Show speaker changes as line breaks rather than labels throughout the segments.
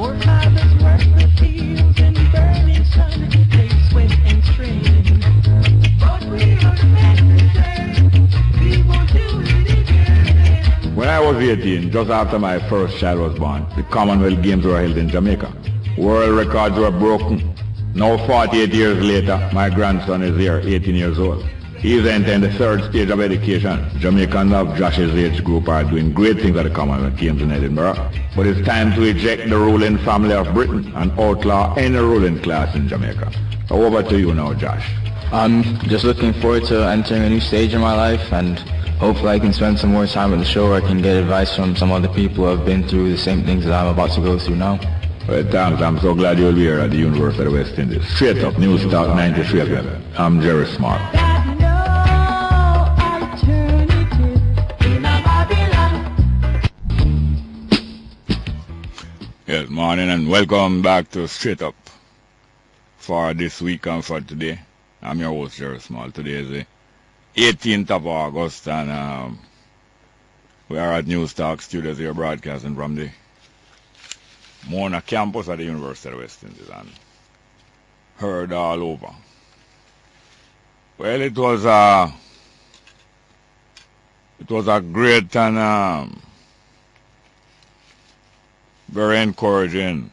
Forefathers worked the fields in burning sun, they sweat and strain. But we are back today, we won't do it again.
When I was 18, just after my first child was born, the Commonwealth Games were held in Jamaica. World records were broken. Now 48 years later, my grandson is here, 18 years old. He is entering the third stage of education. Jamaicans of Josh's age group are doing great things at the Commonwealth Games in Edinburgh. But it's time to eject the ruling family of Britain and outlaw any ruling class in Jamaica. So over to you now, Josh.
I'm just looking forward to entering a new stage in my life, and hopefully I can spend some more time at the show where I can get advice from some other people who have been through the same things that I'm about to go through now.
Well, thanks. I'm so glad you'll be here at the University of West Indies. Straight up, News Talk 93 FM. I'm Jerry Smart. Yes, morning and welcome back to Straight Up for this week and for today. I'm your host, Jerry Small. Today is the 18th of August and we are at News Talk Studios here broadcasting from the Mona campus at the University of West Indies and heard all over. Well, it was a great and very encouraging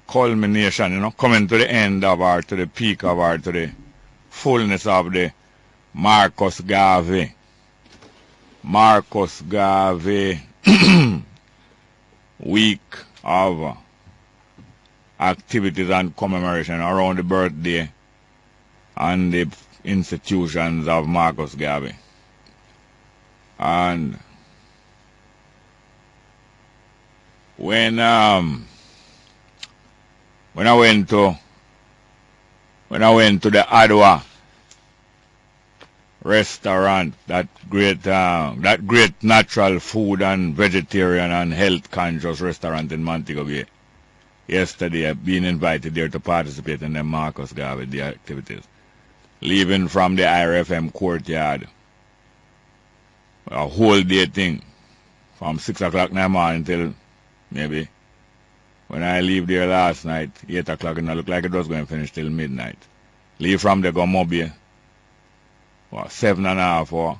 culmination, coming to the end of to the peak of to the fullness of the Marcus Garvey week of activities and commemoration around the birthday and the institutions of Marcus Garvey. And when I went to the Adwa restaurant, that great natural food and vegetarian and health conscious restaurant in Montego Bay yesterday, I've been invited there to participate in the Marcus Garvey Day activities. Leaving from the Irie Fm courtyard, a whole day thing, from 6 o'clock in the morning till maybe when I leave there last night, 8 o'clock, and it looked like it was going to finish till midnight. Leave from there, go Mobile, 7.5 hours.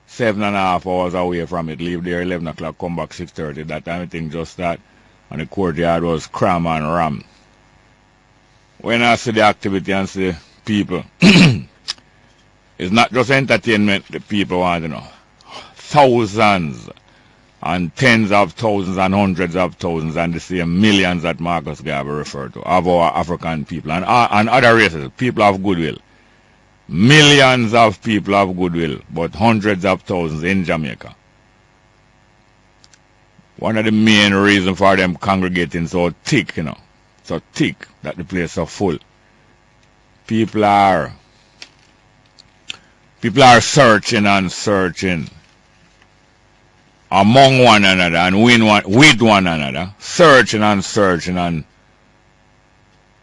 7.5 hours away from it. Leave there 11 o'clock, come back 6:30. That time I think just start, and the courtyard was cram and ram. When I see the activity and see the people, it's not just entertainment the people want to know. Thousands and tens of thousands and hundreds of thousands and the same millions that Marcus Garvey referred to of our African people and other races, people of goodwill. Millions of people of goodwill, but hundreds of thousands in Jamaica. One of the main reasons for them congregating so thick, so thick that the place is so full. People are searching and searching among one another and with one another, searching and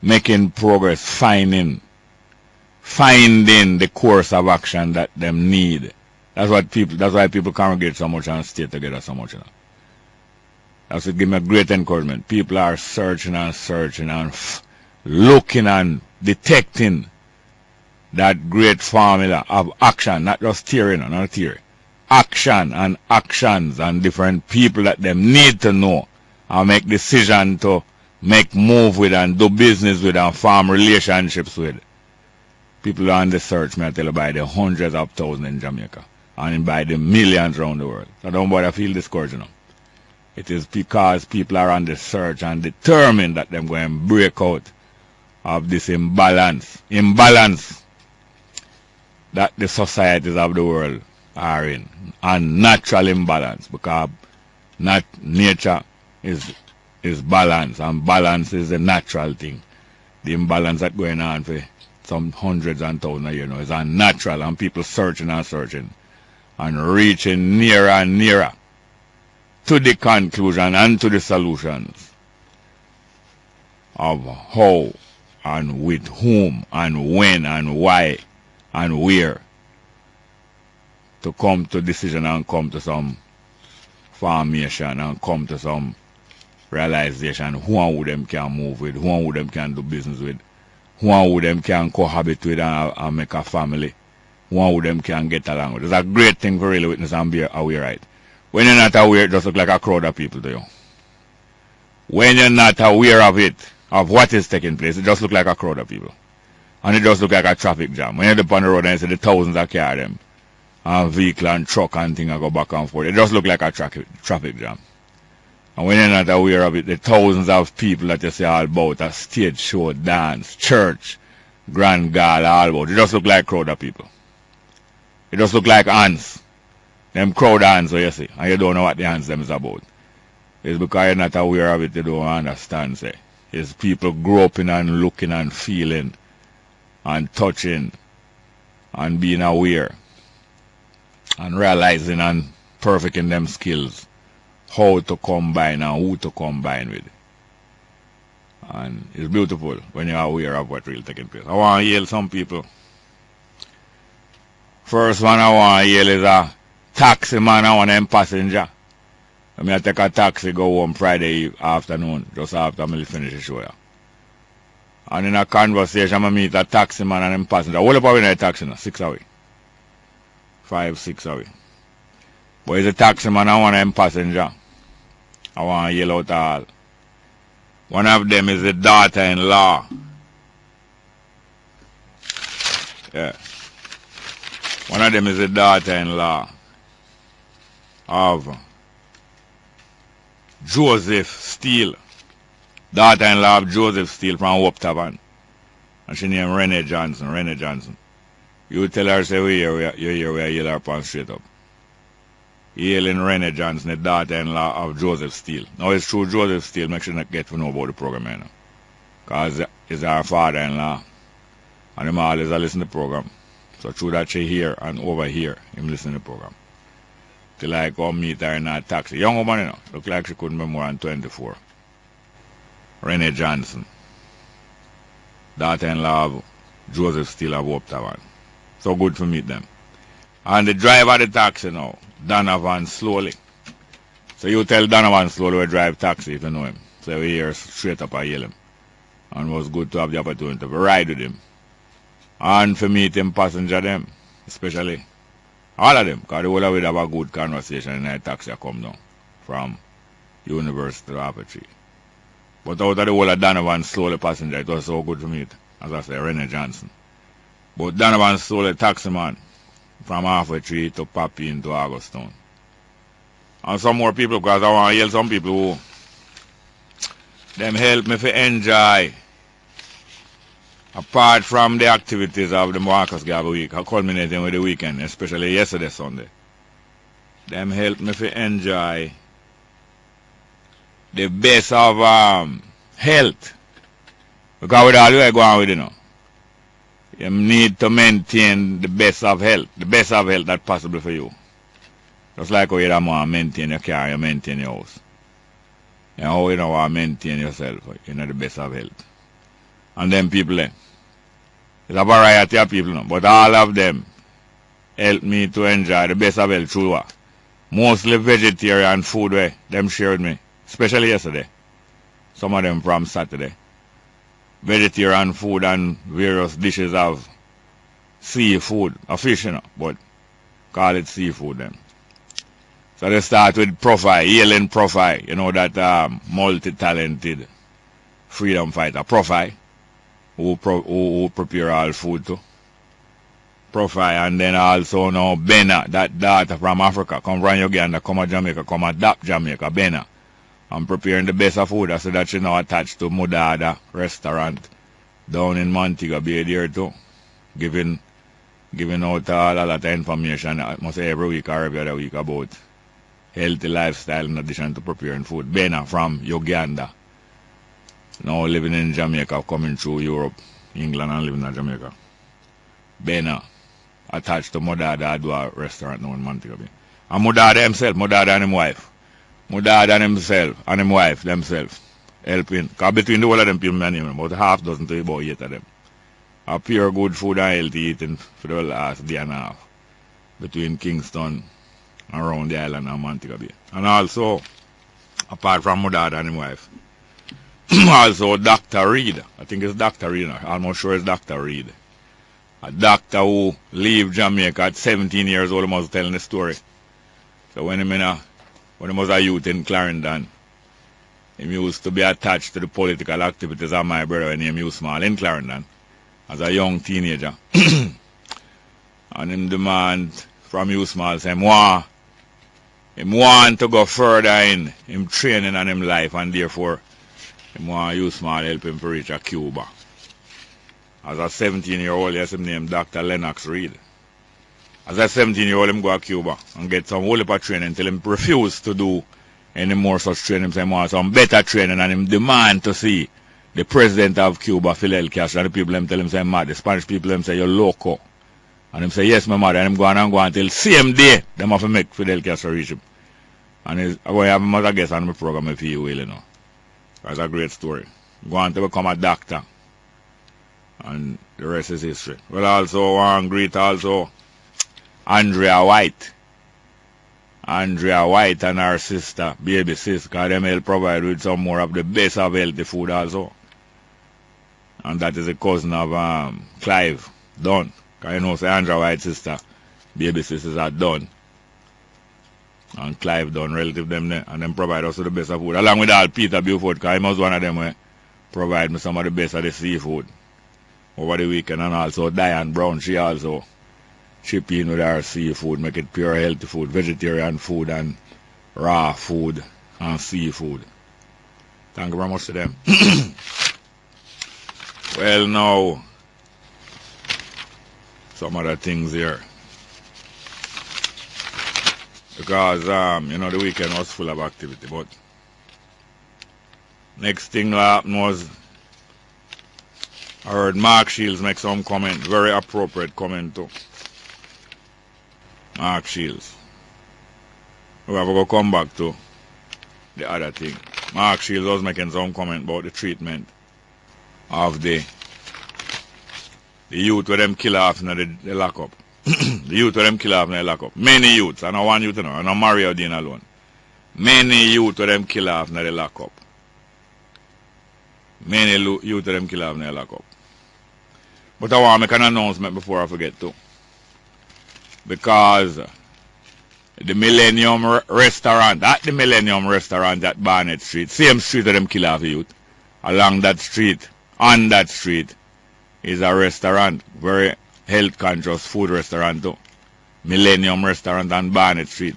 making progress, finding the course of action that them need. That's why people congregate so much and stay together so much. That's what give me a great encouragement. People are searching and looking and detecting that great formula of action, not just theory, not theory. Action and actions and different people that them need to know and make decision to make move with and do business with and form relationships with. People are on the search, I tell you, by the hundreds of thousands in Jamaica and by the millions around the world. So don't bother feel discouraged, It is because people are on the search and determined that they're going to break out of this imbalance that the societies of the world are in, and natural imbalance, because nature is balance, and balance is a natural thing. The imbalance that's going on for some hundreds and thousands of years now is unnatural, and people searching and reaching nearer and nearer to the conclusion and to the solutions of how and with whom and when and why and where to come to decision and come to some formation and come to some realization who them can move with, who them can do business with, who them can cohabit with and make a family, who them can get along with. It's a great thing for really witness and be aware, right? When you're not aware, it just look like a crowd of people to you. When you're not aware of it, of what is taking place, it just look like a crowd of people. And it just look like a traffic jam. When you're on the road and you see the thousands of cars them, and vehicle and truck and thing go back and forth, it just look like a traffic jam. And when you're not aware of it, the thousands of people that you see all about, a stage show, dance, church, grand gala, all about, it just look like a crowd of people. It just look like ants. Them crowd ants, you see, and you don't know what the ants them is about. It's because you're not aware of it, you don't understand, say. It's people groping and looking and feeling and touching and being aware and realizing and perfecting them skills, how to combine and who to combine with. And it's beautiful when you're aware of what really taking place. I want to hail some people. First one I want to hail is a taxi man and one of them passenger. I take a taxi, go home Friday afternoon, just after I finish the show. Yeah. And in a conversation, I meet a taxi man and them passenger. What about in a taxi now? 6 away. 5, 6 away. But it's a taxi man and one of them passenger. I want to yell out all. One of them is the daughter-in-law. Yeah. One of them is the daughter-in-law of Joseph Steele, daughter-in-law of Joseph Steele from Hope Tavern. And she named Renee Johnson. You tell her, say, you hear where you yell her upon straight up. Hailing Renee Johnson, the daughter-in-law of Joseph Steele. Now it's true Joseph Steele, make sure not get to know about the program, you know. Because it's our father-in-law. And him always listen to the program. So through that she hear and over here, him listen to the program. Till I go meet her in a taxi. Young woman, you know, look like she couldn't be more than 24. Renee Johnson, daughter-in-law of Joseph Steele of Hope Tavern. So good to meet them. And the driver of the taxi now, Donovan Slowly. So you tell Donovan Slowly we drive taxi if you know him. So we hear straight up I yell him. And it was good to have the opportunity to ride with him. And for meet him passenger them, especially. All of them, because they will always have a good conversation in a taxi come down from University to Apple Tree. But out of the whole of Donovan Slowly passenger, it was so good to meet, as I say, Renee Johnson. But Donovan Slowly taxi man, from Halfway Tree to Papi into Augustown. And some more people, because I want to yell some people who them help me to enjoy, apart from the activities of the Marcus Garvey week, culminating with the weekend, especially yesterday Sunday. Them help me to enjoy the best of health. Because with all you are going with, you know, you need to maintain the best of health that's possible for you. Just like how you don't want to maintain your car, you maintain your house. And how you don't want to maintain yourself, you know, the best of health. And them people there. There's a variety of people now, but all of them help me to enjoy the best of health through what? Mostly vegetarian food where them shared me, especially yesterday. Some of them from Saturday. Vegetarian food and various dishes of seafood, or fish, you know, but call it seafood then. So they start with Profile, Hailing Profile, you know, that multi-talented freedom fighter, Profile, who prepare all food too. Profile, and then also now Bena, that daughter from Africa, come from Uganda, come to Jamaica, come adapt Jamaica, Bena. I'm preparing the best of food, so that she now attached to Mudada restaurant down in Montego Bay there too. Giving out all a lot of information, I must say every week or every other week about healthy lifestyle in addition to preparing food. Bena from Uganda. Now living in Jamaica, coming through Europe, England and living in Jamaica. Bena, attached to Mudada Adwa restaurant now in Montego Bay. And Mudada himself, Mudada and his wife. Mudada and himself and his wife themselves helping. Because between the whole of them people, many, about half dozen to about 8 of them. A pure good food and healthy eating for the last day and a half. between Kingston and around the island of Montego Bay. And also, apart from my dad and my wife, also Dr. Reed. I think it's Dr. Reed. I'm almost sure it's Dr. Reed. A doctor who left Jamaica at 17 years old, was telling the story. So when he was a youth in Clarendon, he used to be attached to the political activities of my brother when he was small in Clarendon as a young teenager. And him demand from you small, say him want to go further in him training and him life, and therefore him want you small help him to reach a Cuba. As a 17-year-old, yes, him named Dr. Lennox Reed. As a 17-year-old, him go to Cuba and get some whole heap of training until him refuse to do any more such training. Him say him want some better training, and him demand to see the president of Cuba, Fidel Castro, and the people him tell him say mad. The Spanish people him say you're loco. And him say yes, my mother, and him go on until same day them have to make Fidel Castro reach him. And I'm going to have him as a guest on my program if he will, you know. That's a great story. Go on to become a doctor. And the rest is history. Well, also, I want to greet also Andrea White. Andrea White and her sister, baby sis, because them will provide with some more of the best of healthy food also. And that is a cousin of Clive Dunn. Because you know, say Andrea White's sister, baby sisters are Dunn. And Clive Dunn, relative them there. And them provide us with the best of food. Along with all Peter Beaufort, because he was one of them who provide me some of the best of the seafood over the weekend. And also Diane Brown, she also chip in with our seafood, make it pure healthy food, vegetarian food and raw food and seafood. Thank you very much to them. Well, now, some other things here. Because, you know, the weekend was full of activity, but next thing that happened was I heard Mark Shields make some comment, very appropriate comment too. Mark Shields. We have to go come back to the other thing. Mark Shields was making some comment about the treatment of the youth where them kill off in the lockup. The youth where them kill off in the lockup. Many youths, I know one youth, I know Mario Dean alone. Many youth where them kill off in the lockup. Many youth where them kill off in the lockup. But I want to make an announcement before I forget too. Because the Millennium Restaurant, at the Millennium Restaurant at Barnett Street, same street where them kill off the youth, along that street, on that street, is a restaurant, very health conscious food restaurant too. Millennium Restaurant on Barnett Street.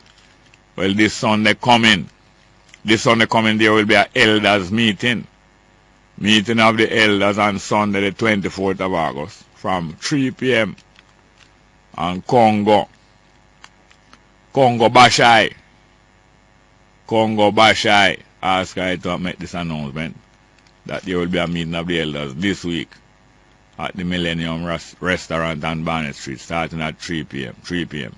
Well, this Sunday coming, there will be an elders meeting. Meeting of the elders on Sunday the 24th of August from 3 p.m. on Congo Bashai ask I to make this announcement that there will be a meeting of the elders this week at the Millennium Restaurant on Barnett Street starting at 3 p.m.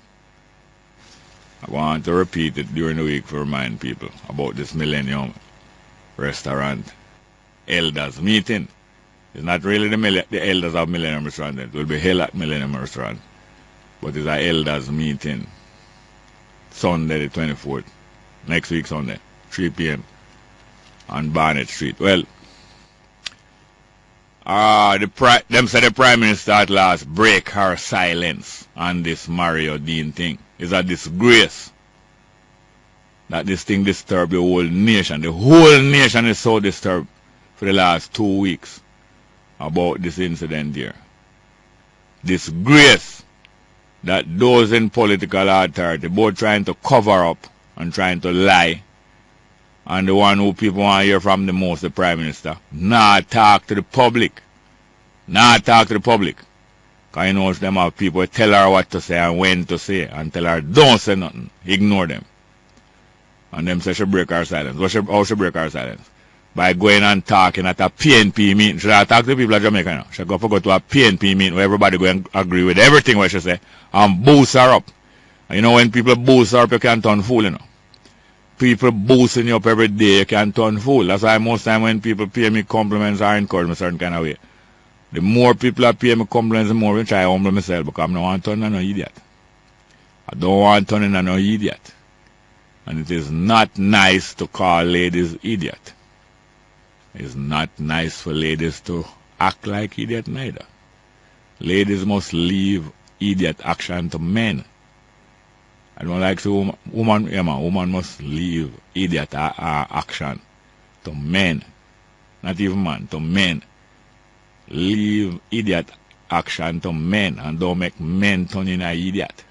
I want to repeat it during the week to remind people about this Millennium Restaurant elders meeting. It's not really the elders of Millennium Restaurant. It will be held at Millennium Restaurant. But it's an elders meeting Sunday the 24th. Next week Sunday, 3 p.m. on Barnett Street. Well, them said the Prime Minister at last break her silence on this Mario Dean thing. It's a disgrace that this thing disturbed the whole nation. The whole nation is so disturbed for the last 2 weeks about this incident here. Disgrace that those in political authority both trying to cover up and trying to lie, and the one who people want to hear from the most, the Prime Minister, not talk to the public. Not talk to the public. Because you know them have people tell her what to say and when to say, and tell her don't say nothing. Ignore them. And them say she break her silence. How she break her silence? By going and talking at a PNP meeting. Should I talk to the people of Jamaica now? She go to a PNP meeting where everybody go and agree with everything what she say and boost her up. And you know when people boost her up, you can't turn fool, you know. People boosting you up every day, you can't turn fool. That's why most time when people pay me compliments or encourage me certain kind of way, the more people that pay me compliments, the more I try to humble myself because I don't want to turn no idiot. I don't want turning a no idiot. And it is not nice to call ladies idiot. It's not nice for ladies to act like idiot neither. Ladies must leave idiot action to men. I don't like to woman must leave idiot action to men. Not even man, to men. Leave idiot action to men and don't make men turn in an idiot.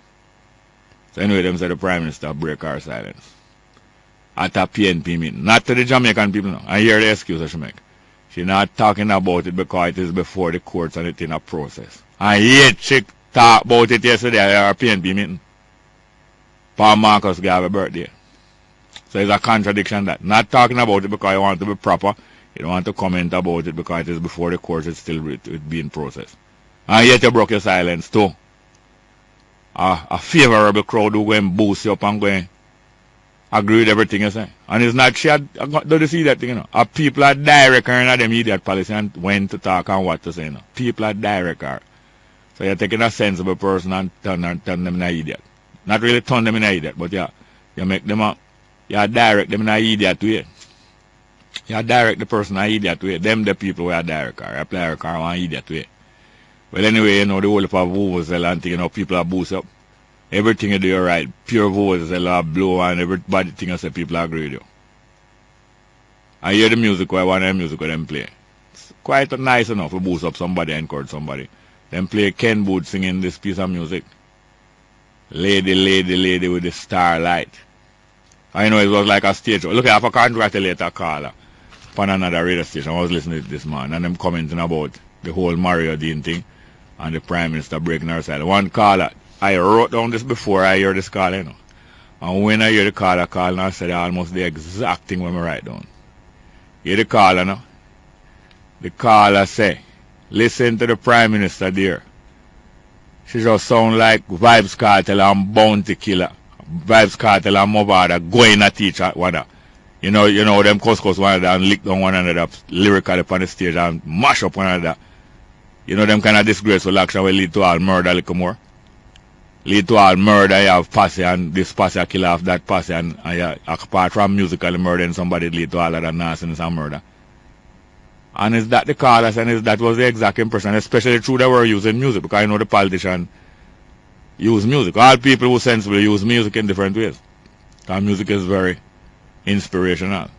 So anyway, them said the Prime Minister break our silence. At a PNP meeting. Not to the Jamaican people now. I hear the excuse that she make. She not talking about it because it is before the courts and it's in a process. And yet she talked about it yesterday at our PNP meeting. For Marcus Garvey birthday. So it's a contradiction that. Not talking about it because you want to be proper. You don't want to comment about it because it is before the courts, it's still being processed. And yet you broke your silence too. A favorable crowd who go and boost you up and go and agree with everything you say. And it's not she don't you see that thing, you know? People are direct in them idiot policy and when to talk and what to say, you know. People are direct. So you're taking a sensible person and turn them in an idiot. Not really turn them in an idiot, but yeah, you make them you direct them in an idiot way. You direct the person in an idiot way. Them the people who are direct you apply a car in an idiot way. Well anyway, you know, the whole of vuvuzela and thing, you know, people are boost up. Everything you do you're right. Pure vuvuzela blow and everybody thing you say people agree with you. I hear the music where one of the music where them play. It's quite nice enough to boost up somebody and encourage somebody. Them play Ken Booth singing this piece of music. Lady, lady, lady with the starlight. I know it was like a stage show. Look, I have to congratulate a caller on another radio station. I was listening to this man and them commenting about the whole Mario Dean thing and the Prime Minister breaking her side. One caller, I wrote down this before I hear this call, you know. And when I hear the caller call, I said almost the exact thing when I write down. Hear the caller now. The caller say, listen to the Prime Minister there. She just sound like Vibes Cartel and Bounty Killer. Vibes Cartel and Movada going at each other. You know them cuss one another and lick down one another lyrically upon the stage and mash up one another. You know them kind of disgraceful action will lead to all murder a little more. Lead to all murder, you have posse and this posse kill off that posse and apart from musically murdering somebody lead to all of that nonsense and murder. And is that the callers and that was the exact impression, especially through they were using music because I know the politician use music. All people who sensibly use music in different ways. Because music is very inspirational.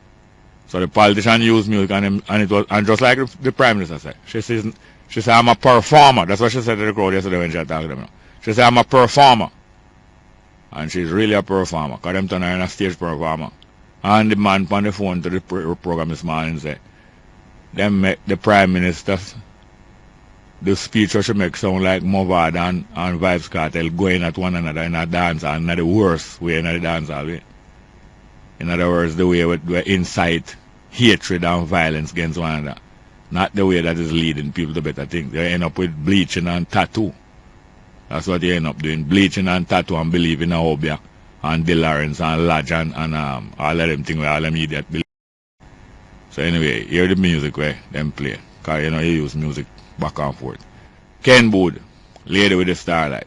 So the politician used music and just like the Prime Minister said, she said I'm a performer. That's what she said to the crowd yesterday when she talked to them. She said I'm a performer. And she's really a performer. Because them turn her in a stage performer. And the man on the phone to the program this morning said, them make the Prime Minister, the speech she make sound like Movad and Vibes Cartel going at one another in a dance and not the worst way in the dance all way. In other words, the way we incite hatred and violence against one another. Not the way that is leading people to better things. They end up with bleaching and tattoo. That's what they end up doing. Bleaching and tattoo and believing in Obia and De Lawrence and Lodge and all of them things where all them idiot believe. So anyway, hear the music where them play. Because you know you use music back and forth. Ken Booth, Lady with the Starlight.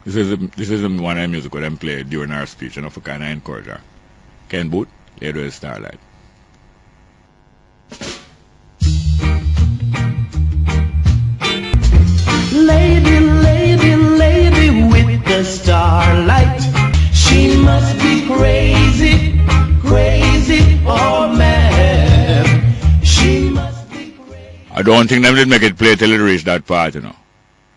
This is one of the music where them play during our speech, you know, for kind of encourage her. Ken Booth, Lady with the Starlight.
Lady, lady, lady with the starlight. She must be crazy, crazy or mad. She must be crazy.
I don't think them did make it play till it reached that part, you know.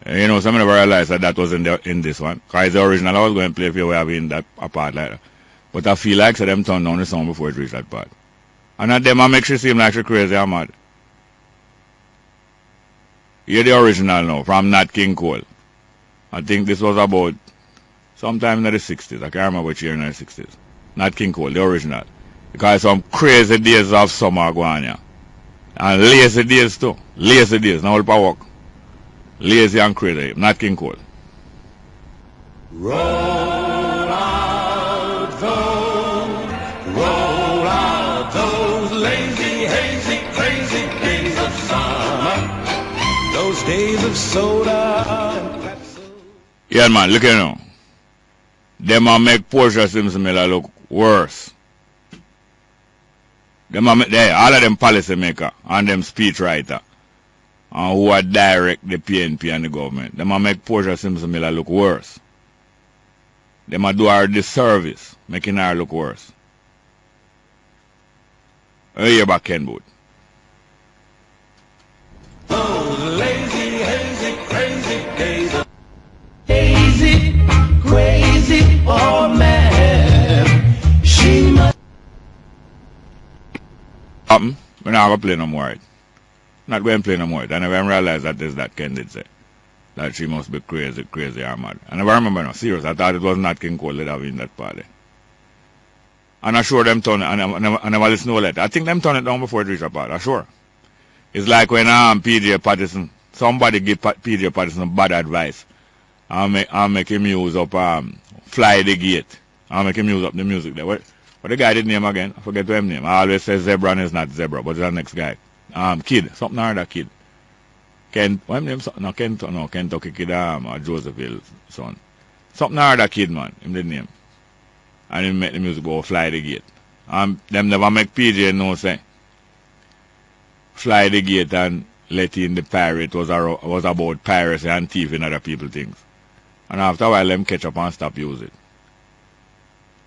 You know, some never realized that was in this one. Because the original I was going to play if you were having that a part like that. But I feel like so them turned down the song before it reached that part. And that them I make she seem like she crazy or mad. Hear the original now, from Nat King Cole. I think this was about sometime in the 60s. I can't remember which year in the 60s. Nat King Cole, the original. Because some crazy days of summer going on. And lazy days too. Lazy days, now all power work. Lazy and crazy. Nat King Cole.
Roll out those lazy, hazy, crazy days of summer. Those days of soda and pretzels.
Yeah, man, look at now. Them a make Portia Simpson Miller look worse. Them a make, all of them policy maker and them speech writer and who are direct the PNP and the government. Them a make Portia Simpson Miller look worse. Them a do her disservice, making her look worse. I hear about Ken Booth.
Lazy, hazy, crazy days. Hazy, crazy, or mad. She must.
We're not going to play no more. Not going to play no more. I never realized that is that Ken did say. That she must be crazy, crazy or mad. I never remember, no, serious. I thought it was not King Cole that have in that party. And I'm sure them turn it, I never listen to that. I think them turn it down before it reach a part, I'm sure. It's like when PJ Patterson, somebody give PJ Patterson bad advice. I'll make him use up Fly the Gate. I'll make him use up the music there. What the guy did name again? I forget what his name. I always say Zebra and it's not Zebra, but it's the next guy. Kid, something like that Kid. What name? No, Kentucky Kid, Josephville's son. Something like that Kid, man, him the name. And he make the music go Fly the Gate. Them never make PJ know say Fly the Gate and Let In the Pirate was about piracy and thieving other people things. And after a while them catch up and stop use it.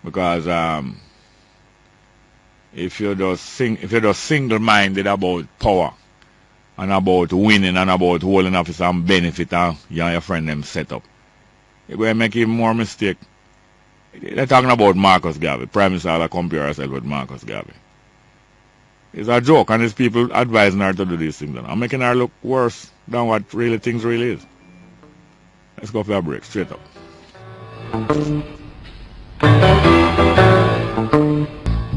Because if you're just single minded about power and about winning and about holding office and benefit and you and your friend them set up, you're going to make even more mistake. They're talking about Marcus Garvey. Prime Minister will compare herself with Marcus Garvey. It's a joke, and these people advising her to do these things. I'm making her look worse than what really things really is. Let's go for a break, straight up.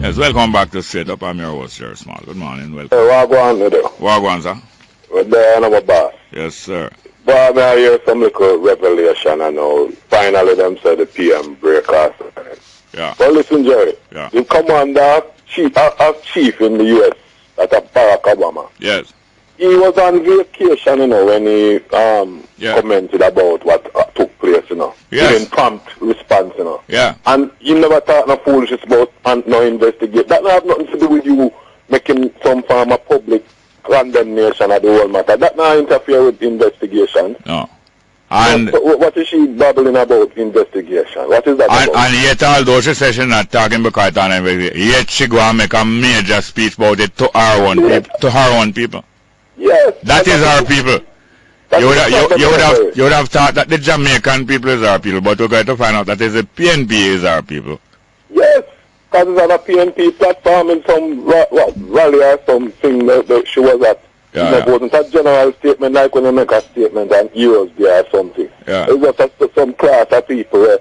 Yes, welcome back to Straight Up. I'm your host, Jerry Small. Good morning, welcome.
Hey, Wagwan,
Wagwan, sir.
We're there, I'm a boss.
Yes, sir.
But I hear some little revelation, I know. Finally, them said the PM break off.
Yeah.
Well, listen, Jerry.
Yeah.
The commander, chief in the U.S., that's Barack Obama.
Yes.
He was on vacation, when he commented about what took place,
Yes.
Giving prompt response,
Yeah.
And you never talk no foolishness about and no investigate. That have nothing to do with you making some form of public condemnation of the whole matter. That not interfere with investigation.
No. And
so what is she babbling about investigation? What is that about?
And yet, although she says she's not talking because of investigation, yet she go and make a major speech about it to her own people.
Yes.
That is our people. You would have thought that the Jamaican people is our people, but we're going to find out that the PNP is our people.
Yes, because it's on a PNP platform in some rally or something that she was at.
Yeah,
it wasn't a general statement like when you make a statement and heroes there or something.
Yeah.
It was just some class of people where,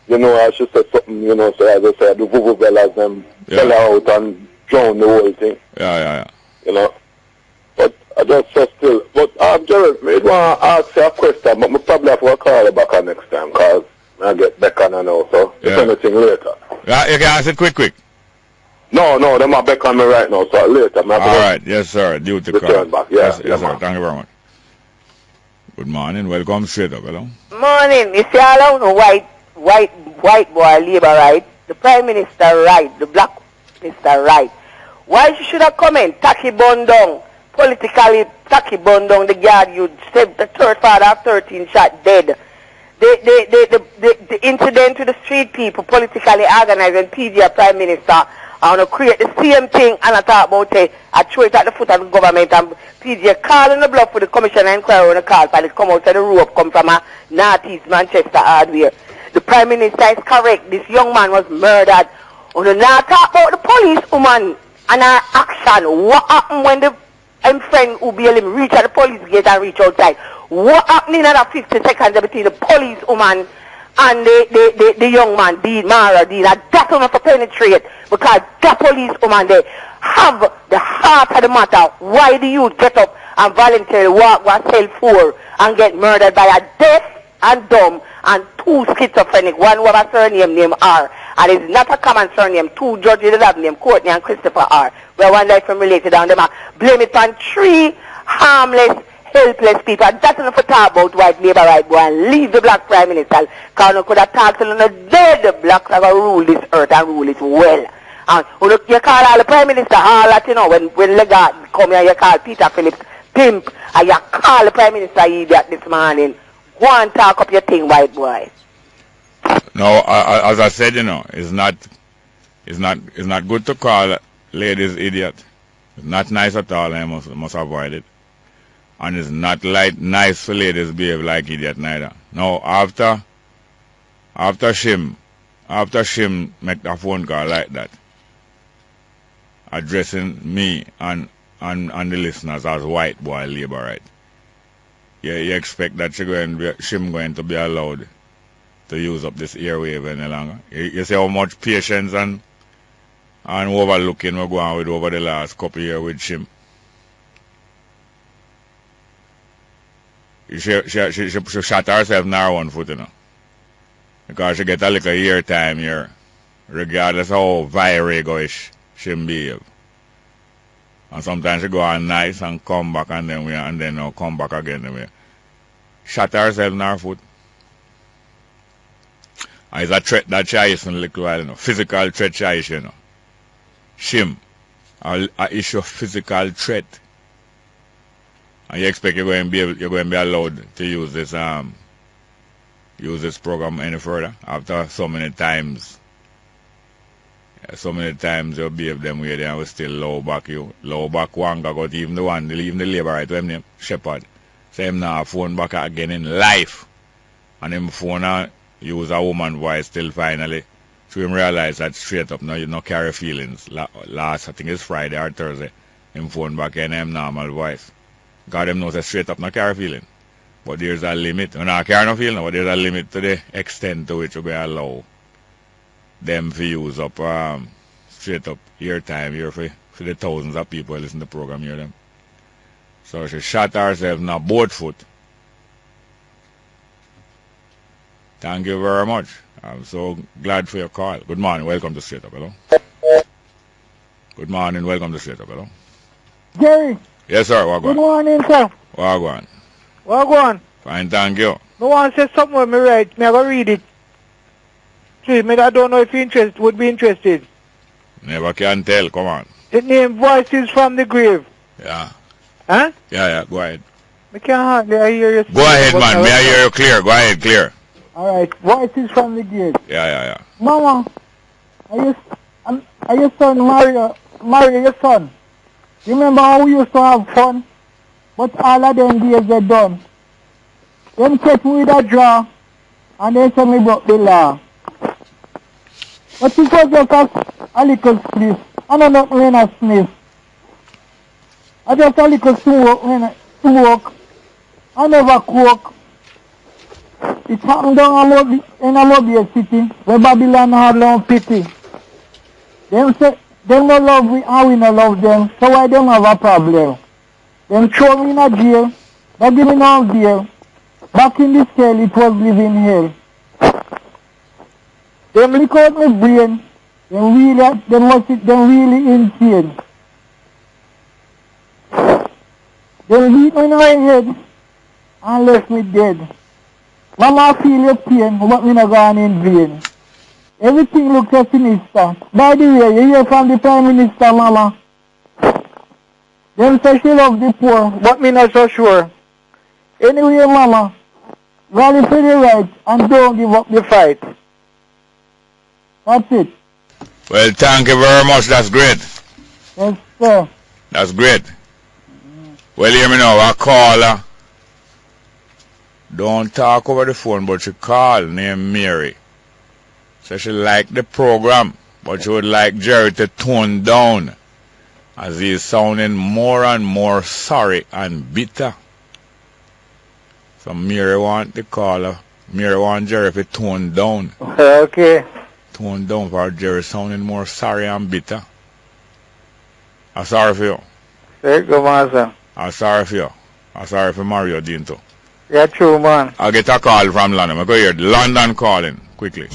I should say something, so as I said, the vuvuzelas them fell out and drown the whole thing.
Yeah.
But I just say still. But Jared, I want to ask you a question, but I probably have to call you back on next time because I get back on now, so if anything later.
Yeah, you can ask it quick.
No, them are back on me right now, so later. All
right, yes, sir. Due to
return
call.
back.
Yes, sir.
Man.
Thank you very much. Good morning. Welcome straight up. Hello.
Morning. You see, all of the white boy labor right, the Prime Minister right, the Black Minister right. Why she should have come in, tacky bun down, politically tacky bun down the guard you saved the third father of 13 shot dead. The incident with the street people politically organized and PG Prime Minister I want to create the same thing and I talk about it. I throw it at the foot of the government and PG calling the bluff for the commission and inquiry on the call for it come out of the rope, come from a northeast Manchester hardware. The Prime Minister is correct. This young man was murdered. On the now talk about the police woman and her action. What happened when the friend who bail him reach at the police gate and reach outside? What happened in another 50 seconds between the police woman and the young man, Mara, that one to penetrate because that police woman they have the heart of the matter. Why do you get up and voluntarily walk yourself for and get murdered by a deaf and dumb and two schizophrenic, one with a surname named R, and it's not a common surname, two judges that have named Courtney and Christopher R, where one life from related and them blame it on three harmless helpless people. And that's enough to talk about white labor right boy and leave the black prime minister. Because no could have talked to the dead. The blacks are going to rule this earth and rule it well. And you call all the prime minister all that, you know, when Legat come here, you call Peter Phillips pimp, and you call the prime minister idiot this morning. Go and talk up your thing, white boy.
No, as I said, you know, it's not good to call ladies idiot. It's not nice at all, I must avoid it. And it's not nice for ladies behave like idiot neither. Now, after Shim make a phone call like that, addressing me and the listeners as white boy labor, right? You expect that Shim going to be allowed to use up this airwave any longer. You see how much patience and overlooking we're going with over the last couple of years with Shim. She shot herself in her own foot, you know. Because she get a little ear time here, regardless how virego-ish she behave. And sometimes she go on nice and come back and then come back again. Shot herself in her foot. And it's a threat that she is in a little while, you know. Physical threat she is, you know. Shim, a issue of physical threat. And you expect you're going to be allowed to use this program any further after so many times. So many times you behave them way there and we still low back one got even the labor right when name Shepherd. Say him now phone back again in life. And him phone use a woman voice till finally. So him realize that straight up now you no carry feelings. Last I think it's Friday or Thursday. Him phone back in him normal voice. God them knows that straight up no carry feeling. But there's a limit. When I carry no feeling, but there's a limit to the extent to which you will allow them to use up straight up ear time here for the thousands of people who listen to the program hear them. So she shot herself in a both foot. Thank you very much. I'm so glad for your call. Good morning, welcome to Straight Up, hello. Good morning, welcome to Straight Up, hello.
Jerry.
Yes, sir, what
Good
going?
morning, sir.
What going?
What going?
Fine, thank you.
No one says something with me right. Me I go read it. Please, me I don't know if you would be interested.
Never can tell, come on.
The name Voices from the Grave.
Yeah.
Huh?
Yeah, go ahead.
Me can't hardly hear you.
Go ahead, man, may I hear you clear, go ahead, clear.
Alright, Voices from the Grave.
Yeah.
Mama, are your son Mario, your son? You remember how we used to have fun? But all of them days are done. Them catch me with a draw, and they say me broke the law. But it was just a little spliff. I don't know when I sniff. I just a little smoke. I never cook. It happened down in a Mobile city, where Babylon had no pity. Them say, them no love we and we no love them, so why them have a problem? Them throw me in a jail, they give me no beer. Back in the cell, it was living hell. Them lick out my brain, them really insane. Them beat me in my head and left me dead. Mama, I feel your pain, but me not gone in vain. Everything looks so sinister. By the way, you hear from the Prime Minister, Mama? Them say she love the poor, but me not so sure. Anyway, Mama, rally for the right and don't give up the fight. That's it.
Well, thank you very much, that's great.
Yes, sir.
That's great. Well, hear me now, a caller. Don't talk over the phone, but she call named Mary. So she liked the program, but she would like Jerry to tone down, as he is sounding more and more sorry and bitter. So Mary want the caller. Mary want Jerry to tone down.
Okay.
Tone down for Jerry sounding more sorry and bitter. I'm sorry for you.
There you go, Master.
I'm sorry for you. I'm sorry for Mario Dinto.
Yeah, true, man.
I'll get a call from London. I go here. London calling. Quickly.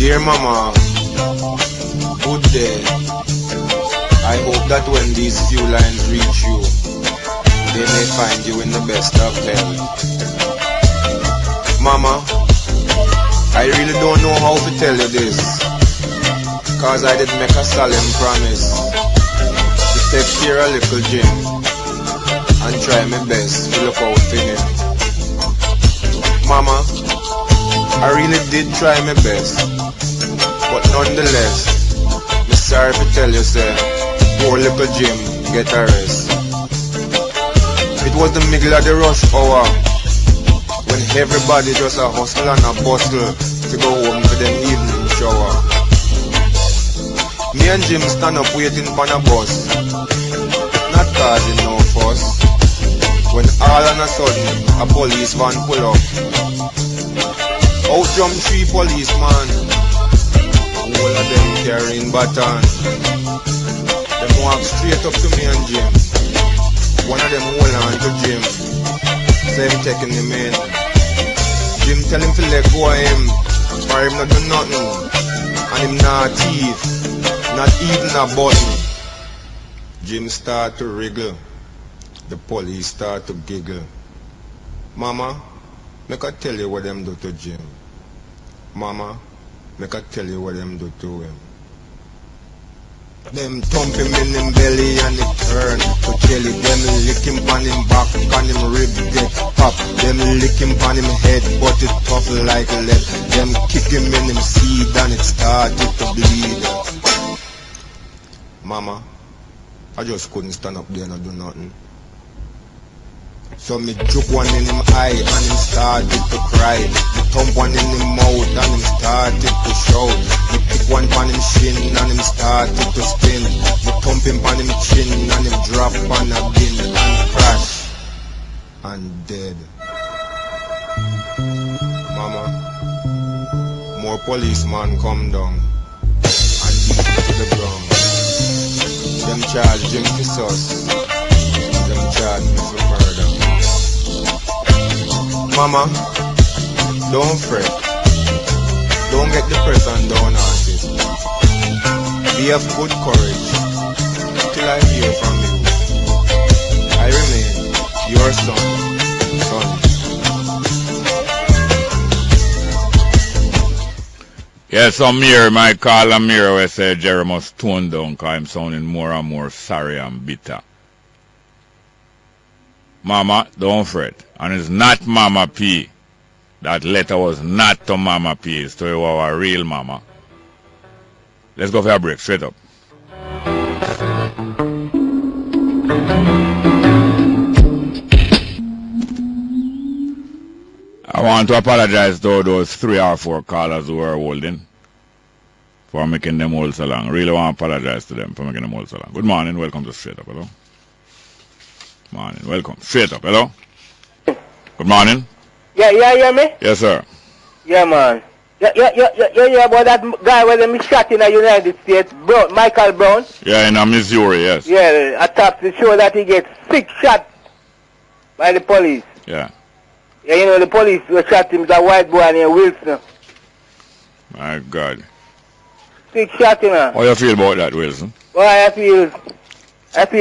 Dear Mama, good day. I hope that when these few lines reach you, they may find you in the best of health. Mama, I really don't know how to tell you this, cause I did make a solemn promise to take care of little Jim and try my best to look out for him. Mama, I really did try my best, but nonetheless, I'm sorry to tell you, sir, poor little Jim get a rest. It was the middle of the rush hour, when everybody just a hustle and a bustle to go home for them evening shower. Me and Jim stand up waiting for a bus, not causing no fuss, when all of a sudden a police van pull up. Out jump 3 policemen, all of them carrying baton. Them walk straight up to me and Jim. One of them hold on to Jim, say him taking him in. Jim tell him to let go of him, or him not do nothing, and him not thief, not even a button. Jim start to wriggle, the police start to giggle. Mama, make I tell you what them do to Jim. Mama, make I tell you what them do to him. Them thump him in him belly and it turn to jelly. Them lick him on him back and him rib get pop. Them lick him on him head but it tough like lead. Them kick him in him seed and it started to bleed. Mama, I just couldn't stand up there and do nothing. So me juke one in him eye and him started to cry. Me thump one in him mouth and him started to shout. Me pick one on him shin and him started to spin. Me thump him on him chin and him drop on a bin and crash and dead. Mama, more policemen come down and beat him to the ground. Them charge Jim for sus, them charge me for murder. Mama, don't fret, don't get depressed and downhearted. Be of good courage till I hear from you. I remain your son.
Yes, some here might call a mirror where say Jerry must tone down because I'm sounding more and more sorry and bitter. Mama, don't fret. And it's not Mama P. That letter was not to Mama P. It's to our real Mama. Let's go for a break. Straight up. I want to apologize to those 3 or 4 callers who are holding for making them hold so long. Really want to apologize to them for making them hold so long. Good morning. Welcome to Straight Up. Hello. Morning. Welcome. Straight Up. Hello. Good morning.
Yeah, you hear me?
Yes, sir.
Yeah, man. You hear about that guy where they shot in the United States, Michael Brown?
Yeah, in Missouri, yes.
Yeah, attacks to show that he gets 6 shots by the police.
Yeah.
Yeah, you know, the police were shot him, the white boy named Wilson.
My God.
6 shots, you know.
How you feel about that, Wilson?
Well, I feel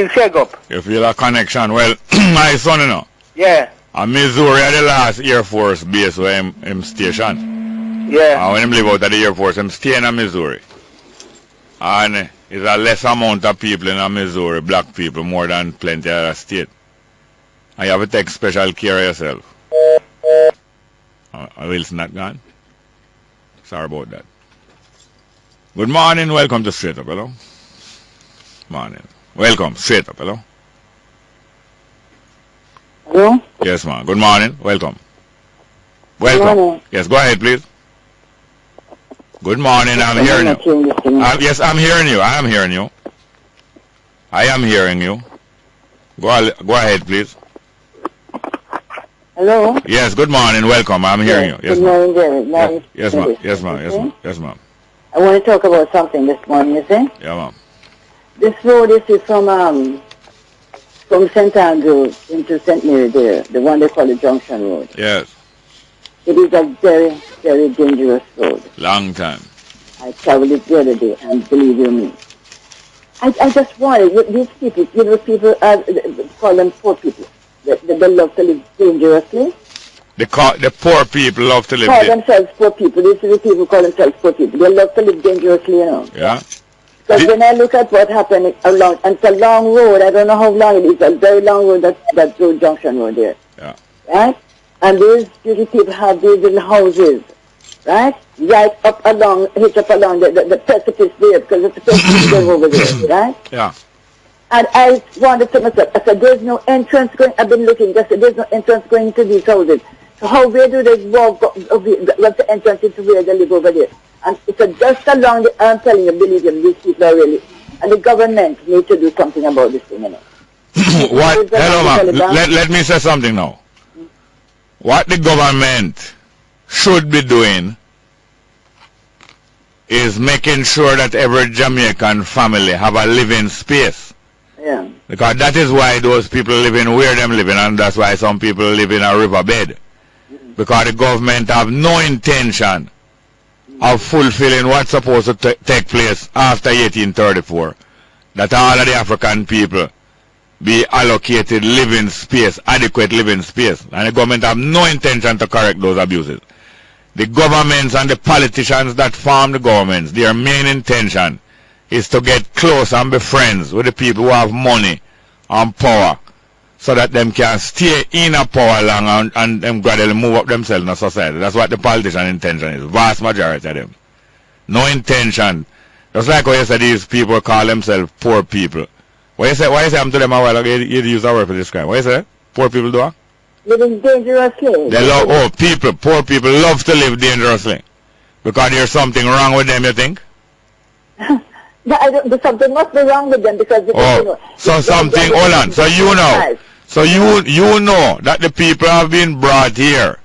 shake up.
You feel a connection? Well, my son, you know.
Yeah.
And Missouri are the last Air Force base where him stationed.
Yeah.
And when him live out of the Air Force, him stay in Missouri. And it's a less amount of people in Missouri, black people, more than plenty other state. And you have to take special care of yourself. Wilson not gone? Sorry about that. Good morning, welcome to Straight Up, hello? Morning. Welcome, Straight Up, hello?
Hello?
Yes, ma'am. Good morning, welcome. Welcome.
Good morning.
Yes, go ahead, please. Good morning, I'm hearing you. Yes, I'm hearing you, I am hearing you. I am hearing you. Go ahead, please.
Hello?
Yes, good morning, welcome, I'm hearing you. Yes,
good morning, Jerry.
Yes, ma'am. Yes, ma'am. Yes, ma'am. Yes, ma'am.
I want to talk about something this morning, you see?
Yeah, ma'am.
This road is from St. Andrew into St. Mary there, the one they call the Junction Road.
Yes.
It is a very, very dangerous road.
Long time.
I traveled it the other day, and believe you me, I just wanted, these people, people call them poor people. They love to live dangerously.
The poor people love to live
Call themselves poor people. These are the people who call themselves poor people. They love to live dangerously,
Yeah.
Because when I look at what happened along, and it's a long road, I don't know how long it is, a very long road, that road junction road there.
Yeah.
Right? And these people have these little houses, right? Right up along, hitch up along the precipice there, because it's a precipice there over there, right?
Yeah.
And I wanted to myself, I said, there's no entrance going, I've been looking, I said, there's no entrance going into these houses. So where do they walk, what's the entrance into where they live over there? And it's just along the, I'm telling you, believe me, these people are really, and the government need to do something about this thing,
What? Hello, ma'am. Let me say something now. What the government should be doing is making sure that every Jamaican family have a living space.
Yeah.
Because that is why those people living where them living, and that's why some people live in a riverbed. Because the government have no intention of fulfilling what's supposed to take place after 1834. That all of the African people be allocated living space, adequate living space. And the government have no intention to correct those abuses. The governments and the politicians that form the governments, their main intention is to get close and be friends with the people who have money and power, so that them can stay in a power long and them gradually move up themselves in the society. That's what the politician intention is. Vast majority of them. No intention. Just like what you said, these people call themselves poor people. Why you say I'm to them a while ago, you use a word for describe. What you say? Poor people do what?
Living dangerously.
They love, poor people love to live dangerously. Because there's something wrong with them, you think?
Something must be wrong with them because
so something, hold on, so you know. So you know that the people have been brought here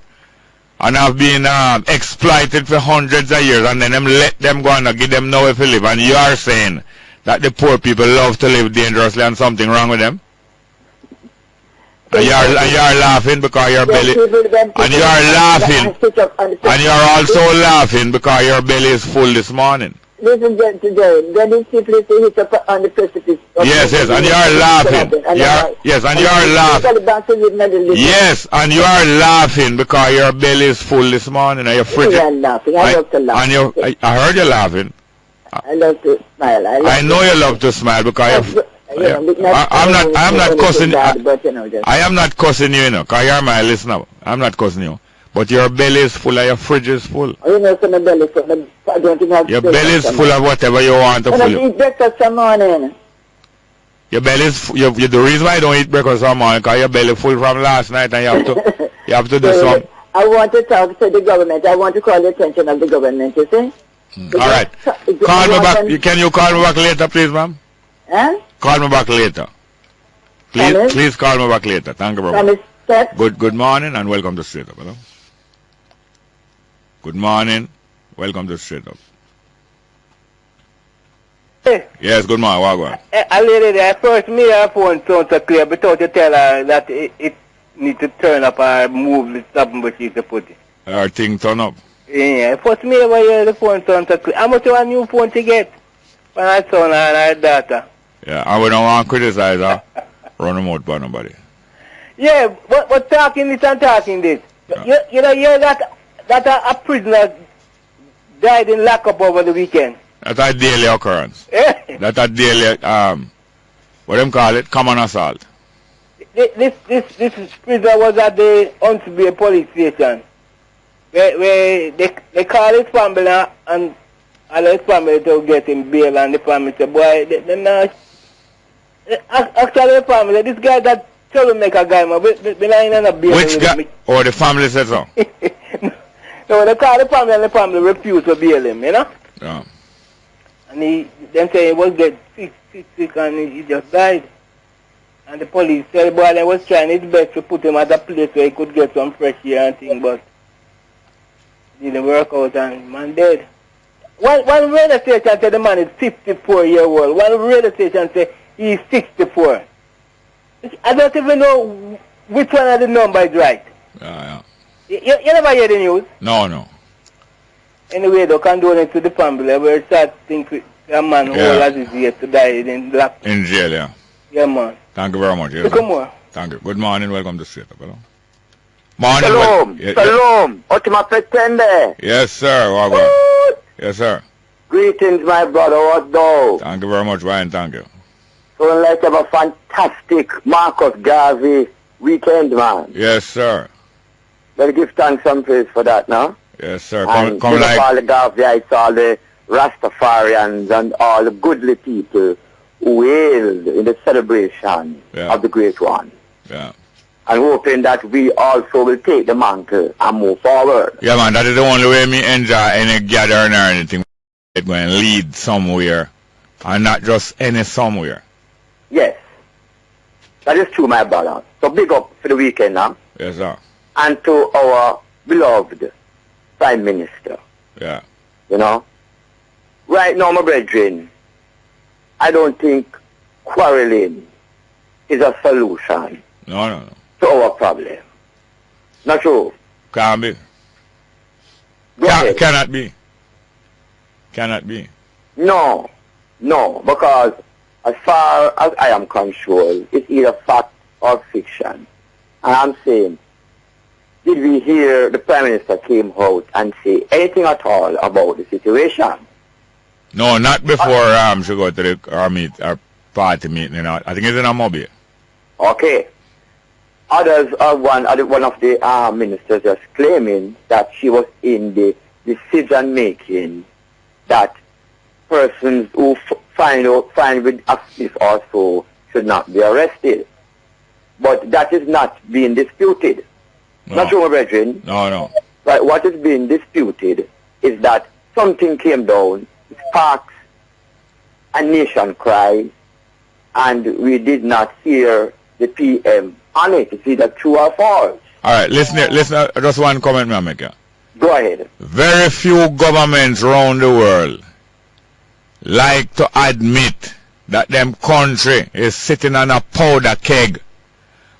and have been exploited for hundreds of years, and then them let them go and give them nowhere to live, and you are saying that the poor people love to live dangerously and something wrong with them? And you are laughing because your belly, and you are laughing, and you are also laughing because your belly is full this morning.
Listen today, when these people hit up on the precipice.
Yes, and you are laughing. Yes, and you are laughing. Yes, and you are laughing because your belly is full this morning and you're frigid.
I am laughing. I love to laugh.
And I heard you laughing.
I love to smile.
I know you love to smile because I'm not cussing. I am not cussing you, because you're my listener. I'm not cussing you. But your belly is full and your fridge is full.
Oh, you know, so my belly is full. I don't even have
your belly is full of whatever you want to fill.
I eat breakfast some morning.
Your belly is the reason why you don't eat breakfast some morning because your belly is full from last night and you have to do something.
I want to talk to the government. I want to call the attention of the government, you see?
All right. Call me back. Can you call me back later, please, ma'am?
Huh?
Call me back later. Please call me back later. Thank you very much. Good morning and welcome to Straight Up. Hello? Good morning. Welcome to Straight Up.
Hey.
Yes, good morning. Wagwan.
A lady there, first me her phone sound so clear, but you tell her that it need to turn up or move the something but she to put it.
Her thing turn up.
Yeah, first me ever hear the phone sound so clear. How much you want a new phone to get? When I son and her daughter.
Yeah, and we don't want to criticize her. Run them out by nobody.
Yeah, but talking this and talking this. Yeah. You know, hear that a prisoner died in lockup over the weekend.
That's a daily occurrence. That's a daily, what them call it, common assault.
This prisoner was at the Huntsville police station. Where they call his family and allow his family to get him bail, and the family say, boy, they not... Actually, the family, this guy that troublemaker guy, man, we not in a bail.
Which guy? Oh, the family said so?
No, they call the family and the family refused to bail him, you know?
Yeah.
And them say he was get sick and he just died. And the police said, boy, they was trying his best to put him at a place where he could get some fresh air and thing, but it didn't work out and man dead. One radio station said the man is 54-year-old. One radio station said he's 64. I don't even know which one of the numbers is right.
Yeah.
You never hear the news?
No.
Anyway, they condone it to the family. Where start think a man who has his year to die in black.
In jail, yeah.
Yeah, man.
Thank you very much. Yes,
Come on.
thank you. Good morning. Welcome to Straight Up. Hello. Morning.
Shalom. Shalom. Ultima Pretende.
Yes, sir. Welcome. Yes, sir.
Greetings, my brother. What though?
Thank you very much, Ryan. Thank you.
So let's have a fantastic Marcus Garvey weekend, man.
Yes, sir.
Let's give thanks and praise for that, now.
Yes, sir.
And
Come
give
like...
up all the Garveyites, all the Rastafarians, and all the goodly people who hailed in the celebration of the Great One.
Yeah.
And hoping that we also will take the mantle and move forward.
Yeah, man. That is the only way me enjoy any gathering or anything. It's going to lead somewhere, and not just any somewhere.
Yes. That is true, my brother. So big up for the weekend now.
Yes, sir.
And to our beloved Prime Minister.
Yeah.
You know? Right now, my brethren, I don't think quarreling is a solution
No.
to our problem. Not true.
Can't be. Cannot be. Cannot be.
No, because as far as I am concerned, it's either fact or fiction. And I'm saying, did we hear the Prime Minister came out and say anything at all about the situation?
No, not before she go to our party meeting. You know. I think it's in a mobile.
Okay. Others are one of the ministers just claiming that she was in the decision making that persons who find with active or so should not be arrested. But that is not being disputed.
No.
Not true, my brethren.
No.
Right, what is being disputed is that something came down, sparks a nation cry, and we did not hear the PM on it. Is either true or false?
All right, listen, just one comment, me make here.
Go ahead.
Very few governments around the world like to admit that them country is sitting on a powder keg.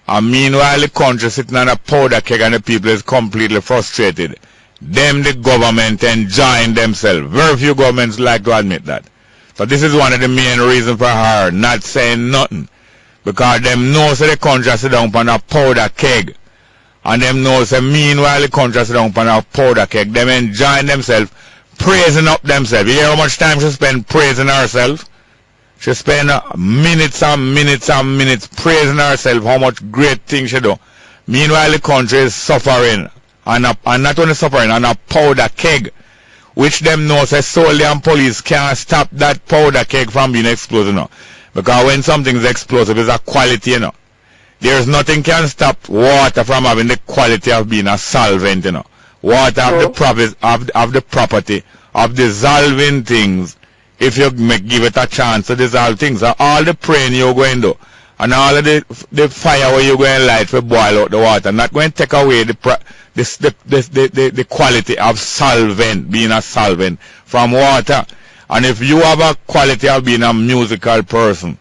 And meanwhile, the country sitting on a powder keg and the people is completely frustrated. Them, the government, enjoying themselves. Very few governments like to admit that. So this is one of the main reasons for her not saying nothing. Because them knows that the country sit down on a powder keg. And them knows that meanwhile the country sit down on a powder keg. Them enjoying themselves, praising up themselves. You hear how much time she spend praising herself? She spend minutes and minutes and minutes praising herself, how much great things she do. Meanwhile, the country is suffering, and not only suffering, on a powder keg, which them knows that solely and police can't stop that powder keg from being explosive, you know. Because when something is explosive, it's a quality, you know. There's nothing can stop water from having the quality of being a solvent, you know. Water have the property of dissolving things. If you give it a chance to dissolve things, all the praying you're going to do, and all of the fire where you're going to light for boil out the water, not going to take away the quality of solvent, being a solvent from water. And if you have a quality of being a musical person,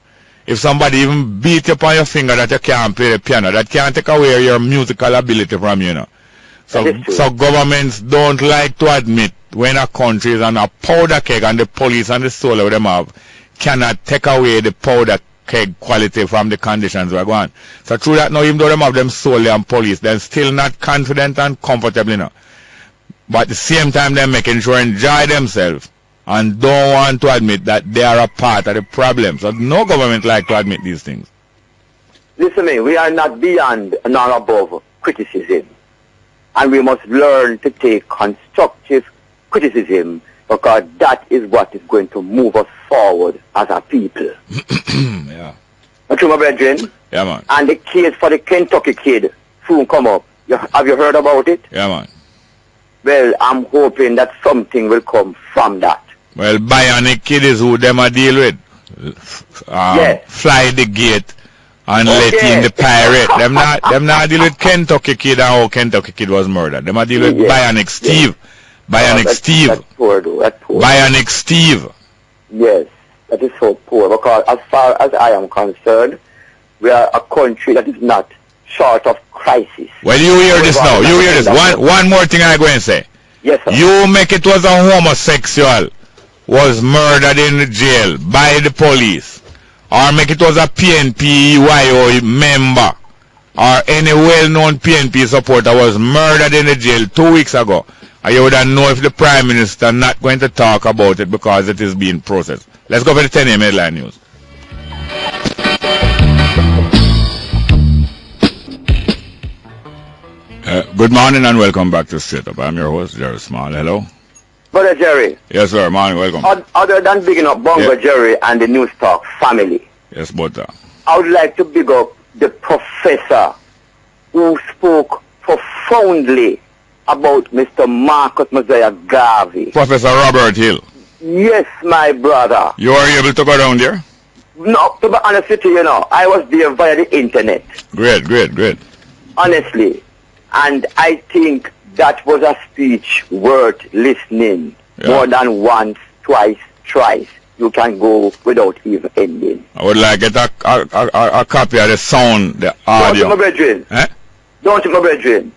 if somebody even beat you upon your finger that you can't play the piano, that can't take away your musical ability from you, know. So governments don't like to admit when a country is on a powder keg and the police and the soul of them have cannot take away the powder keg quality from the conditions we're going. So through that now, even though them have them solely and police, they're still not confident and comfortable, you know. But at the same time, they're making sure enjoy themselves and don't want to admit that they are a part of the problem. So no government like to admit these things.
Listen to me, we are not beyond nor above criticism. And we must learn to take constructive criticism, because that is what is going to move us forward as a people.
Yeah.
Not true, my brethren?
Yeah, man.
And the case for the Kentucky kid soon come up. Have you heard about it?
Yeah, man.
Well, I'm hoping that something will come from that.
Well, Bionic kid is who them a deal with. Fly the gate and let in the pirate. Them not deal with Kentucky kid and how Kentucky kid was murdered. Them a deal with Bionic Steve. Bionic Steve.
That's poor, though. That's poor.
Bionic Steve.
Yes, that is so poor, because as far as I am concerned, we are a country that is not short of crisis.
Well, you hear this now. You hear this. One more thing I'm going to say.
Yes, sir.
You make it was a homosexual was murdered in the jail by the police, or make it was a PNP-YO member or any well-known PNP supporter was murdered in the jail 2 weeks ago, and you wouldn't know if the Prime Minister not going to talk about it because it is being processed. Let's go for the 10 a.m. headline news. Good morning and welcome back to Straight Up. I'm your host, Jerry Small. Hello.
Brother Jerry.
Yes, sir. Morning. Welcome.
Other than bigging up Bongo Jerry and the News Talk family.
Yes, but
I would like to big up the professor who spoke profoundly about Mr. Marcus Garvey.
Professor Robert Hill.
Yes, my brother.
You were able to go down there?
No, to be honest with you, I was there via the internet.
Great.
Honestly. And I think that was a speech worth listening more than once, twice, thrice. You can go without even ending.
I would like to get a copy of the sound, the audio.
Don't you, my brethren?
Eh?
Don't you, my brethren?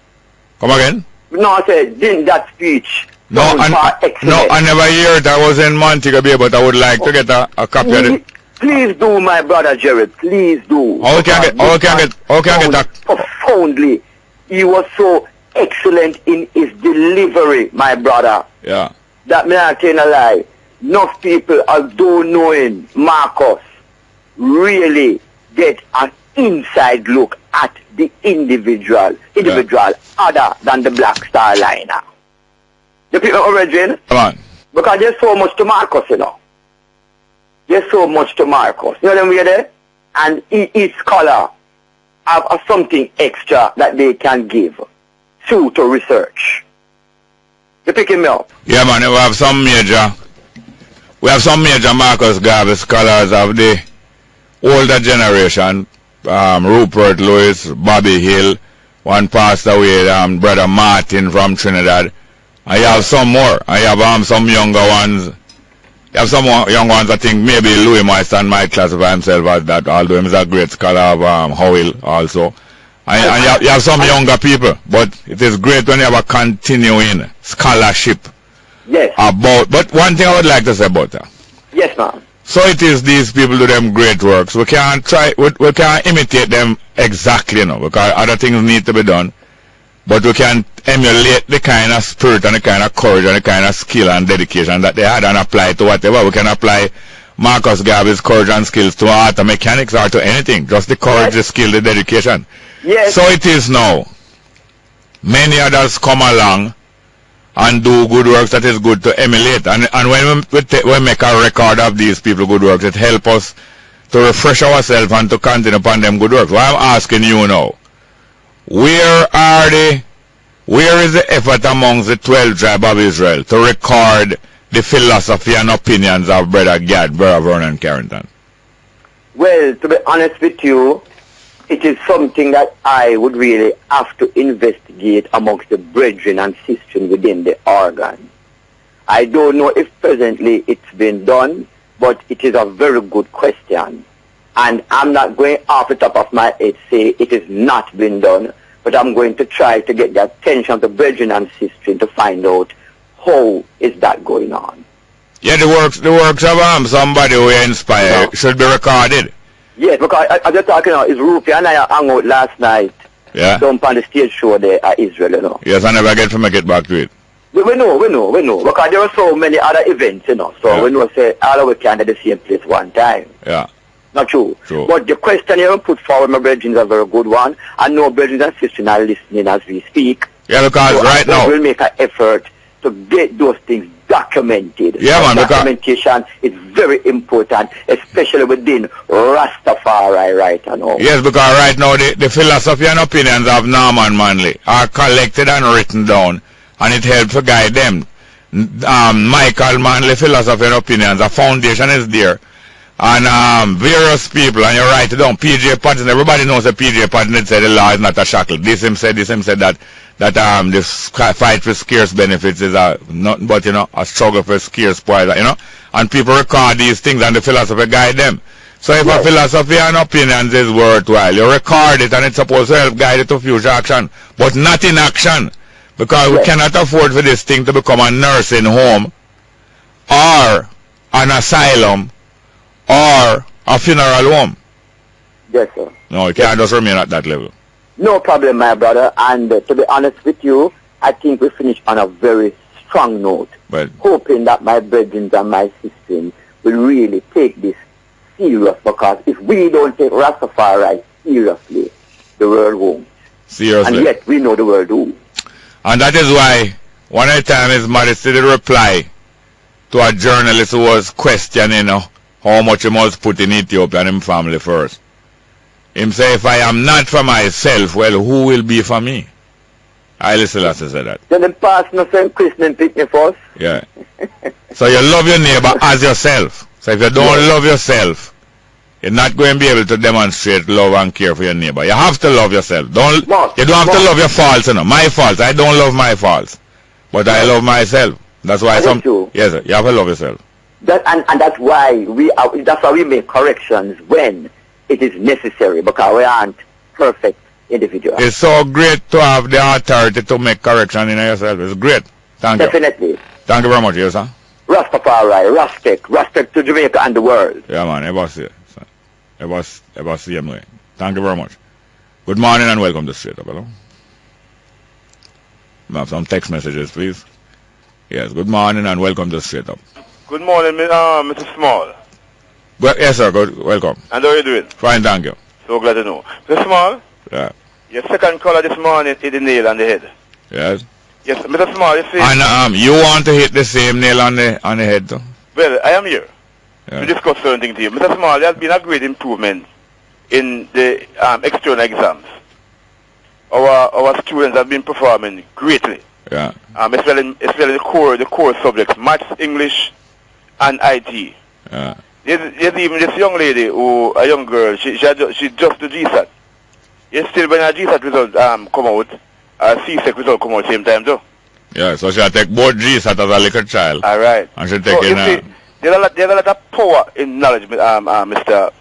Come again?
No, I said, didn't that speech
No, I never hear it. I was in Montego Bay, but I would like to get a copy of it.
Please do, my brother Jerry. Please do.
How can I get that?
Profoundly. He was so excellent in his delivery, my brother.
Yeah.
That me not telling a lie. Enough people, although knowing Marcus, really get an inside look at the individual other than the Black Star Liner. The people origin?
Come on.
Because there's so much to Marcus, There's so much to Marcus. You know them way there? And each scholar have something extra that they can give to research. You picking me up?
Yeah, man. We have some major Marcus Garvey scholars of the older generation. Rupert Lewis, Bobby Hill, one passed away, Brother Martin from Trinidad. I have some more. I have some younger ones. You have some young ones, I think maybe Louis Moistan might classify himself as that, although he's a great scholar of Howell also. And you have some younger people, but it is great when you have a continuing scholarship.
Yes.
But one thing I would like to say about that.
Yes, ma'am.
So it is these people do them great works. We can't imitate them exactly, because other things need to be done. But we can emulate the kind of spirit and the kind of courage and the kind of skill and dedication that they had and apply it to whatever. We can apply Marcus Garvey's courage and skills to auto mechanics or to anything. Just the courage, the skill, the dedication.
Yes.
So it is now. Many others come along and do good works that is good to emulate. And when we make a record of these people good works, it helps us to refresh ourselves and to continue upon them good works. Well, I'm asking you now. Where is the effort amongst the 12 tribes of Israel to record the philosophy and opinions of Brother Gad, Brother Vernon Carrington?
Well, to be honest with you, it is something that I would really have to investigate amongst the brethren and sisters within the organ. I don't know if presently it's been done, but it is a very good question. And I'm not going off the top of my head say it has not been done, but I'm going to try to get the attention of the brethren and sisters to find out how is that going on.
Yeah, the works of somebody who inspired should be recorded.
Yes, because as you're talking about, is Rupi and I hung out last night.
Yeah.
Down on the stage show there at Israel,
Yes, I never get to make it back to it.
We know. Because there are so many other events, So we know say all of we can at the same place one time.
Yeah.
Not true.
True.
But the question you put forward, my brethren, is a very good one. I know brethren and sisters are listening as we speak.
Yeah, because
so
right now
we'll make an effort to get those things documented.
Yeah, man.
Documentation is very important, especially within Rastafari right now.
Yes, because right now the philosophy and opinions of Norman Manley are collected and written down, and it helps to guide them. Michael Manley philosophy and opinions, a foundation is there. And various people, and you write it down. P.J. Patton, everybody knows that P.J. Patton said the law is not a shackle. This him said that this fight for scarce benefits is nothing but, a struggle for scarce spoil, and people record these things and the philosophy guide them. So if a philosophy and opinions is worthwhile, you record it and it's supposed to help guide it to future action, but not in action. Because we cannot afford for this thing to become a nursing home or an asylum or a funeral home.
Yes, sir.
No, it can't just remain at that level.
No problem, my brother. And to be honest with you, I think we finish on a very strong note.
But
hoping that my brethren and my sisters will really take this serious, because if we don't take Rastafari seriously, the world won't.
Seriously.
And yet we know the world will.
And that is why one of the time His Majesty did reply to a journalist who was questioning how much he must put in Ethiopia and his family first. Him say, if I am not for myself, well, who will be for me? Haile Selassie said that.
Then the past no same Christian pick me first.
Yeah. So you love your neighbor as yourself. So if you don't love yourself, you're not going to be able to demonstrate love and care for your neighbor. You have to love yourself. You don't have to love your faults, my faults. I don't love my faults. But I love myself. That's why yes, sir, you have to love yourself.
And that's why we make corrections when it is necessary, because we aren't perfect individuals.
It's so great to have the authority to make correction in yourself. It's great. Thank you.
Definitely.
Thank you very much, yes, sir.
Rastafari, respect to Jamaica and the world.
Yeah, man, it was the same way. Thank you very much. Good morning and welcome to Straight Up. Hello. We have some text messages, please. Yes, good morning and welcome to Straight Up.
Good morning, Mr. Small.
Well, yes, sir, good. Welcome.
And how are you doing?
Fine, thank you.
So glad to know. Mr. Small?
Yeah.
Your second caller this morning hit the nail on the head.
Yes.
Yes, Mr. Small, you see...
And you want to hit the same nail on the head, though?
Well, I am here to discuss certain things to you. Mr. Small, there has been a great improvement in the external exams. Our students have been performing greatly.
Yeah.
Especially the core subjects, maths, English, and IT.
Yeah.
There's even this young lady, a young girl, she just the GSAT. Yes, still when her GSAT result come out, her CSEC result come out same time too.
Yeah, so she'll take both GSAT as a little child.
All right.
And she'll take
there's a lot of power in knowledge, Mr.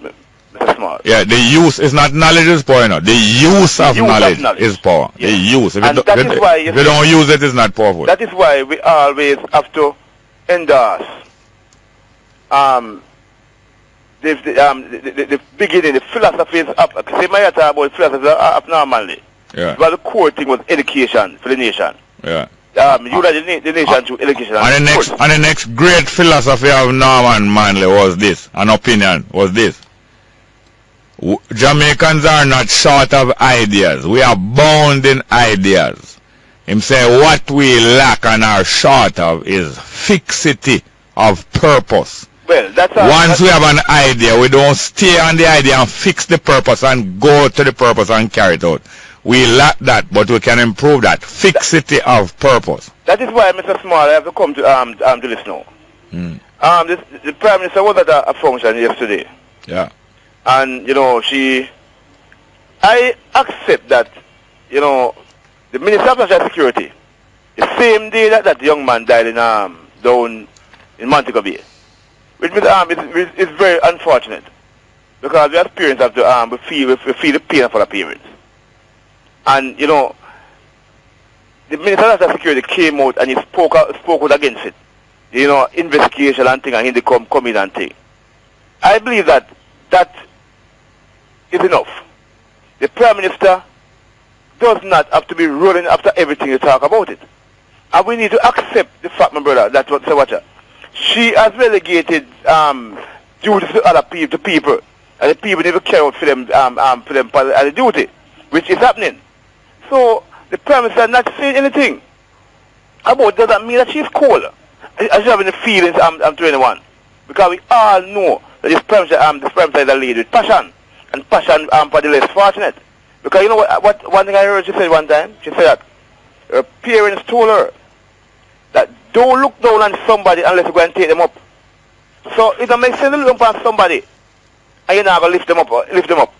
Smart.
Yeah, the use is not knowledge is power, The use of knowledge is power. Yes. The use. If you don't use it, it's not powerful.
That is why we always have to endorse the beginning, the philosophy is up. Say my talk about philosophy up normally.
Yeah.
But the core thing was education for the nation.
Yeah.
You led the nation through education.
And the next great philosophy of Norman Manley was this, an opinion was this. Jamaicans are not short of ideas. We are bound in ideas. Him say what we lack and are short of is fixity of purpose.
Well,
once we have an idea, we don't stay on the idea and fix the purpose and go to the purpose and carry it out. We lack that, but we can improve that. Fixity of purpose.
That is why, Mr. Small, I have to come to this now. The Prime Minister was at a function yesterday.
Yeah.
And, I accept that, the Minister of National Security, the same day that the young man died in down in Montego Bay, which is very unfortunate, because we as parents have to we feel the pain for the parents. And the Minister of National Security came out and he spoke out against it. Investigation and thing, and he come in and thing. I believe that is enough. The Prime Minister does not have to be rolling after everything you talk about it. And we need to accept the fact, my brother, that what she has relegated duties to other people, and the people never care out for them as a duty, which is happening. So the Prime Minister not saying anything about it doesn't mean that she's cold. I should have the feelings I'm 21, because we all know that this Prime Minister is a lady with passion, and passion for the less fortunate. Because you know what one thing I heard she said one time, she said that her parents told her that don't look down on somebody unless you go and take them up. So it doesn't make sense to look down on somebody and you're not going to lift them up.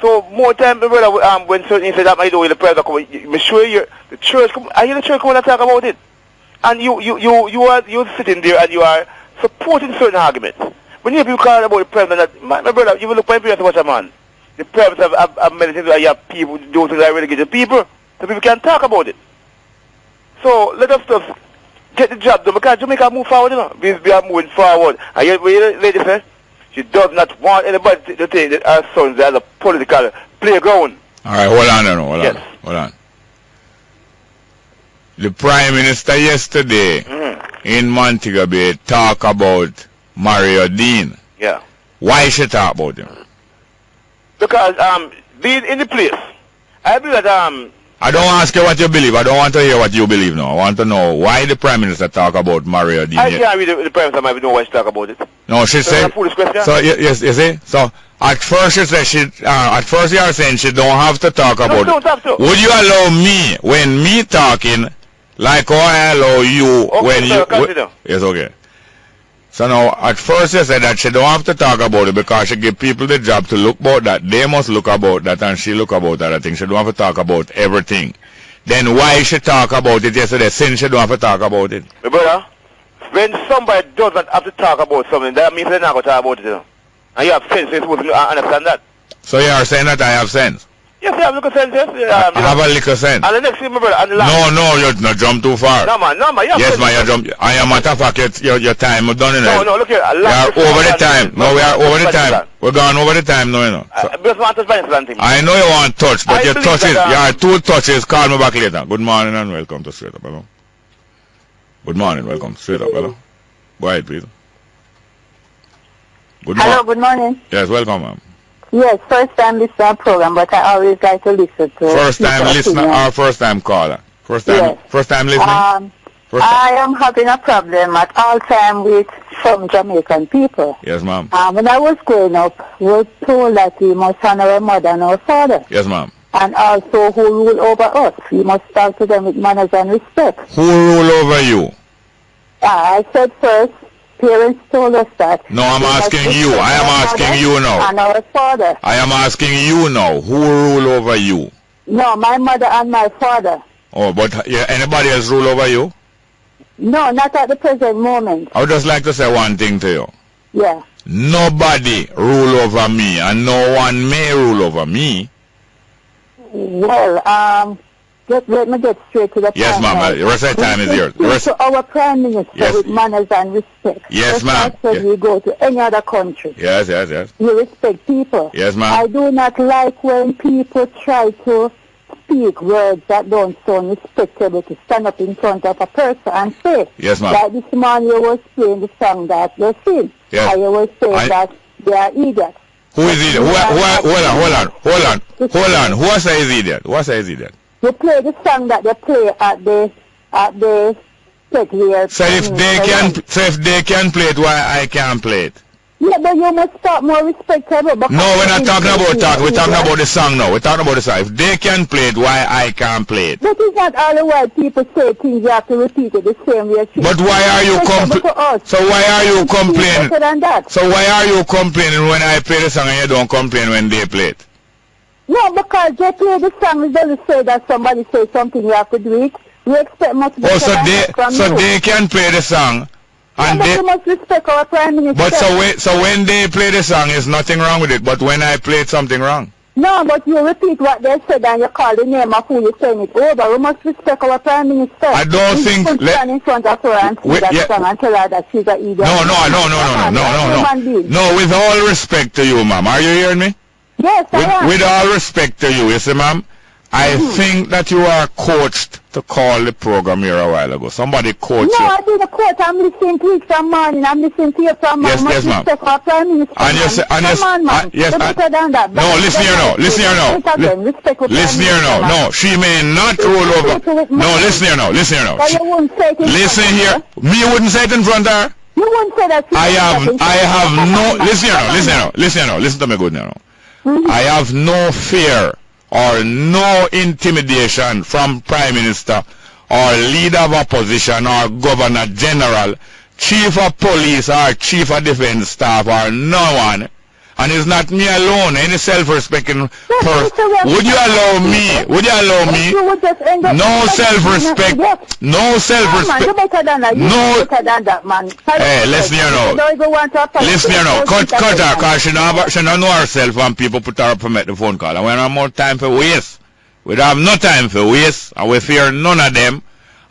So more time, brother, when certain things say that, I do with the prayer, I'm sure the church, I hear the church come and talk about it. And you're sitting there and you are supporting certain arguments. When you have people call about the president, my brother, you will look my parents to watch a man. The president have many things where you have people, those things that are relegated to people, so people can talk about it. So let us just get the job done because Jamaica move forward, you know. We are moving forward. And yet, what the lady said, she does not want anybody to think that her sons are the political playground.
All right, hold on. Hold on. The Prime Minister yesterday in Montego Bay talk about Mario Dean.
Yeah.
Why she talk about him?
Because being in the place, I believe that
I don't ask you what you believe. I don't want to hear what you believe now. I want to know why the Prime Minister talk about Mario Dean.
I can't read the Prime Minister might know why she talk about it.
No, she said.
Foolish question.
So yes, you see. So at first she said at first you are saying she don't have to talk about
don't have to.
Would you allow me when me talking like how I allow you when you? Yes, okay. So now, at first you said that she don't have to talk about it because she give people the job to look about that. They must look about that and she look about other things. She don't have to talk about everything. Then why she talk about it yesterday since she don't have to talk about it?
My brother, when somebody doesn't have to talk about something, that means they're not going to talk about it, you know. And you have sense, you're supposed to understand that.
So you are saying that I have sense?
Yes, I have a little sense, yes.
I have a little sense.
And the next thing, my brother, and the last.
No, you not jump too far.
No, man,
yes, man, you jump. I am matter of fact, your time is done, you know.
No, look here.
We are over the time. No, we are over the time. We're gone over the time now, you know. So, I know you want touch, but your touches, your two touches, call me back later. Good morning and welcome to Straight Up, hello. Good morning, welcome to Straight Up, hello. Go ahead, please.
Hello, good morning.
Yes, welcome, ma'am.
Yes, first time listener program, but I always like to listen to.
First time listener or first time caller? First time listening?
I am having a problem at all time with some Jamaican people.
Yes, ma'am.
When I was growing up, we were told that we must honor our mother and our father.
Yes, ma'am.
And also who rule over us. We must talk to them with manners and respect.
Who rule over you?
I said first, parents told us that.
No, I'm asking you. I am asking you now.
And our father.
I am asking you now. Who rule over you?
No, my mother and my father.
Oh, but anybody else rule over you?
No, not at the present moment.
I would just like to say one thing to you.
Yeah.
Nobody rule over me, and no one may rule over me.
Well, just let me get straight to the point.
Yes, ma'am. The rest of the time is yours.
To our Prime Minister with manners and respect.
Yes, ma'am.
Yes. We go to any other country.
Yes.
You respect people.
Yes, ma'am.
I do not like when people try to speak words that don't sound respectable, to stand up in front of a person and say.
Yes, ma'am.
Like this man, you was playing the song that you sing.
Yes.
And you was saying that they are idiots.
Who is idiot? Hold on. Who says idiot? What says idiot?
You play the song that they play at the set here.
So if they can play it, why I can't play it?
Yeah, but you must talk more respectable.
No, we're not talking about talk. We're talking about the song now. We're talking about the song. If they can play it, why I can't play it?
But it's not all the while people say things, you have to repeat it the same way.
But why are you complaining? So why are you complaining? So why are you complaining when I play the song and you don't complain when they play it?
No, because they play the song, it doesn't say that somebody says something, you have to do it. We expect much better
so they can play the song. And
yeah, but you must respect our Prime Minister.
But so when they play the song, there's nothing wrong with it. But when I play it, something wrong.
No, but you repeat what they said and you call the name of who you're saying it over. We must respect our Prime Minister.
I don't think...
stand in front of her and sing that song and tell her that she's an idiot.
No, with all respect to you, ma'am. Are you hearing me?
Yes, I am.
With all respect to you, you see, ma'am, I think that you are coached to call the program here a while ago. Somebody coached you.
No, I didn't coach. I'm listening to it from morning. I'm listening to you from morning.
Yes, ma'am.
And you say,
yes, no, listen here now. Listen here now. No, she may not rule over. No, listen here now. Listen here. Me wouldn't say it in front of her.
You wouldn't say that.
I have no. Listen here now. Listen to me good now. I have no fear or no intimidation from Prime Minister or leader of opposition or Governor General, Chief of Police or Chief of Defense Staff or no one. And it's not me alone, any self-respecting person. Would you allow me? No self-respect. No self-respect. No. Hey, listen here now. Listen here now. Cut her, because she don't know herself when people put her up to make the phone call. And we don't have more time for waste. We don't have no time for waste. And we fear none of them.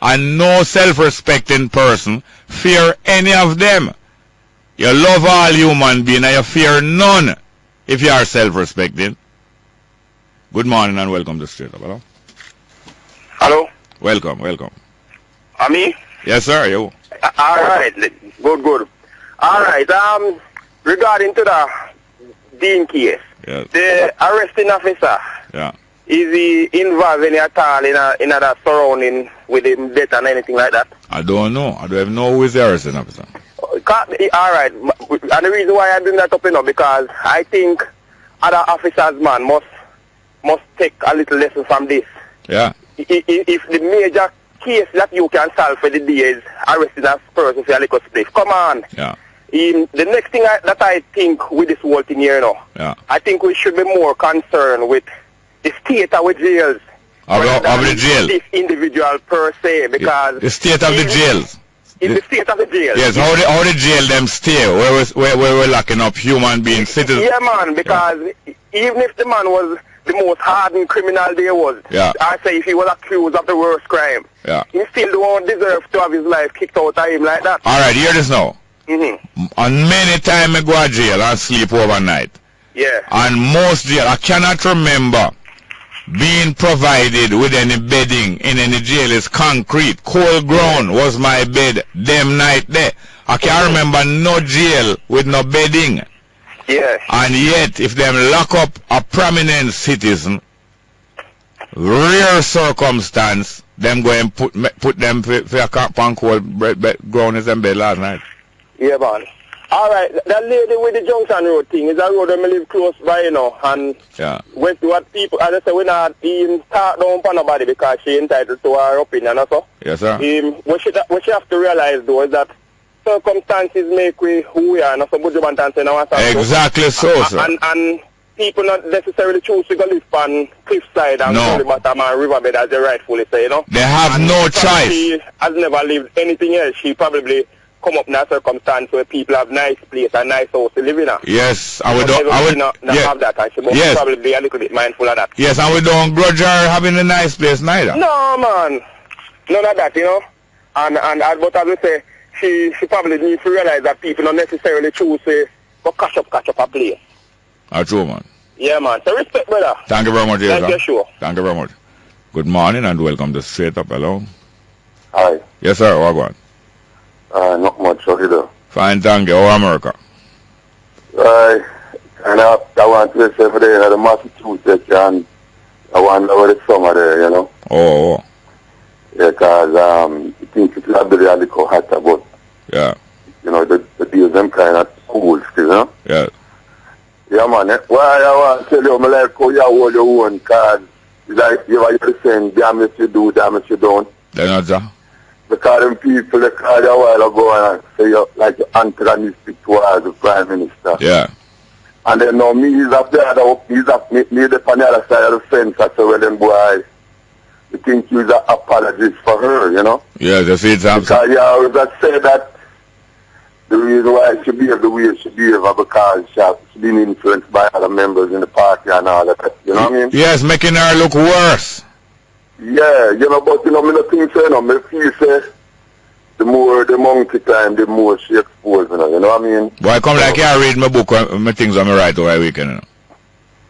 And no self-respecting person fear any of them. You love all human beings and you fear none if you are self-respecting. Good morning and welcome to Straight Up. Hello?
Hello?
Welcome, welcome.
Me?
Yes, sir, you.
All right. Good. All right. Regarding to the Dean case,
yes.
The arresting officer,
yeah,
is he involved any at all in that surrounding with him death and anything like that?
I don't know. I don't even know who is the arresting officer.
All right. And the reason why I bring that up, because I think other officers, man, must take a little lesson from this.
Yeah.
If the major case that you can solve for the day is arresting a person for a little split, come on.
Yeah.
The next thing that I think with this whole thing here,
yeah,
I think we should be more concerned with the state of the jails.
Of the jail.
This individual per se, because
the state of the jails.
In the state of the jail.
Yes, how the jail them stay, where we're locking up human beings, citizens.
Yeah, man, because even if the man was the most hardened criminal there was, I say if he was accused of the worst crime, he still don't deserve to have his life kicked out of him like that.
All right, hear this now.
Mm-hmm.
And many times I go to jail and sleep overnight.
Yeah.
And most jail, I cannot remember being provided with any bedding in any jail. Is concrete. Cold ground was my bed them night there. I can't remember no jail with no bedding.
Yes.
And yet, if them lock up a prominent citizen, rare circumstance, them go and put them for a cold ground in them bed last night.
Yeah, man. All right, that lady with the Junction Road thing is a road that I live close by, and what people, as I say, we're not even talk down upon nobody because she entitled to her opinion also.
Yes, sir.
What she have to realize, though, is that circumstances make we who we are, not some good job and dancing.
Exactly so, sir.
And people not necessarily choose to go live on cliffside and the bottom and riverbed as they rightfully say,
They have no choice.
She has never lived anything else. She probably come up in a circumstance where people have nice place and nice house to live in.
Yes,
I would not have that, and she must probably be a little bit mindful of that.
Yes, and we don't grudge her having a nice place neither.
No, man, none of that, And but as we say, she probably needs to realize that people don't necessarily choose to go catch up a place.
That's true, man.
Yeah, man. So respect, brother.
Thank you very much,
Thank you, sure.
Thank you very much. Good morning and welcome to Straight Up. Hello.
Hi.
Yes, sir. What going?
Not much, how you do?
Fine, thank you. How America?
And I want to say for the Massachusetts, and I want over the summer there,
Oh.
Yeah, because I think it's not really a little hotter, but the days them kind of cool still,
Yeah.
Yeah, man. Why I want to tell you, I like how you hold your own, because it's like you're saying, damn if you do, damn if you don't.
They're not that.
Because them people, they called you a while ago and say you're like you're antagonistic towards the Prime Minister.
Yeah.
And then now me, he's up there, he's up me on the other side of the fence. I say, well, then, boy, you think he's an apologist for her,
Yeah, that's it.
Because you always say that the reason why she behaved the way she behaved because she's been influenced by other members in the party and all that. You know what I mean?
Yes, making her look worse.
Yeah, but me not think so, me feel say the more the monkey time, the more she exposed, you know what I mean?
Boy, come like you read my book, my things on me right over the weekend,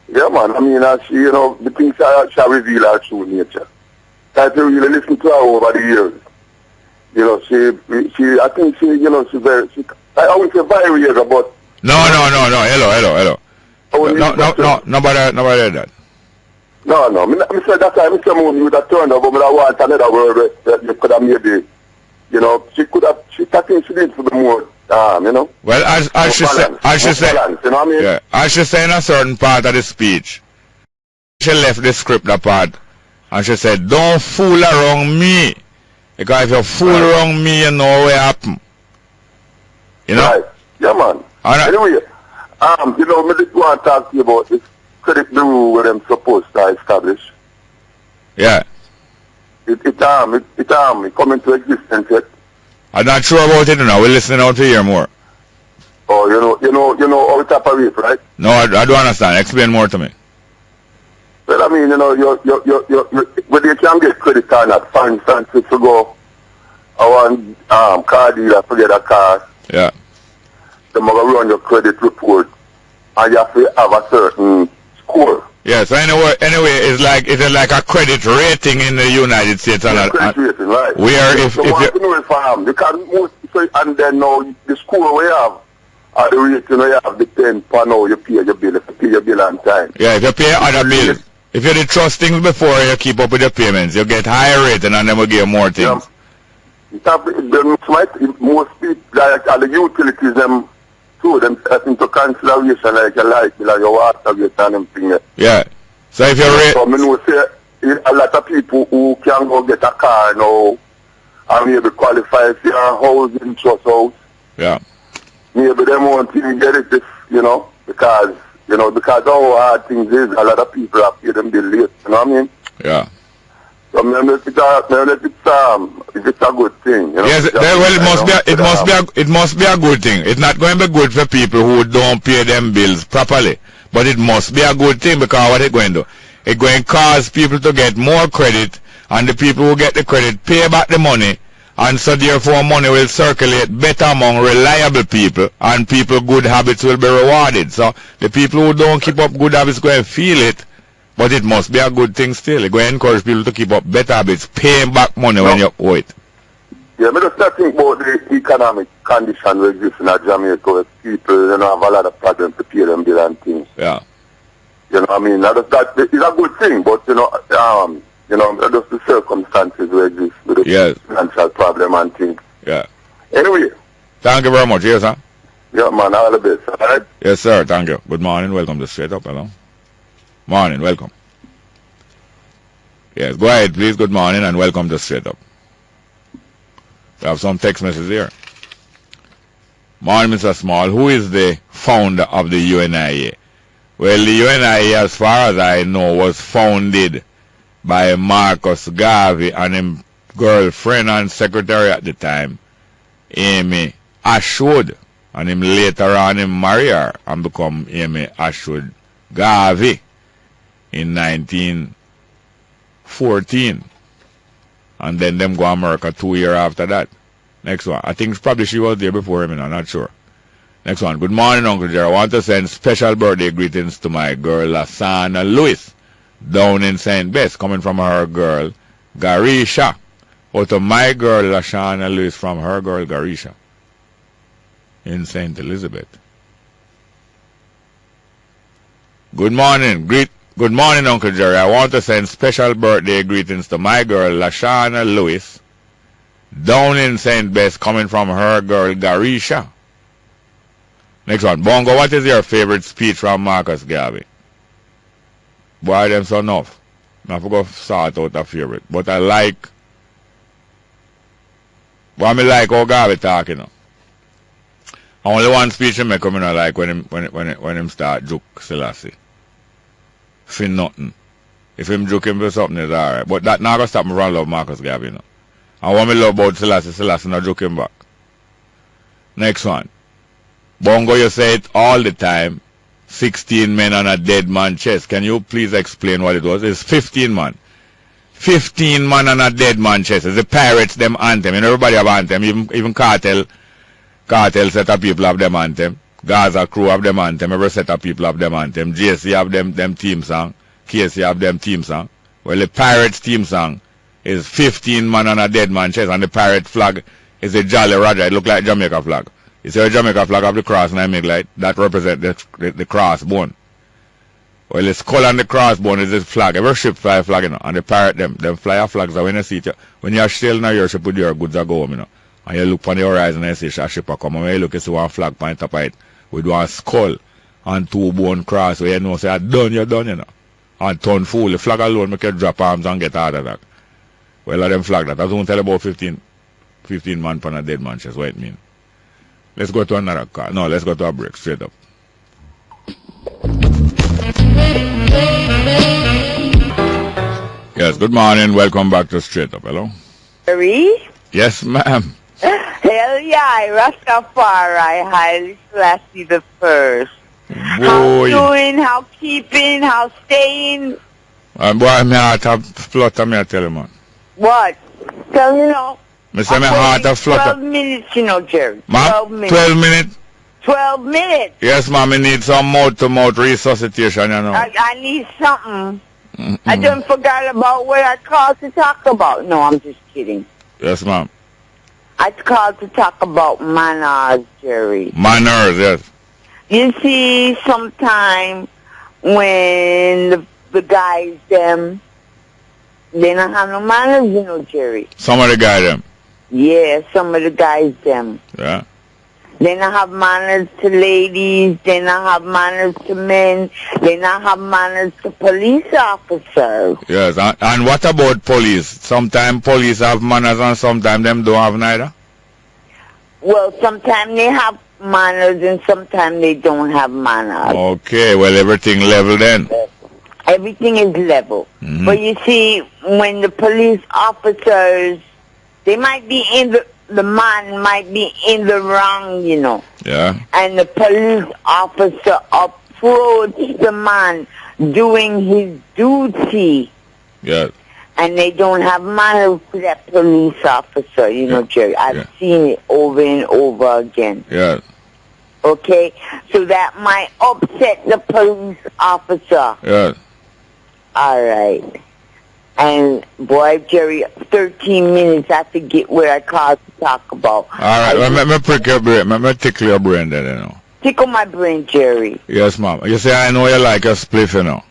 Yeah, man, I mean, she, the things she reveal her true nature. I really listen to her over the years. I think she, she's very, I wouldn't say very years, but...
No, hello. Nobody did that.
No, I said that time, I said, you would have turned over, but I want another word that you could have maybe, she could have, I think she did for the more,
Well, as she said,
balance, you know what I mean?
Yeah, as she said in a certain part of the speech, she left the script apart, and she said, don't fool around me, because if you fool around me, you know what happen.
Right, yeah, man. Anyway, me just want to talk to you about this credit bureau where them supposed to establish.
Yeah.
It come into existence yet.
I'm not sure about it now. We're listening out to hear more.
Oh, you know how it operates, right?
No, I don't understand. Explain more to me.
Well, I mean, whether you can get credit or not, for instance, if you go car dealer to get a car.
Yeah.
They're going to run your credit report, and you have to have a certain score.
Yeah, so anyway, it's like a credit rating in the United States.
Yeah, credit rating, right.
Where if
you want to know if I am, because most, and then now the score we have, the rating we have depends on how you pay your bill, if you pay your bill on time.
Yeah, if you pay other bills, if you trust things before you keep up with the payments, you get higher rating and then we give more things.
Most people, like the utilities, them too, them take into consideration like your light bill and your water bill and them things.
Yeah. So if you're
so I know say a lot of people who can go get a car now and maybe qualify for a housing trust house.
Yeah.
Maybe them want to get it if, because how hard things is, a lot of people have paid them bill late, you know what I mean?
Yeah.
So if it's a good thing,
Yes, it must be a good thing. It's not going to be good for people who don't pay them bills properly, but it must be a good thing because what it's going to do, it's going to cause people to get more credit, and the people who get the credit pay back the money, and so therefore money will circulate better among reliable people, and people good habits will be rewarded. So the people who don't keep up good habits going to feel it. But it must be a good thing still. It's going to encourage people to keep up better habits, paying back money when you owe it.
Yeah, I just think about the economic condition that exists in Jamaica where people, have a lot of problems to pay them bill and things.
Yeah.
You know what I mean? That is a good thing, but, just the circumstances that exist with the financial problem and things.
Yeah.
Anyway.
Thank you very much. Yes, sir?
Yeah, man. All the best. All right?
Yes, sir. Thank you. Good morning. Welcome to Straight Up. Hello. Morning, welcome. Yes, go ahead, please. Good morning and welcome to Straight Up. We have some text messages here. Morning, Mr. Small. Who is the founder of the UNIA? Well, the UNIA, as far as I know, was founded by Marcus Garvey and his girlfriend and secretary at the time, Amy Ashwood. And him later on, him marry her and become Amy Ashwood Garvey in 1914, and then them go to America 2 years after that. Next one. I think probably she was there before him, I'm not sure. Next one. Good morning, Uncle Jerry. I want to send special birthday greetings to my girl, Lasana Lewis, down in St. Bess, coming from her girl, Garisha. Or to my girl, Lasana Lewis, from her girl, Garisha, in St. Elizabeth. Good morning. Good morning, Uncle Jerry. I want to send special birthday greetings to my girl, Lashana Lewis, down in St. Bess, coming from her girl, Garisha. Next one. Bongo, what is your favorite speech from Marcus Garvey? Boy, them so enough. I forgot to sort out a favorite. But I like how Garvey talk, Only one speech he make, I like when him start joke Selassie. For nothing. If him joke him for something, it's alright. But that not gonna stop me from love Marcus Garvey, And what me love about Selassie not joke him back. Next one. Bongo, you say it all the time. 16 men on a dead man chest. Can you please explain what it was? It's 15 man. 15 man on a dead man chest. It's the Pirates, them anthem. Everybody have anthem. Even Cartel set of people have them anthem. Gaza crew have them anthem. Every set of people have them anthem. JC have them team song. KC have them team song. Well, the Pirates team song is 15 man on a dead man chest, and the Pirate flag is a Jolly Roger. It look like Jamaica flag. It's a Jamaica flag of the cross, and I make like that represent the crossbone. Well, the skull and the crossbone is the flag. Every ship fly a flag, and the Pirate them fly a flag. So when you see it, when you're sailing on your ship with your goods are go home, and you look on the horizon and you see a ship a come, and when you look, you see one flag point top of it with one skull and two bone cross, where you know say, you're done, And turn fool, the flag alone make you drop arms and get out of that. Well, let them flag that. I don't tell about 15 man on a dead man chest, what it mean. Let's go to another car. No, let's go to a break, straight up. Yes, good morning. Welcome back to Straight Up. Hello?
Irie?
Yes, ma'am.
Hell yeah, Rastafari, Haile Selassie the First. How doing, how keeping, how staying?
Boy, me heart have flutter, me I tell you, man.
What? Tell me now.
Me say my heart a flutter.
12 minutes, you know, Jerry.
Ma'am,
12 minutes.
12 minutes?
12 minutes.
Yes, ma'am, I need some mouth-to-mouth resuscitation, you know.
I need something. I done forgot about what I called to talk about. No, I'm just kidding.
Yes, ma'am.
I called to talk about manners, Jerry.
Manners, yes.
You see, sometime when the guys, them, they don't have no manners, you know, Jerry.
Some of the guys, them.
Yeah, some of the guys, them.
Yeah.
They don't have manners to ladies. They don't have manners to men. They don't have manners to police officers.
Yes, and what about police? Sometimes police have manners and sometimes them don't have neither.
Well, sometimes they have manners and sometimes they don't have manners.
Okay, well, everything level then.
Everything is level. But you see, when the police officers, they might be in the man might be in the wrong, you know.
Yeah.
And the police officer approached the man doing his duty.
Yeah.
And they don't have manners to that police officer, you know, Jerry. I've seen it over and over again.
Yeah.
Okay? So that might upset the police officer.
Yeah.
All right. And, boy, Jerry, 13 minutes, I forget what I called to talk about.
All right, let me prick your brain. Let me tickle your brain then, you know.
Tickle my brain, Jerry.
Yes, ma'am. You say I know you like a spliff, you know.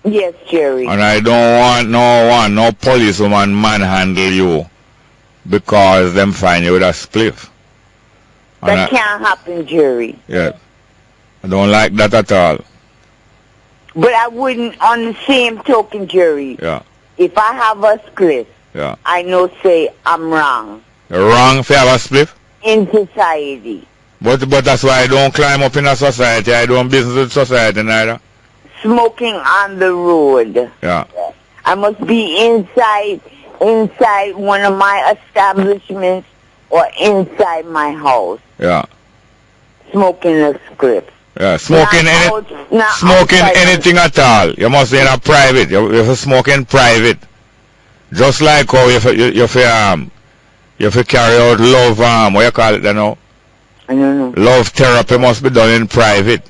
Yes, Jerry.
And I don't want no policewoman manhandle you because them find you with a spliff.
That can't happen, Jerry.
Yeah. I don't like that at all.
But I wouldn't, on the same token, Jerry.
Yeah.
If I have a spliff,
Yeah.
I know say I'm wrong.
You're wrong if you have a spliff?
In society.
But that's why I don't climb up in a society. I don't business with society neither.
Smoking on the road.
Yeah.
I must be inside one of my establishments or inside my house.
Yeah.
Smoking a spliff.
Yeah, smoking anything at all. You must be in a private. You have to smoke in private. Just like how you have to carry out love, what you call it, you know?
I don't know.
Love therapy must be done in private.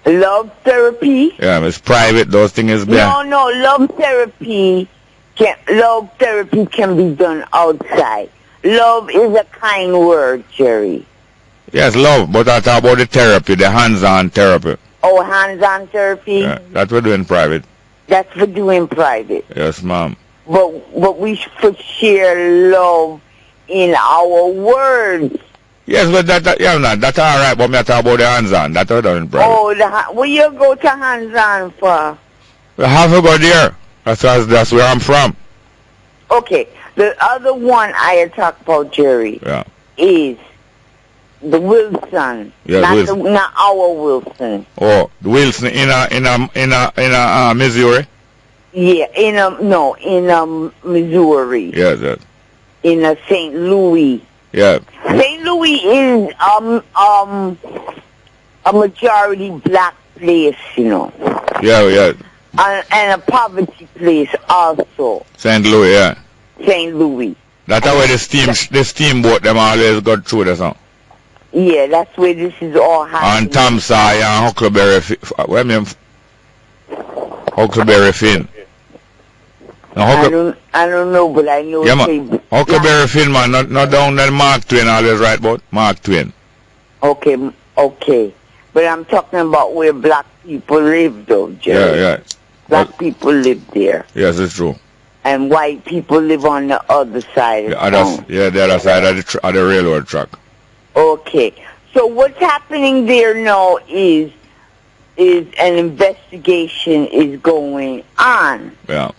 Love therapy?
Yeah, it's private. Those things
No, love therapy can be done outside. Love is a kind word, Jerry.
Yes, love, but I talk about the therapy, the hands-on therapy.
Oh, hands-on therapy?
Yeah, that we do in private.
That's for doing private.
Yes, ma'am.
But we should share love in our words.
Yes, but that's all right, but me talk about the hands-on. That we do in private.
Oh, where you go to hands-on for?
We have to go there. That's where I'm from.
Okay, the other one I had talked about, Jerry, is the Wilson.
Yeah, Wilson.
Not our Wilson.
Oh, the Wilson in Missouri?
Yeah, in Missouri.
Yes.
In St. Louis.
Yeah.
St. Louis is a majority black place, you know.
Yeah.
And a poverty place also.
St. Louis, yeah.
St. Louis.
That's where the steamboat them always go through the song.
Yeah, that's where this is all happening.
And Tom Sawyer and Huckleberry Finn.
I don't know, but I know.
Yeah, man. Huckleberry Finn, man, not down there. Mark Twain always right about Mark Twain.
Okay. But I'm talking about where black people live, though, Jerry.
Yeah.
Black people live there.
Yes, it's true.
And white people live on the other side of town.
The other side of the railroad track.
Okay. So what's happening there now is an investigation is going on.
Yeah.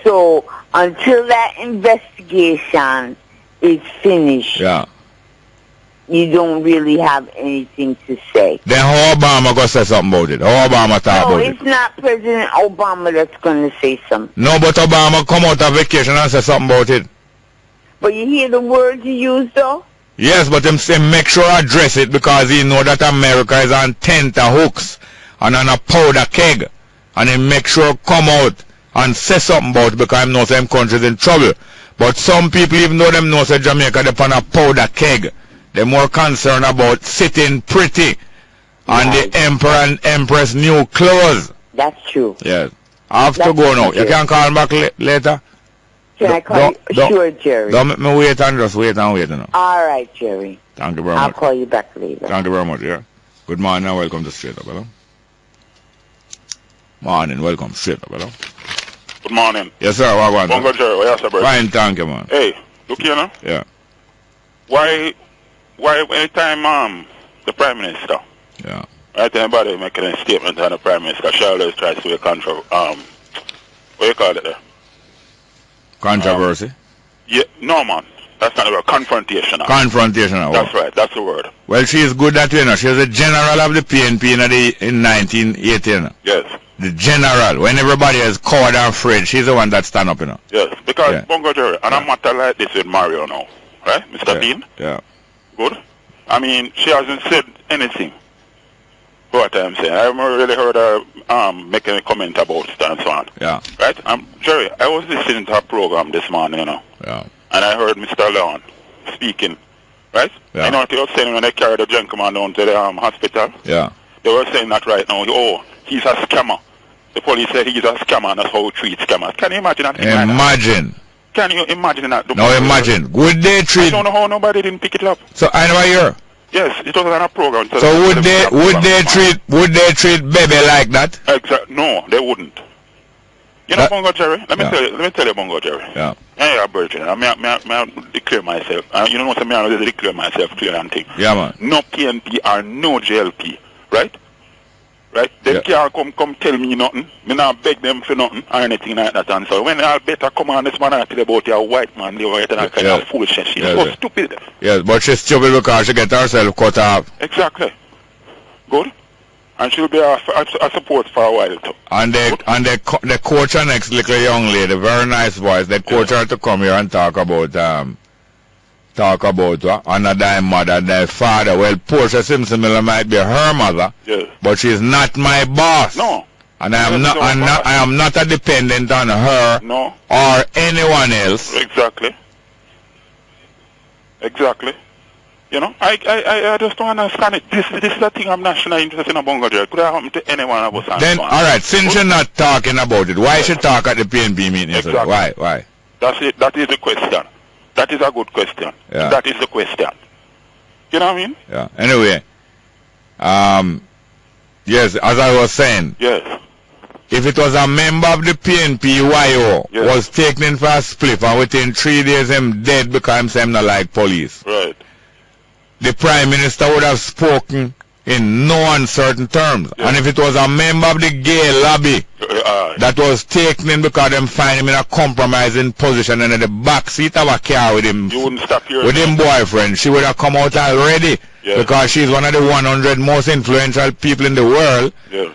So until that investigation is finished, you don't really have anything to say.
Then how Obama going to say something about it? How Obama talk about it?
No, it's not President Obama that's going to say something.
No, but Obama come out of vacation and say something about it.
But you hear the words he used, though?
Yes, but him say make sure I address it because he know that America is on tenterhooks and on a powder keg. And he make sure come out and say something about it because he knows them countries in trouble. But some people, even though them know say Jamaica they're on a powder keg, they're more concerned about sitting pretty on the emperor and empress new clothes.
That's true.
Yes. I have to go now. You can call back later?
Can I call you? Sure, Jerry.
Don't make me wait and just wait and wait now.
All right, Jerry.
Thank you very much.
I'll call you back later.
Thank you very much, yeah. Good morning and welcome to Straight Up, hello. Morning, welcome, Straight Up, hello.
Good morning.
Yes, sir, what going on?
Bongo Jerry, what you say, brother?
Fine, thank you, man.
Hey, look here now.
Yeah.
Why anytime the Prime Minister,
yeah,
right, anybody making a statement on the Prime Minister, she always tries to be a what do you call it there?
Controversy?
Yeah, no, man. That's not a word. Confrontational.
Confrontational.
That's right. That's the word.
Well, she is good at it, you know. She was the general of the PNP in 1980, you know.
Yes.
The general. When everybody is cowed and afraid, she's the one that stand up, you know.
Yes, because Bongo Jerry, and I'm not like this with Mario now, right, Mr. Dean?
Yeah.
Good. I mean, she hasn't said anything. What I'm saying, I haven't really heard her making a comment about it and so on.
Yeah.
Right? Jerry, I was listening to her program this morning, you know.
Yeah.
And I heard Mr. Leon speaking. Right?
Yeah.
You know what they were saying when they carried the gentleman down to the hospital?
Yeah.
They were saying that right now, he's a scammer. The police said he's a scammer and that's how we treat scammers. Can you imagine that?
Imagine.
Can you imagine that?
No, imagine. Would they treat...
I don't know how nobody didn't pick it up.
So, I never hear.
Yes, it was on a program.
So would they treat baby like that?
Exactly. No, they wouldn't. You know, Bongo Jerry. Let me tell you, Bongo Jerry.
Yeah.
Yeah, Virgin. I declare myself. You know what I mean? I declare myself clear and thing.
Yeah, man.
No PNP or no JLP, right? Right? They can't come tell me nothing. Me not beg them for nothing or anything like that. And so when I better come on this man and tell about your white man, they were that kind of foolishness. She's so stupid.
Yes, but she's stupid because she get herself cut off.
Exactly. Good. And she'll be a support for a while too.
And the coach her next little young lady, very nice voice, they coach her to come here and talk about Anna thy mother and thy father. Well, Portia Simpson Miller might be her mother, but she's not my boss.
No.
And I am not a dependent on her or anyone else.
Exactly. Exactly. You know, I just don't understand it. This is a thing I'm national interest in a Bongo Jerry. Could have happened to anyone of us.
Then, alright, since you're not talking about it, why should talk at the PNP meeting?
Exactly.
Why?
That's it. That is the question. That is a good question.
Yeah.
That is the question. You know what I mean?
Yeah. Anyway, yes, as I was saying.
Yes.
If it was a member of the PNP YO was taken in for a spliff and within 3 days him dead because him not like police.
Right.
The Prime Minister would have spoken in no uncertain terms. And if it was a member of the gay lobby that was taken in because them find him in a compromising position and in the back seat of a car with him, with him boyfriend, she would have come out already because she's one of the 100 most influential people in the world.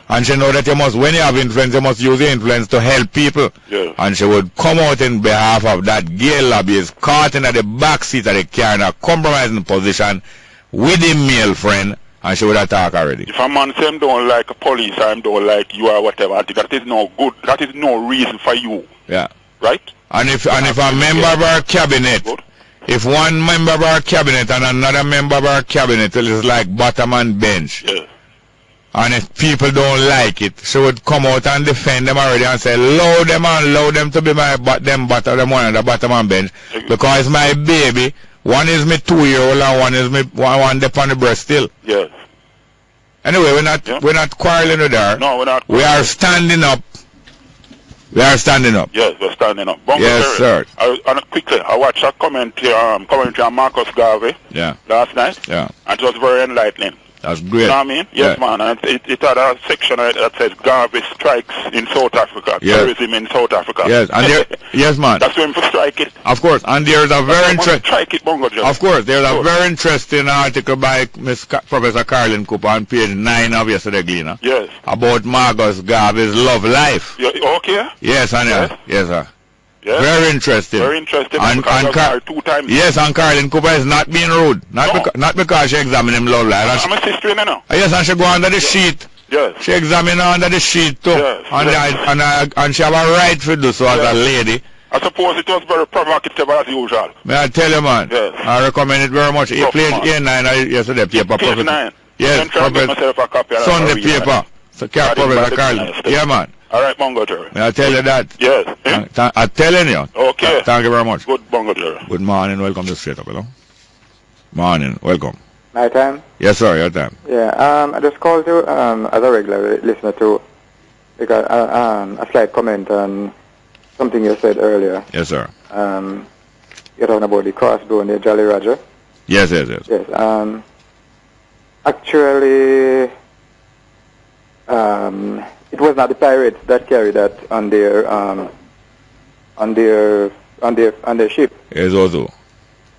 And she know that when you have influence, you must use your influence to help people. And she would come out in behalf of that gay lobby is caught in the back seat of the car in a compromising position with a male friend. And she would attack already.
If a man say him don't like a police or him don't like you or whatever, that is no good. That is no reason for you.
Yeah.
Right?
And if a member of our cabinet, if one member of our cabinet and another member of our cabinet is like bottom and bench, and if people don't like it, she would come out and defend them already and say, allow them to be them one on the bottom and bench because my baby. One is me 2-year-old and one is me one dip on the breast still.
Yes.
Anyway, we're not quarreling with her.
No, we're not.
We are standing up.
Yes, we're standing up. Bongo
yes,
Jerry,
sir.
Quickly, I watched a commentary on Marcus Garvey last night.
Yeah.
And it was very enlightening.
That's great.
You know what I mean? Yes, man. And it had a section that says Garvey strikes in South Africa. Terrorism in South Africa.
Yes, and yes, man.
That's when for strike it.
Of course, and there's a very interesting.
Strike it, Bongo Jerry.
Of course, there's a very interesting article by Professor Carolyn Cooper on page 9 of yesterday Gleaner.
Yes.
About Marcus Garvey's love life.
Okay.
Yes, and yes, sir.
Yes.
Very interesting.
Very interesting.
And
2 times.
Yes, and Carolyn Cooper is not being rude. Not because she examined him love life.
I'm a sister, you know.
Yes, and she go under the sheet.
Yes.
She examined her under the sheet too.
Yes.
And she have a right to do so as a lady.
I suppose it was very provocative as usual.
May I tell you, man?
Yes.
I recommend it very much. He played A9 yesterday, paper.
Page 9.
Yes,
I'm trying to get myself a copy of
Sunday
that.
paper. So, Professor Carl. Yeah, man.
All right, Bongo Jerry.
May I tell you that?
Yes.
I'm telling you.
Okay.
Thank you very much.
Good, Bongo Jerry.
Good morning. Welcome to Straight Up, hello? Morning. Welcome.
My time?
Yes, sir. Your time.
Yeah, I just called to, as a regular listener to, because, a slight comment on something you said earlier.
Yes, sir.
You're talking about the crossbow near Jolly Roger.
Yes.
Yes. Actually, it was not the pirates that carried that on their ship.
Yes, also.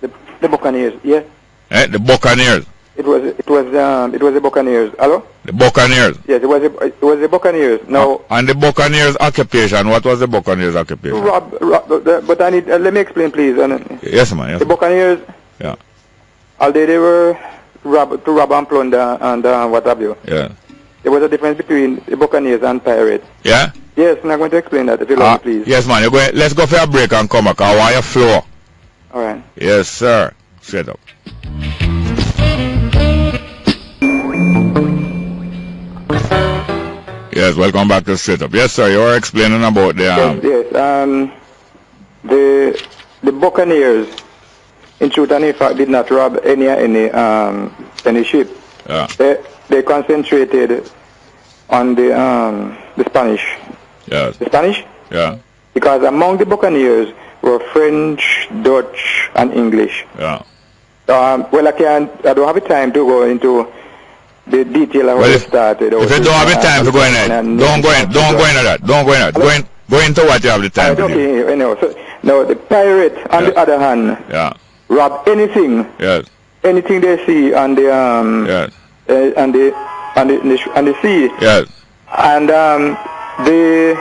The Buccaneers, yes.
The Buccaneers.
It was the Buccaneers. Hello?
The Buccaneers.
Yes, it was the Buccaneers. No.
And the Buccaneers' occupation. What was the Buccaneers' occupation?
But I need. Let me explain, please.
Yes, man. Yes.
The Buccaneers.
Yeah.
Although they were to rob and plunder and what have you.
Yeah.
There was a difference between the Buccaneers and pirates.
Yeah.
Yes, and I'm going to explain that if you like, please.
Yes, man. Let's go for a break and come back. I want your floor.
All right.
Yes, sir. Straight up. Yes, welcome back to Straight Up. Yes, sir, you were explaining about the...
the Buccaneers, in truth and in fact, did not rob any ship.
Yeah.
They concentrated on the Spanish.
Yes.
The Spanish?
Yeah.
Because among the Buccaneers were French, Dutch, and English.
Yeah.
Well, I don't have the time to go into the detail of how it started.
If you don't have the time to go in there, don't go into that. Go into what you have the time to do.
Okay, you know. So, now, the pirate, on the other hand, rob anything.
Yes.
Anything they see on the on the sea.
Yes.
And they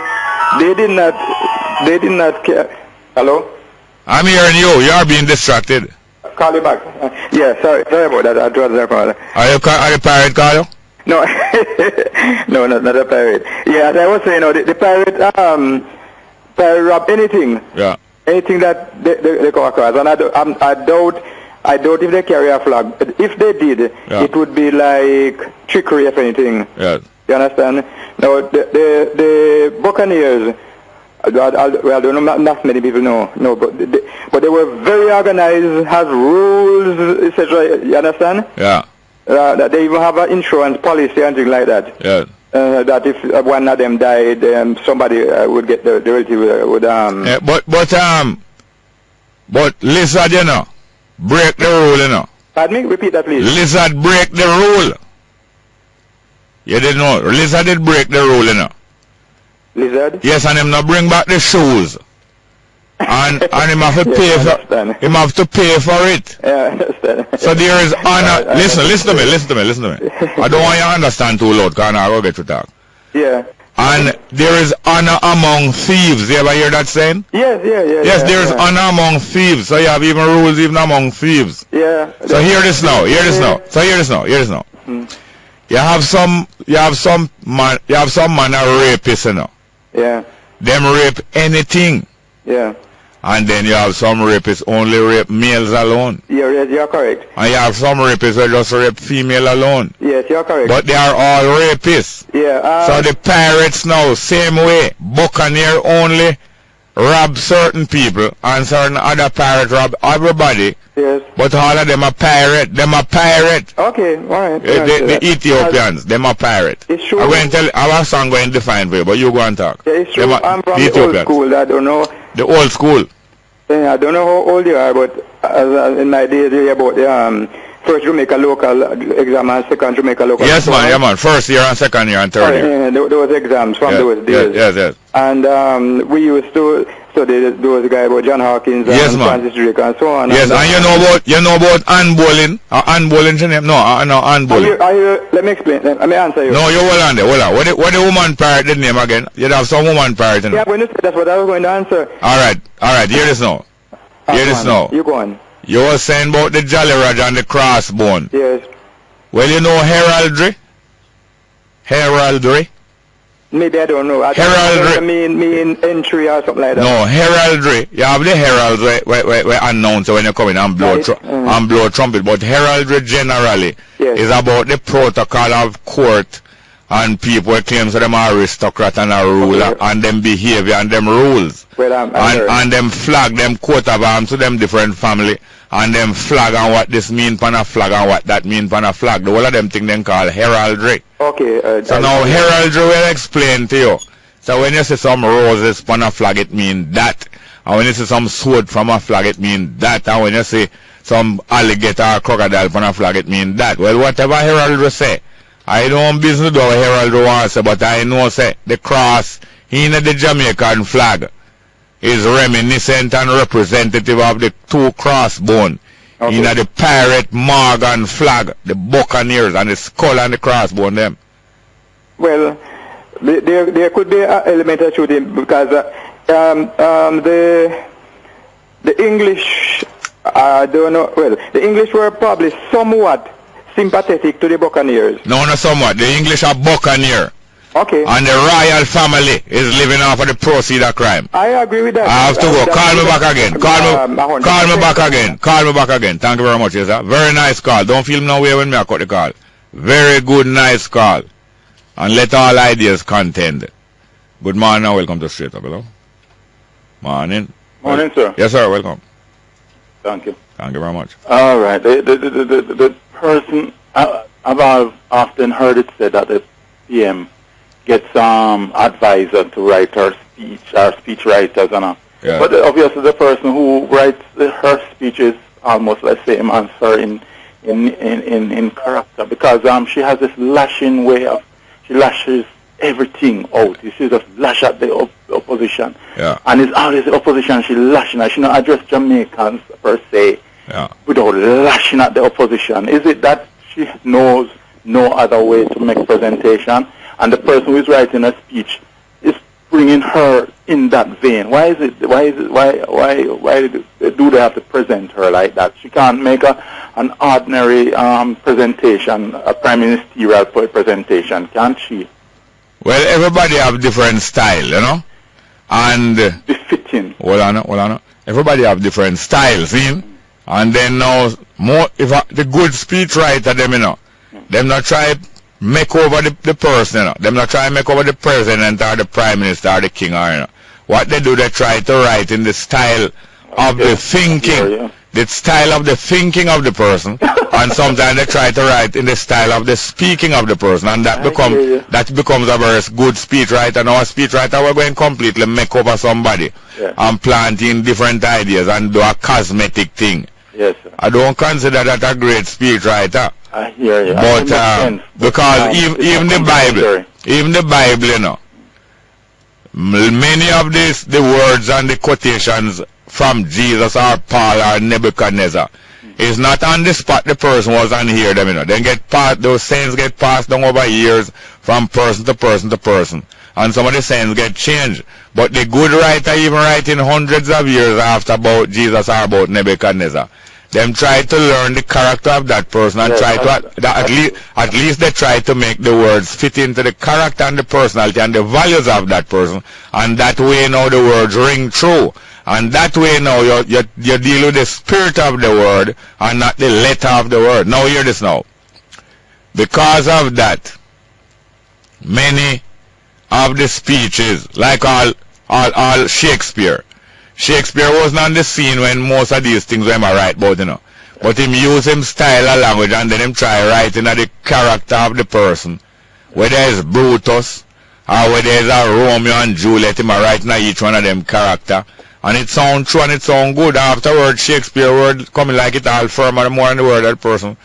did not care. Hello?
I'm hearing you. You are being distracted.
Call you back. Yeah, sorry about that. I dropped that call.
Are you pirate, Carlo?
No, no, not a pirate. Yeah, as I was saying, the pirate rob anything.
Yeah.
Anything that they come across, and I doubt if they carry a flag. If they did, it would be like trickery, if anything.
Yes.
You understand? Now, the Buccaneers. Well, I don't know, not many people know, but they were very organized, has rules, etc. You understand?
Yeah.
That they even have an insurance policy and things like that.
Yeah.
That if one of them died, somebody would get the relative would
Yeah, but lizard, you know, break the rule, you know.
Pardon me? Repeat that, please.
Lizard break the rule. You didn't know. Lizard did break the rule, you know.
Lizard?
Yes, and him not bring back the shoes. And him have to pay for it.
Yeah, I understand.
So there is honor. Listen to me. I don't want you to understand too loud, because I will get to talk.
Yeah.
And there is honor among thieves. You ever hear that saying?
Yes,
Yes, there is honor among thieves. So you have even rules even among thieves.
Yeah.
So hear this now. You have some man a rapist, you know.
Yeah.
Them rape anything.
Yeah.
And then you have some rapists only rape males alone.
Yeah, you're correct.
And you have some rapists that just rape female alone.
Yes, you're correct.
But they are all rapists.
Yeah.
So the pirates now, same way, Buccaneer only rob certain people and certain other pirates rob everybody.
Yes.
But all of them are pirate. Them are pirate.
Okay, all right.
The Ethiopians, them are pirate.
It's true.
I'm going to tell our son going to define for you, but you go and talk.
Yeah, it's true. I'm from the old school. I don't know.
The old school.
Yeah, I don't know how old you are, but in my days, you hear about the first Jamaica local exam and second Jamaica local.
Yes, man. Yeah, man. First year and second year and third year.
Yeah, those exams from those days.
Yes.
And we used to study those guys about John Hawkins and Francis Drake and so on.
Yes, and you know about handballing? Handballing, name? No, handballing.
Let me explain. Let me answer you.
No, you hold on there. What the woman pirate the name again? You'd have some woman pirate in it.
Yeah, when you said that's what I was going to answer.
All right. Hear this now.
You go on.
You were saying about the Jolly Roger and the crossbone.
Yes.
Well, you know heraldry? Heraldry?
Maybe I don't know.
Heraldry.
mean entry or something like that.
No, heraldry. You have the heralds where announce when you come in and blow, and blow trumpet. But heraldry generally is about the protocol of court and people claim so them are aristocrat and a ruler and them behavior and them rules.
Well,
and them flag, them coat of arms to them different family and them flag and what this mean pan a flag and what that mean pan a flag. The whole of them thing them call heraldry.
Okay.
So now heraldry will explain to you. So when you see some roses pan a flag, it mean that. And when you see some sword from a flag, it mean that. And when you see some alligator or crocodile pan a flag, it mean that. Well, whatever heraldry say, I don't business do what heraldry wants, but I know say the cross in the Jamaican flag is reminiscent and representative of the two crossbone. Okay. In the pirate Morgan flag, the Buccaneers and the skull and the crossbone them.
Well, there could be an element of shooting because the English, I don't know, well, the English were probably somewhat sympathetic to the Buccaneers.
No, not somewhat. The English are Buccaneer.
Okay.
And the royal family is living off of the proceeds of crime.
I agree with that.
I have to go. Call me back again. Call me back again. Call me back again. Thank you very much, yes, sir. Very nice call. Don't feel no way when me I cut the call. Very good, nice call. And let all ideas contend. Good morning and welcome to Straight Up. Hello. Morning.
Morning, sir.
Yes, sir. Welcome.
Thank you.
Thank you very much.
All right. The person, I've often heard it said that the PM gets advisor to write her speech, or speech writers, and
yeah.
But obviously the person who writes her speech is almost the same as her in character, because she has this lashing way of, she lashes everything out. She just lash at the opposition,
yeah.
And it's always the opposition she lashing at. She not address Jamaicans per se,
yeah.
Without lashing at the opposition. Is it that she knows no other way to make presentation, and the person who is writing a speech is bringing her in that vein? Why do they have to present her like that? She can't make an ordinary presentation, a prime ministerial presentation, can't she?
Well, everybody have different style, you know, and
befitting.
Hold on. Everybody have different styles, see? And then now more if the good speech writer them, you know, them not try make over the person, you know. Them not try make over the president or the prime minister or the king, or you know. What they do, they try to write in the style of the thinking, the style of the thinking of the person, and sometimes they try to write in the style of the speaking of the person, and that becomes a very good speech writer. Now a speech writer will go and completely make over somebody, and plant in different ideas and do a cosmetic thing.
Yes, sir.
I don't consider that a great speech writer.
I hear you.
But because even the Bible, you know, many of the words and the quotations from Jesus or Paul or Nebuchadnezzar is not on the spot the person was on hear them, you know. Then those sayings get passed down over years from person to person to person. And some of the sayings get changed. But the good writer even writing hundreds of years after about Jesus or about Nebuchadnezzar, them try to learn the character of that person and try to at least they try to make the words fit into the character and the personality and the values of that person, and that way now the words ring true, and that way now you deal with the spirit of the word and not the letter of the word. Now hear this now. Because of that, many of the speeches, like all Shakespeare wasn't on the scene when most of these things were right about, you know. But him use him style of language and then him try writing at the character of the person. Whether it's Brutus or whether it's a Romeo and Juliet, him writing at each one of them character. And it sound true and it sound good. Afterwards, Shakespeare word coming like it all firm and more in the word of the person.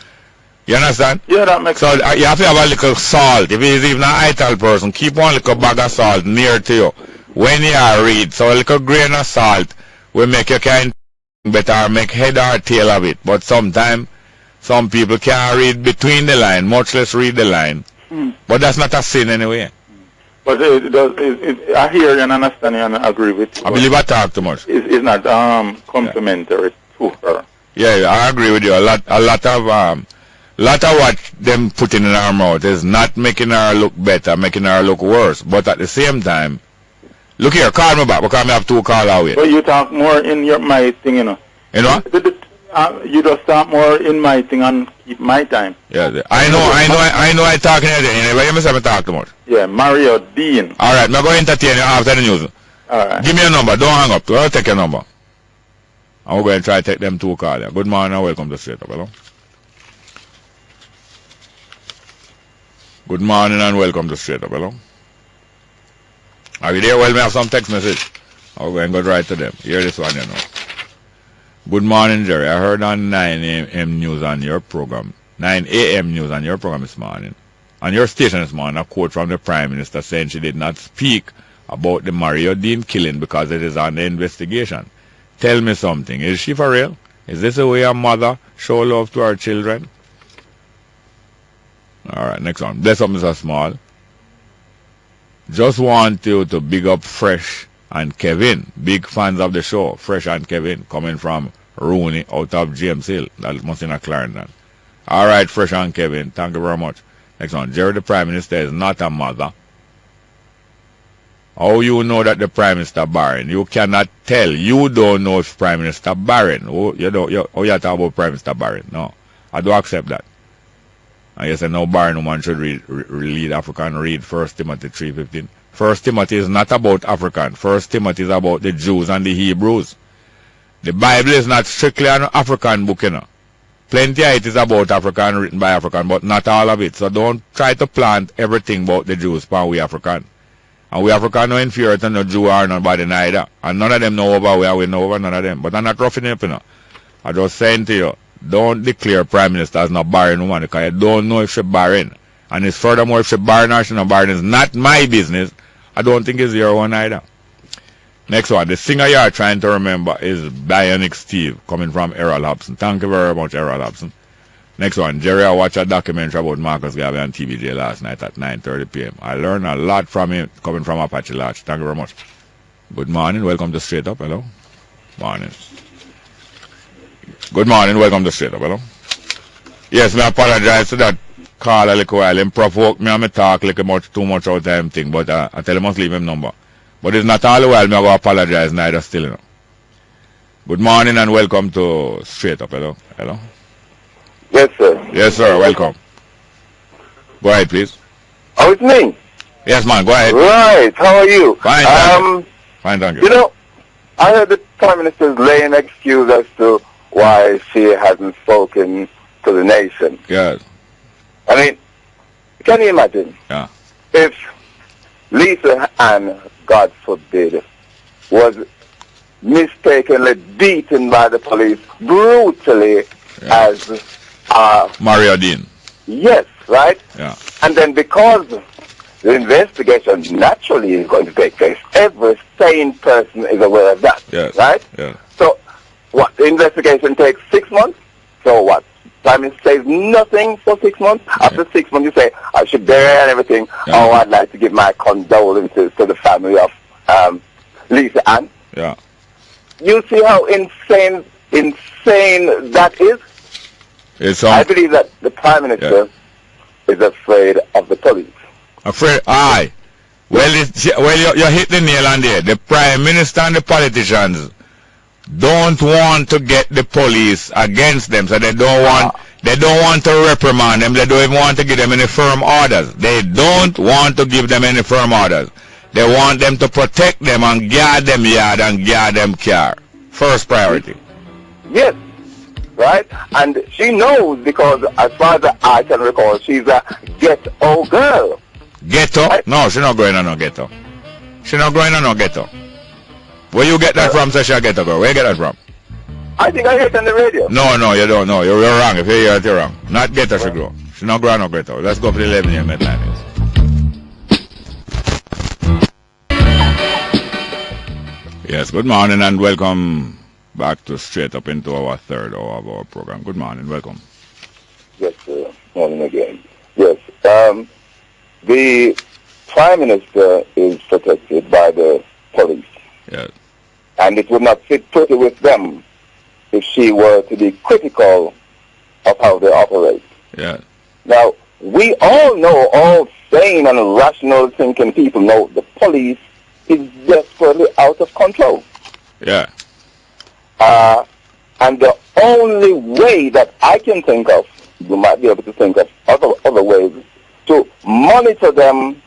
You understand?
Yeah, that makes sense.
So you have to have a little salt. If he's even an idle person, keep one little bag of salt near to you when you are read. So a little grain of salt will make you kind better, make head or tail of it. But sometimes some people can't read between the line, much less read the line. But that's not a sin anyway.
But I hear you and understand you and I agree with you.
I believe I talk too much.
It's not complimentary to her.
Yeah, I agree with you. A lot lot of what them putting in our mouth is not making her look better, making her look worse. But at the same time, look here, call me back because I have 2 calls away.
But you talk more in my thing, you know.
You know what?
You just talk more in my thing and keep my time.
Yeah, I know I talking anything. But you must have talk too much.
Yeah, Mario Dean.
All right, I'm going to entertain you after the news.
All right.
Give me your number. Don't hang up. I'll take your number. I'm going to try to take them 2 calls. Good morning and welcome to Straight Up. Hello. Good morning and welcome to Straight Up. Hello. Are you there? Well, we have some text message. I'm going to go right to them. Hear this one, you know. Good morning, Jerry. I heard on 9 a.m. news on your program, 9 a.m. news on your program this morning, on your station this morning, a quote from the Prime Minister saying she did not speak about the Mario Dean killing because it is under investigation. Tell me something. Is she for real? Is this the way a mother show love to her children? All right, next one. Bless up, Mr. Small. Just want you to big up Fresh and Kevin. Big fans of the show. Fresh and Kevin coming from Rooney out of James Hill. That must be in a Clarendon. All right, Fresh and Kevin. Thank you very much. Next one. Jerry, the Prime Minister, is not a mother. How you know that the Prime Minister barren? You cannot tell. You don't know if Prime Minister barren. Oh, you talk about Prime Minister barren. No. I don't accept that. I guess no barren woman should read African. Read 1 Timothy 3:15. 1 Timothy is not about African. 1 Timothy is about the Jews and the Hebrews. The Bible is not strictly an African book, you know. Plenty of it is about African, written by African, but not all of it. So don't try to plant everything about the Jews for we African. And we African no inferior to no Jew or nobody neither. And none of them know over where we know over none of them. But I'm not roughing up, you know. I'm just saying to you, don't declare Prime Minister as not barren woman because you don't know if she's barren. And it's furthermore if she's barren or she's not barren is not my business. I don't think it's your one either. Next one. The singer you are trying to remember is Bionic Steve coming from Errol Hobson. Thank you very much, Errol Hobson. Next one. Jerry, I watched a documentary about Marcus Garvey on TVJ last night at 9:30 p.m. I learned a lot from him coming from Apache Lodge. Thank you very much. Good morning. Welcome to Straight Up. Hello. Morning. Good morning. Welcome to Straight Up. Hello. Yes, I apologize to that call a little while. Him provoke me and me talk like much too much out of him thing. But I tell him must leave him number. But it's not all the while me I go apologize neither still, you know. Good morning and welcome to Straight Up. Hello. Hello.
Yes, sir.
Yes, sir. Welcome. Go ahead, please.
Oh, it's me.
Yes, man. Go ahead.
Right. How are you?
Fine. Thank you. Fine, thank you.
You know, I heard the Prime Minister's laying excuse as to why she hasn't spoken to the nation.
Yes.
I mean, can you imagine?
Yeah.
If Lisa Ann, God forbid, was mistakenly beaten by the police brutally as
Mario Dean.
Yes, right?
Yeah.
And then because the investigation naturally is going to take place, every sane person is aware of that.
Yes.
Right?
Yeah.
So, what, the investigation takes 6 months? So what? Prime Minister says nothing for 6 months. After 6 months, you say, I should bear and everything.
Yeah.
Oh, I'd like to give my condolences to the family of Lisa Ann.
Yeah.
You see how insane that is? I believe that the Prime Minister is afraid of the police.
Afraid? Aye. Well, you hit the nail on there. The Prime Minister and the politicians don't want to get the police against them, so they don't want to reprimand them. They don't even want to give them any firm orders. They don't want to give them any firm orders. They want them to protect them and guard them yard and guard them car. First priority.
Yes, right? And she knows because as far as I can recall, she's a ghetto girl.
Ghetto? Right? No, she's not going on no ghetto. She's not going on no ghetto. Where you get that from, Sasha Ghetto girl? Where you get that from?
I think I heard it on the radio.
No, you don't know. You're wrong. If you hear it, you're wrong. Not ghetto she grow. She's not growing no ghetto. Let's go for the 11 year midnight news. Yes, good morning and welcome back to Straight Up into our third hour of our program. Good morning, welcome.
Yes, sir. Morning again. Yes, the Prime Minister is protected by the police.
Yes.
And it would not sit pretty with them if she were to be critical of how they operate.
Yeah.
Now, we all know, all sane and rational thinking people know the police is desperately out of control.
Yeah.
And the only way that I can think of, you might be able to think of other ways, to monitor them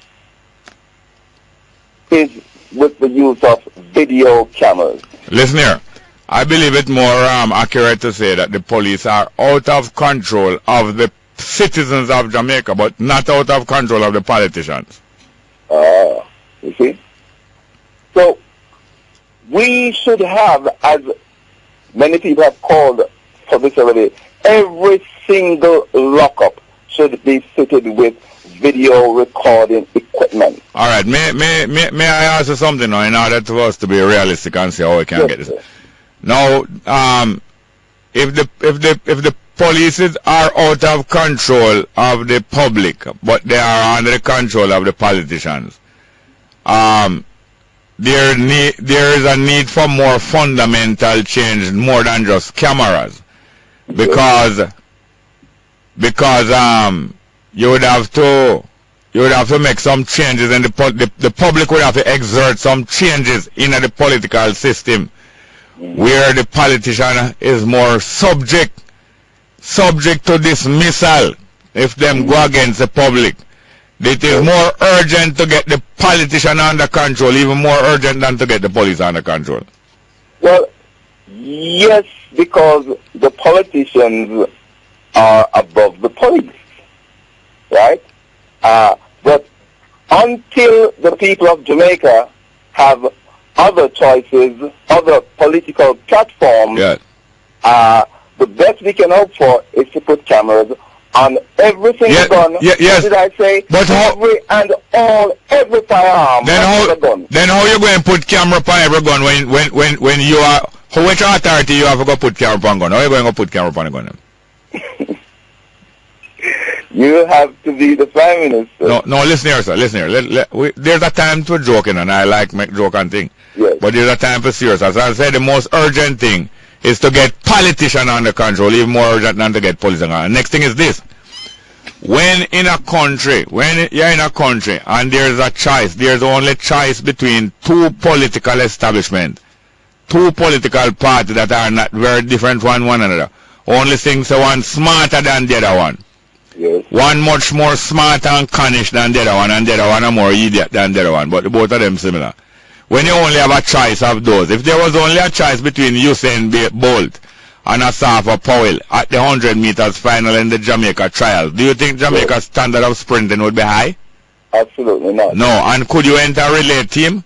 is with the use of video cameras.
Listen here. I believe it more accurate to say that the police are out of control of the citizens of Jamaica, but not out of control of the politicians.
You see? So, we should have, as many people have called for this already, every single lockup should be fitted with video recording equipment.
All right. May I ask you something now in order for us to be realistic and see how we can get this? Now, if the police are out of control of the public, but they are under the control of the politicians, there is a need for more fundamental change, more than just cameras, because you would have to make some changes, and the public would have to exert some changes in the political system, where the politician is more subject to dismissal if them go against the public. It is more urgent to get the politician under control, even more urgent than to get the police under control.
Well, yes, because the politicians are above the police, right? But until the people of Jamaica have other choices, other political platforms, the best we can hope for is to put cameras on every single gun.
Yes.
Did I say?
But
every firearm.
Then how you going to put camera on every gun when you are? Which authority you have to go put camera on gun? How are you going to put camera on a gun?
You have to be the Prime Minister.
No, listen here, sir. Listen here. There's a time for joking, and I like make joke and thing.
Yes.
But there's a time for serious. As I said, the most urgent thing is to get politicians under control, even more urgent than to get police under control. Next thing is this. When you're in a country, and there's a choice, there's only choice between two political establishments, two political parties that are not very different from one another. Only things one smarter than the other one.
Yes.
One much more smart and cunning than the other one, and the other one a more idiot than the other one, but both of them similar. When you only have a choice of those, if there was only a choice between Usain Bolt and Asafa Powell at the 100 meters final in the Jamaica trial, do you think Jamaica's standard of sprinting would be high?
Absolutely not.
No. And could you enter a relay team?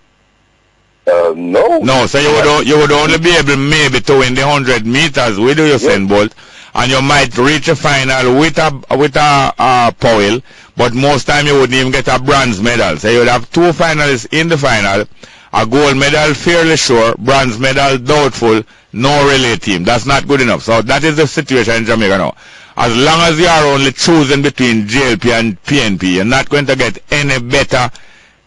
No.
No, so you would only be able maybe to win the 100 meters with Usain Bolt, and you might reach a final with a Powell, but most time you wouldn't even get a bronze medal. So you would have two finalists in the final, a gold medal fairly sure, bronze medal doubtful, no relay team. That's not good enough. So that is the situation in Jamaica now. As long as you are only choosing between JLP and PNP, you're not going to get any better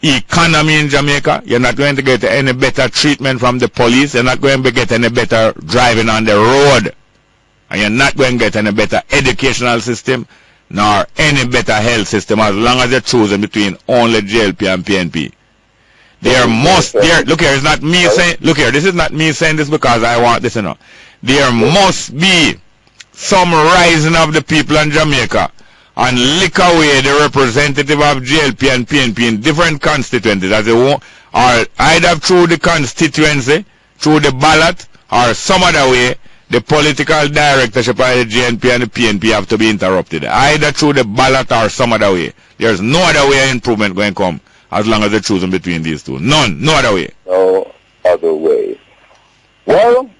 economy in Jamaica. You're not going to get any better treatment from the police. You're not going to get any better driving on the road. And you're not going to get any better educational system, nor any better health system, as long as you're choosing between only JLP and PNP. Look here, it's not me saying, look here, this is not me saying this because I want this, There must be some rising of the people in Jamaica and lick away the representative of JLP and PNP in different constituencies, as they want, or either through the constituency, through the ballot, or some other way. The political directorship of the JNP and the PNP have to be interrupted, either through the ballot or some other way. There's no other way improvement going to come as long as they're choosing between these two. None. No other way.
No other way. Well,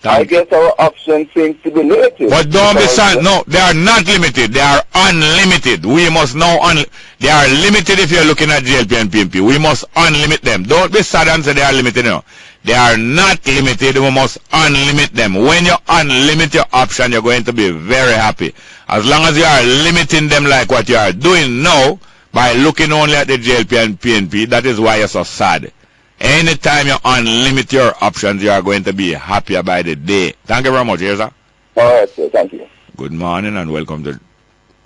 I guess our option seems to be limited.
But don't be sad. No, they are not limited. They are unlimited. We must now they are limited if you're looking at JLP and PNP. We must unlimit them. Don't be sad and say they are limited now. They are not limited. We must unlimit them. When you unlimit your option, you're going to be very happy. As long as you are limiting them like what you are doing now, by looking only at the JLP and PNP, that is why you're so sad. Anytime you unlimit your options, you are going to be happier by the day. Thank you very much, sir.
All right, sir. Thank you.
Good morning and welcome to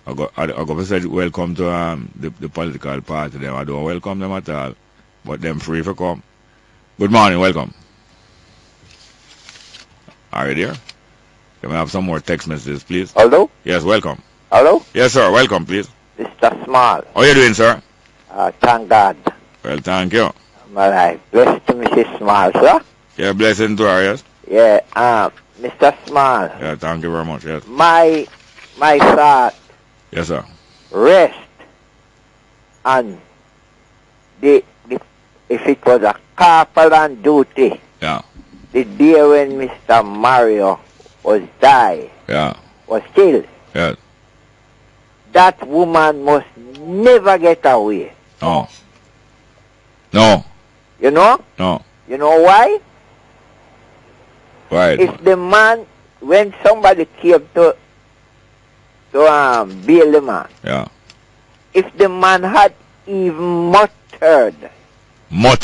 I go say welcome to the political party them. I don't welcome them at all. But them free for come. Good morning, welcome. Are you there? Can we have some more text messages, please?
Hello?
Yes, welcome.
Hello?
Yes, sir, welcome, please.
Mr. Small.
How are you doing, sir?
Thank God.
Well, thank you.
I'm alive. Blessed to Mrs. Small, sir.
Yeah, blessing to her, yes?
Yeah, Mr. Small.
Yeah, thank you very much, yes.
My thought.
Yes, sir.
Rest. And if it was a corporal on duty.
Yeah.
The day when Mr. Mario was died.
Yeah.
Was killed.
Yeah.
That woman must never get away.
No. No.
You know?
No.
You know why?
Right.
If the man, when somebody came to bail the man,
yeah.
If the man had even
mutter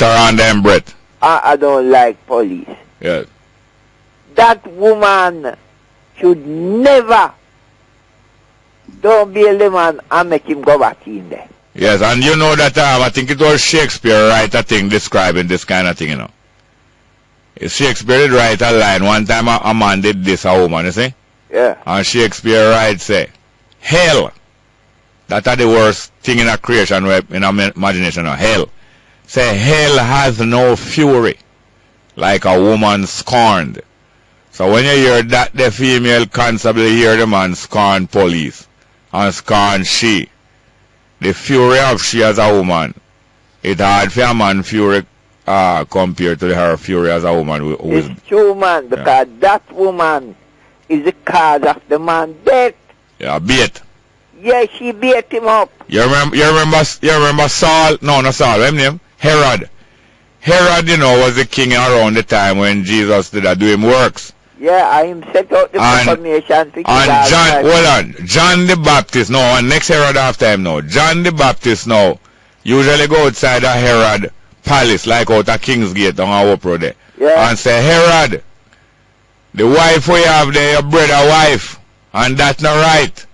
on them breath.
I don't like police.
Yes.
That woman should never don't bail the man and make him go back in there.
Yes, and you know that I think it was Shakespeare write a thing describing this kind of thing, you know. Shakespeare did write a line. One time a man did this, a woman, you see?
Yeah.
And Shakespeare write, say, hell. That are the worst thing in a creation, in our imagination, hell. Say, hell has no fury, like a woman scorned. So when you hear that, the female constable hear the man scorn police, and scorn she. The fury of she as a woman, it's hard for a man fury compared to her fury as a woman who is...
It's true, man, because that woman is the cause of the man's death.
Yeah, bait.
Yeah, she beat him up.
You remember Saul? No, not Saul. What's his name? Herod. Herod, you know, was the king around the time when Jesus did do him works.
Yeah, I him set out the proclamation.
And John, hold on, John the Baptist, no, and next Herod after him, no. John the Baptist, no, usually go outside a Herod palace, like out a King's Gate on our upper there.
Yeah.
And say, Herod, the wife we have there, your brother wife, and that's not right.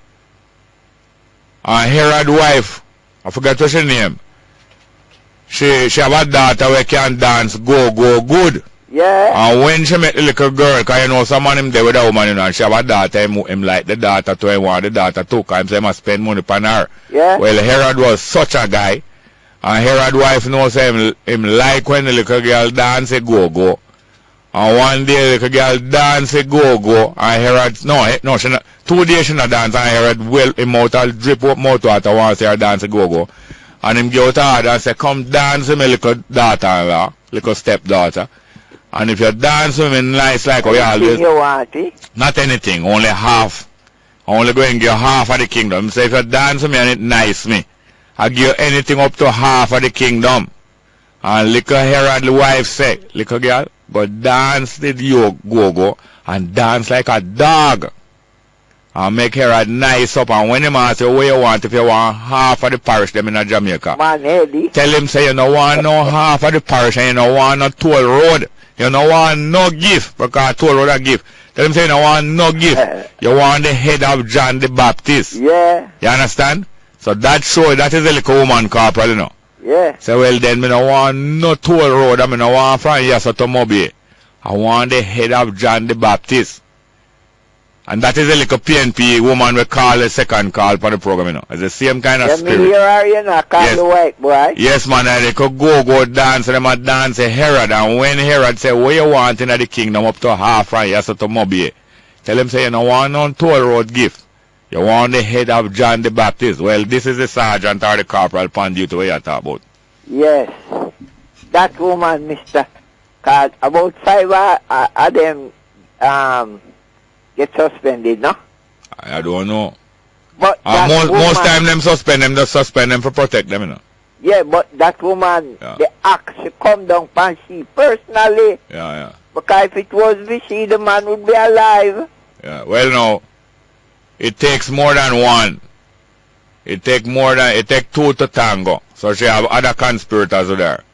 And Herod wife, I forgot what's her name. She have a daughter who can dance go good.
Yeah.
And when she met the little girl, because you know some man him there with a woman, you know, and she have a daughter, him like the daughter to him, want the daughter too, because he must spend money upon her.
Yeah.
Well, Herod was such a guy, and Herod wife knows him like when the little girl dance a go. And one day the little girl dance a go, and Herod, no, she not, 2 days she not dance, and Herod well, him out a drip up mouth water once her dance a go. And him go to her and say, come dance with my little daughter, little stepdaughter. And if you dance with me nice like how you always...
You want it?
Not anything, only half. I only go and give you half of the kingdom. Say if you dance with me and it nice me, I give you anything up to half of the kingdom. And little Herod the wife say, little girl, go dance with you go and dance like a dog. And make Herod nice up, and when him ask you what you want, if you want half of the parish them in Jamaica,
man, Eddie,
tell him say you don't want no half of the parish and you don't want no toll road. You don't want no gift, because toll road a gift. Tell him say you don't want no gift. You want the head of John the Baptist.
Yeah.
You understand? So that show, that is a little woman corporal, you know.
Yeah.
So well then, me don't want no toll road, I mean, I want from here to Mobile. I want the head of John the Baptist. And that is a little PNP woman we call a second call for the program, you know. It's the same kind of spirit.
Here are you now, call the white boy.
Yes, man, and they could go dance, and them a dance a Herod, and when Herod say, what you want in the kingdom up to half from here to Mobile, tell him say, you don't want no toll road gift. You want the head of John the Baptist. Well, this is the sergeant or the corporal upon duty what you talk about.
Yes. That woman, Mr. Cause about 5 of them, get suspended, no?
I don't know.
But
most time them suspend them, just suspend them for protect them, you know.
Yeah, but that woman, the axe, she come down and she personally.
Yeah.
Because if it was Vichy, the man would be alive.
Yeah, well, no. It takes more than one. It take two to tango. So she have other conspirators there.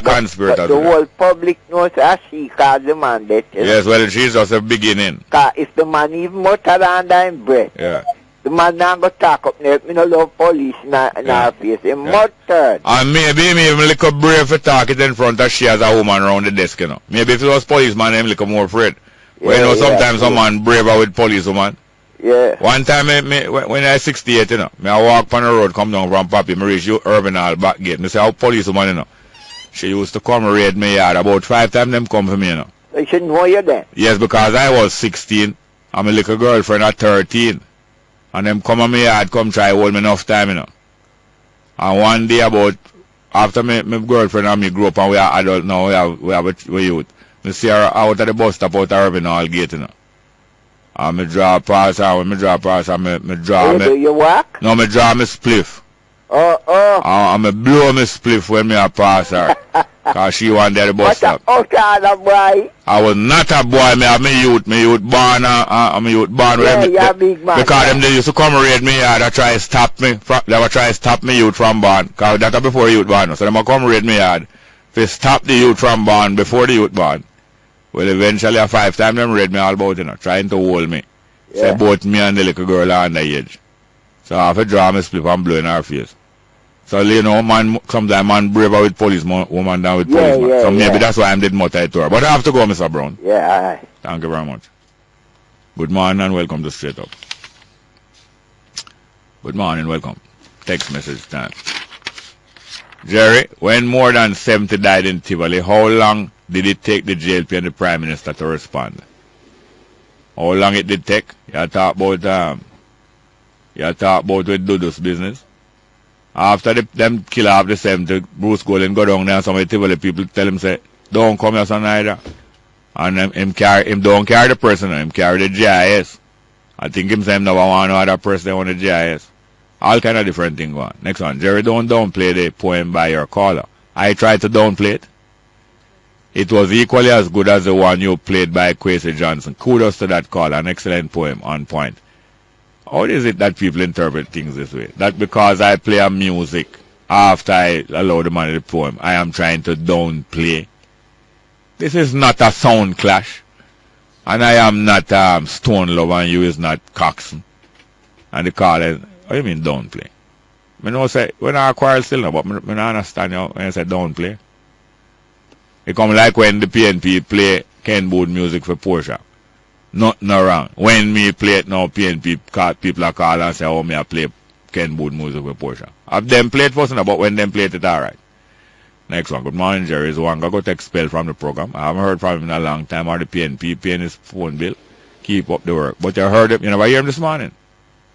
Conspirators.
But the whole public knows that she caused the man death.
Yes, well, she's just a beginning.
Because if the man even muttered under him breath,
yeah,
The man now go talk up there. Me no love police in our face. He muttered.
And maybe him even little brave for talk it in front of she as a woman around the desk, you know. Maybe if it was policeman, him little more afraid. Well, you know, sometimes some man braver with police woman.
Yeah.
One time, when I was 68, you know, I walk on the road, come down from Papi, I reach you Urban Hall back gate. I say, how police woman, you know. She used to come raid me yard. About 5 times them come for me, you know.
They shouldn't know you then.
Yes, because I was 16. I'm a little girlfriend at 13. And them come on me yard, come try hold me enough time, you know. And one day about, after my girlfriend and me grew up and we are adult now, we have a youth. I see her out at the bus stop out of Urban Hall gate, you know. And I draw past her, when I draw past her, I draw me.
Do you walk?
No, I draw me spliff.
Oh.
And I blow me spliff when I pass her. Because she wanted at the bus stop.
What a boy.
I was not a boy, I'm a youth born, I'm a youth born.
Yeah, big man.
Because they used to come raid me yard, they try to stop me, they were trying to stop me youth from born. Because that was before youth born. So they would come raid me yard to stop the youth from born before the youth born. Well, eventually, 5 times them raid me all about, you know, trying to hold me. Yeah. Say both me and the little girl are underage. So I have to draw my split and blow in her face. So, you know, man, sometimes man braver with police woman than with policeman. So maybe that's why I did mutter to her. But I have to go, Mr. Brown.
Yeah, all right.
Thank you very much. Good morning and welcome to Straight Up. Good morning, welcome. Text message time. Jerry, when more than 70 died in Tivoli, how long did it take the JLP and the Prime Minister to respond? How long it did take? You talk about with Dudu's business. After them kill off the 70, Bruce Golden go down there and some of the Tivoli people tell him say, don't come here son either. And him don't carry the person, him carry the GIS. I think him say him never want no other person on the GIS. All kind of different things going on. Next one, Jerry, don't downplay the poem by your caller. I tried to downplay it. It was equally as good as the one you played by Kwesi Johnson. Kudos to that caller, an excellent poem, on point. How is it that people interpret things this way? That because I play a music after I allow the man the poem, I am trying to downplay. This is not a sound clash. And I am not Stone Love and you is not Coxon. And the caller, what do you mean downplay? I know say, when I quarrel still no, but I don't understand you when I say downplay. It come like when the PNP play Ken Boone music for Porsche. Nothing wrong. When me play it now, PNP people are calling and say, oh, me I play Ken Boone music for Porsche. Have them played first, but when them played it, alright. Next one. Good morning, Jerry. Is one got expelled from the program. I haven't heard from him in a long time. Or the PNP paying his phone bill. Keep up the work. But you heard him. You never hear him this morning.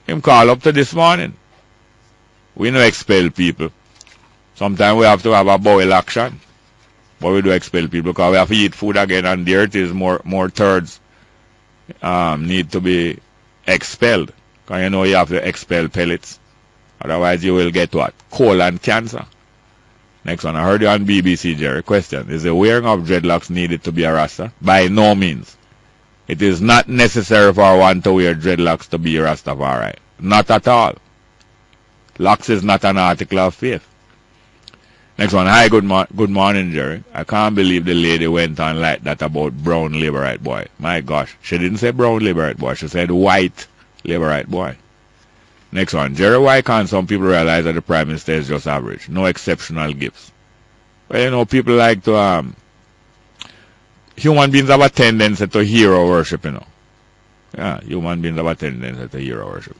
Him call up to this morning. We no expel people. Sometimes we have to have a bowel action. But we do expel people because we have to eat food again, and there it is, more thirds need to be expelled. Because you know you have to expel pellets. Otherwise you will get what? Colon cancer. Next one. I heard you on BBC, Jerry. Question. Is the wearing of dreadlocks needed to be a Rasta? By no means. It is not necessary for one to wear dreadlocks to be a Rastafari. Not at all. Locks is not an article of faith. Next one. Hi, good morning, Jerry. I can't believe the lady went on like that about brown Labourite boy. My gosh. She didn't say brown Labourite boy. She said white Labourite boy. Next one. Jerry, why can't some people realize that the Prime Minister is just average? No exceptional gifts. Well, you know, people like to, human beings have a tendency to hero worship, you know. Yeah, human beings have a tendency to hero worship.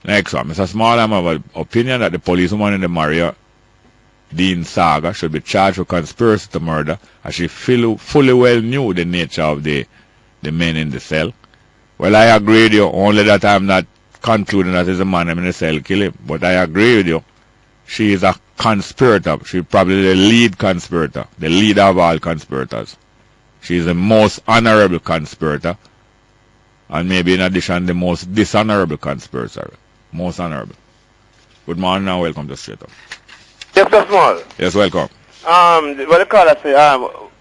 Next one. Mr. Small, I have an opinion that the policewoman in the Mario Dean saga should be charged with conspiracy to murder, as she fully well knew the nature of the men in the cell. Well, I agree with you, only that I'm not concluding that is a man in the cell kill him. But I agree with you. She is a conspirator. She's probably the lead conspirator, the leader of all conspirators. She is the most honorable conspirator, and maybe in addition the most dishonorable conspirator. Most honorable. Good morning and welcome to Straight Up.
Yes, Mr. Small.
Yes, welcome.
What the caller say,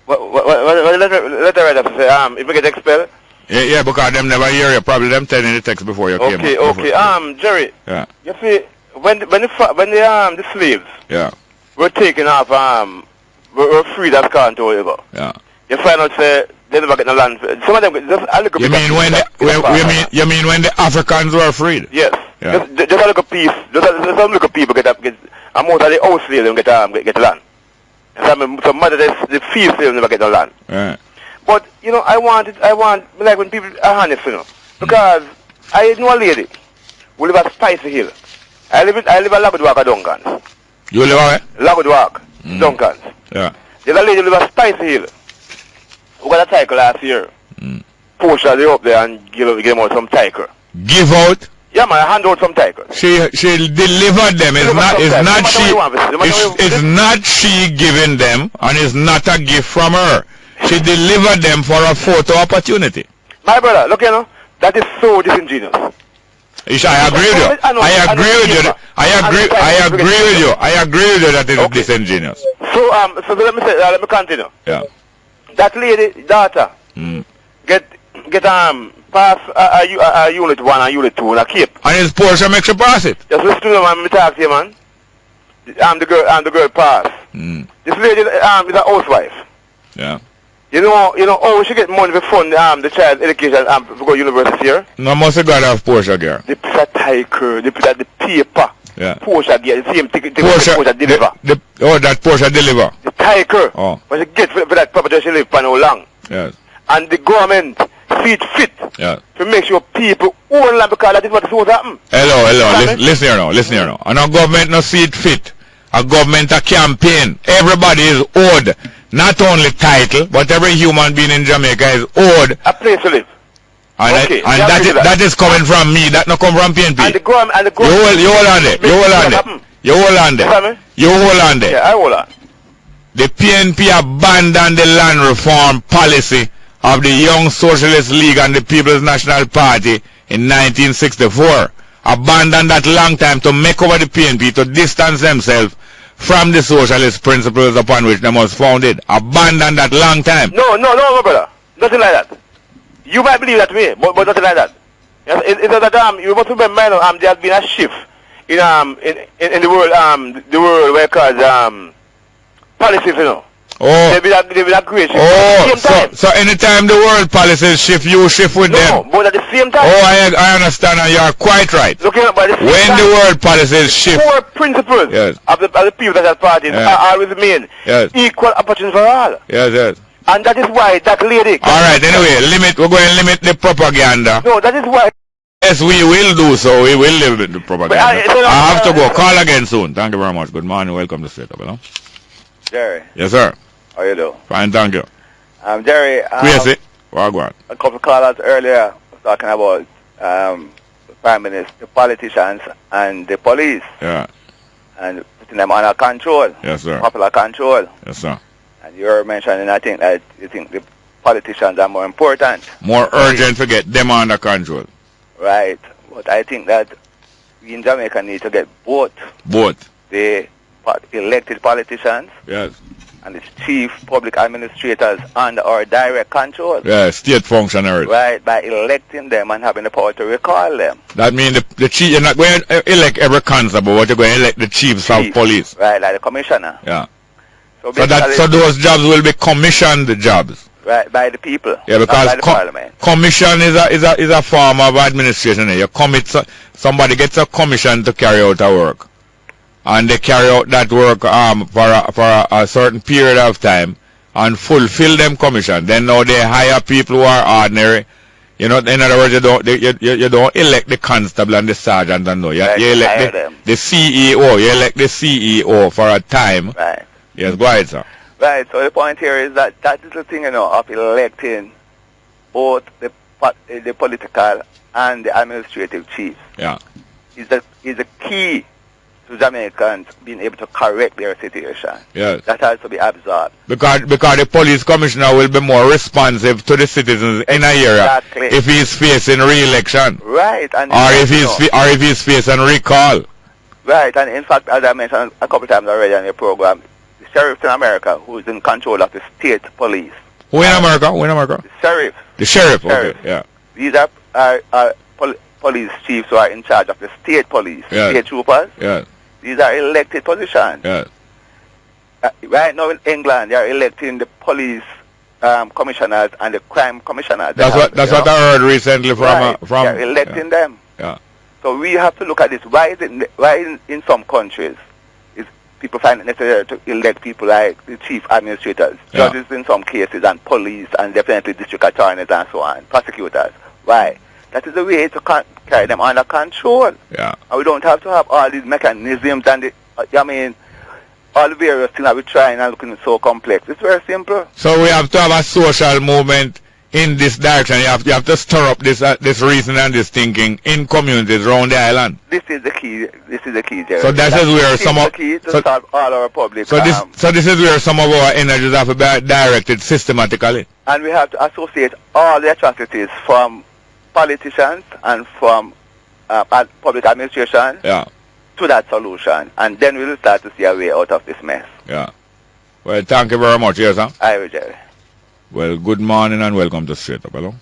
what the letter writer say, if we get expelled?
Yeah, because them never hear you. Probably them telling the text before you came.
Okay. Jerry.
Yeah.
You see, when the slaves.
Yeah.
Were taken off, were freed as can't over.
Yeah.
You find out say they never get no land. Some of them just a little
You
bit.
mean when you mean when the Africans were freed?
Yes.
Yeah.
Just a little piece. Just some little people get and most of the house slaves them get land. And some mother the field slaves never get no land.
Yeah.
But you know, I want like when people are honest, you know, because I know a lady who live at Spicy Hill. I live at Lagudwaka Duncans.
You live where?
Lagudwaka Duncans.
Yeah.
There's a lady who live at Spicy Hill who got a tiger last year. Portia they up there and give them out some tiger.
Give out?
Yeah, man, I hand out some tiger.
She delivered them. It's not she giving them, and it's not a gift from her. She delivered them for a photo opportunity.
My brother, look, you know, that is so disingenuous.
I agree with you. I agree with you. I agree with you. I agree with you that it is disingenuous.
So let me continue.
Yeah.
That lady daughter get pass a unit 1 and unit 2 in a Cape.
And his Portia makes you pass it.
Just listen to them and me talk to you, man. The girl pass. This lady is a housewife.
Yeah.
You know, oh, she get money to fund the child's education to go to university here.
No must God have Portia girl.
They put a tiger, they put the paper.
Yeah.
Portia get the same ticket Portia deliver.
That Portia deliver.
The tiger.
Oh.
What she get for that property she live for how long.
Yes.
And the government see it fit to make sure people own land because that is what is supposed to happen.
Hello. Listen here now. And our government not see it fit. Our government a campaign. Everybody is owed not only title, but every human being in Jamaica is owed
a place to live.
And,
okay,
that is coming from me. That not come from PNP.
And the government.
You hold on there. You hold on there.
Yeah, I hold on.
The PNP abandoned the land reform policy of the Young Socialist League and the People's National Party in 1964. Abandoned that long time to make over the PNP to distance themselves from the socialist principles upon which they was founded. Abandoned that long time.
No, brother. Nothing like that. You might believe that to me, but nothing like that. It's that you must remember, there has been a shift in the world where called policies, you know.
Oh.
They've been a great shift.
So anytime the world policies shift, you shift with them.
No, but at the same time.
Oh, I understand, and you are quite right.
Looking at by the same
when
time,
the world policies shift,
core principles of the people that are parties are always remain equal opportunity for all.
Yes.
And that is why that lady.
All right. Anyway, we're going to limit the propaganda.
No, that is why.
Yes, we will do so. We will limit the propaganda. I have to go. Call again soon. Thank you very much. Good morning. Welcome to Straight Up. Hello.
Jerry.
Yes, sir.
How you doing?
Fine, thank you.
Jerry.
Yes, Wagwan.
A couple of callers earlier was talking about the Prime Minister, the politicians, and the police.
Yeah.
And putting them under control.
Yes, sir.
Popular control.
Yes, sir.
And you were mentioning, I think, that you think the politicians are more important.
More urgent to get them under control.
Right. But I think that we in Jamaica need to get both.
Both.
The elected politicians.
Yes.
And the chief public administrators under our direct control.
Yeah, state functionaries.
Right, by electing them and having the power to recall them.
That means the chief, you're not going to elect every constable, but you're going to elect the chiefs of police.
Right, like the commissioner.
Yeah. So those jobs will be commissioned jobs.
Right, by the people.
Yeah, because
by the parliament.
Commission is a form of administration. You somebody gets a commission to carry out a work. And they carry out that work for a certain period of time and fulfill them commission. Then now they hire people who are ordinary. You know, in other words, you don't elect the constable and the sergeant and no. You elect the CEO. You elect the CEO for a time.
Right.
Yes, go ahead, sir.
Right. So the point here is that is the thing, you know, of electing both the political and the administrative chiefs.
Yeah.
Is the key to Jamaicans being able to correct their situation.
Yes.
That has to be absorbed.
Because the police commissioner will be more responsive to the citizens in a area if he's facing re-election.
Right. And
if he's facing recall.
Right. And in fact, as I mentioned a couple of times already on your program, the sheriff in America who is in control of the state police.
Who in America? The
sheriff.
The sheriff. Okay. Yeah.
These are police chiefs who are in charge of the state police, state troopers.
Yeah.
These are elected positions.
Yeah.
Right now in England, they are electing the police commissioners and the crime commissioners.
That's what I heard recently from
They're electing them.
Yeah.
So we have to look at this. Why in some countries is people find it necessary to elect people like the chief administrators, judges in some cases, and police, and definitely district attorneys and so on, prosecutors? Why? That is the way to carry them under control.
Yeah.
And we don't have to have all these mechanisms and all the various things that we're trying and looking so complex. It's very simple.
So we have to have a social movement in this direction. You have to stir up this reason and this thinking in communities around the island.
This is the key. Jerry.
So that is where some of
the key to solve all our public.
So this is where some of our energies have to be directed systematically.
And we have to associate all the atrocities from politicians and from public administration to that solution, and then we will start to see a way out of this mess.
Yeah. Well, thank you very much. Yes, sir.
Irie, Jerry.
Well, good morning and welcome to Straight Up. Hello?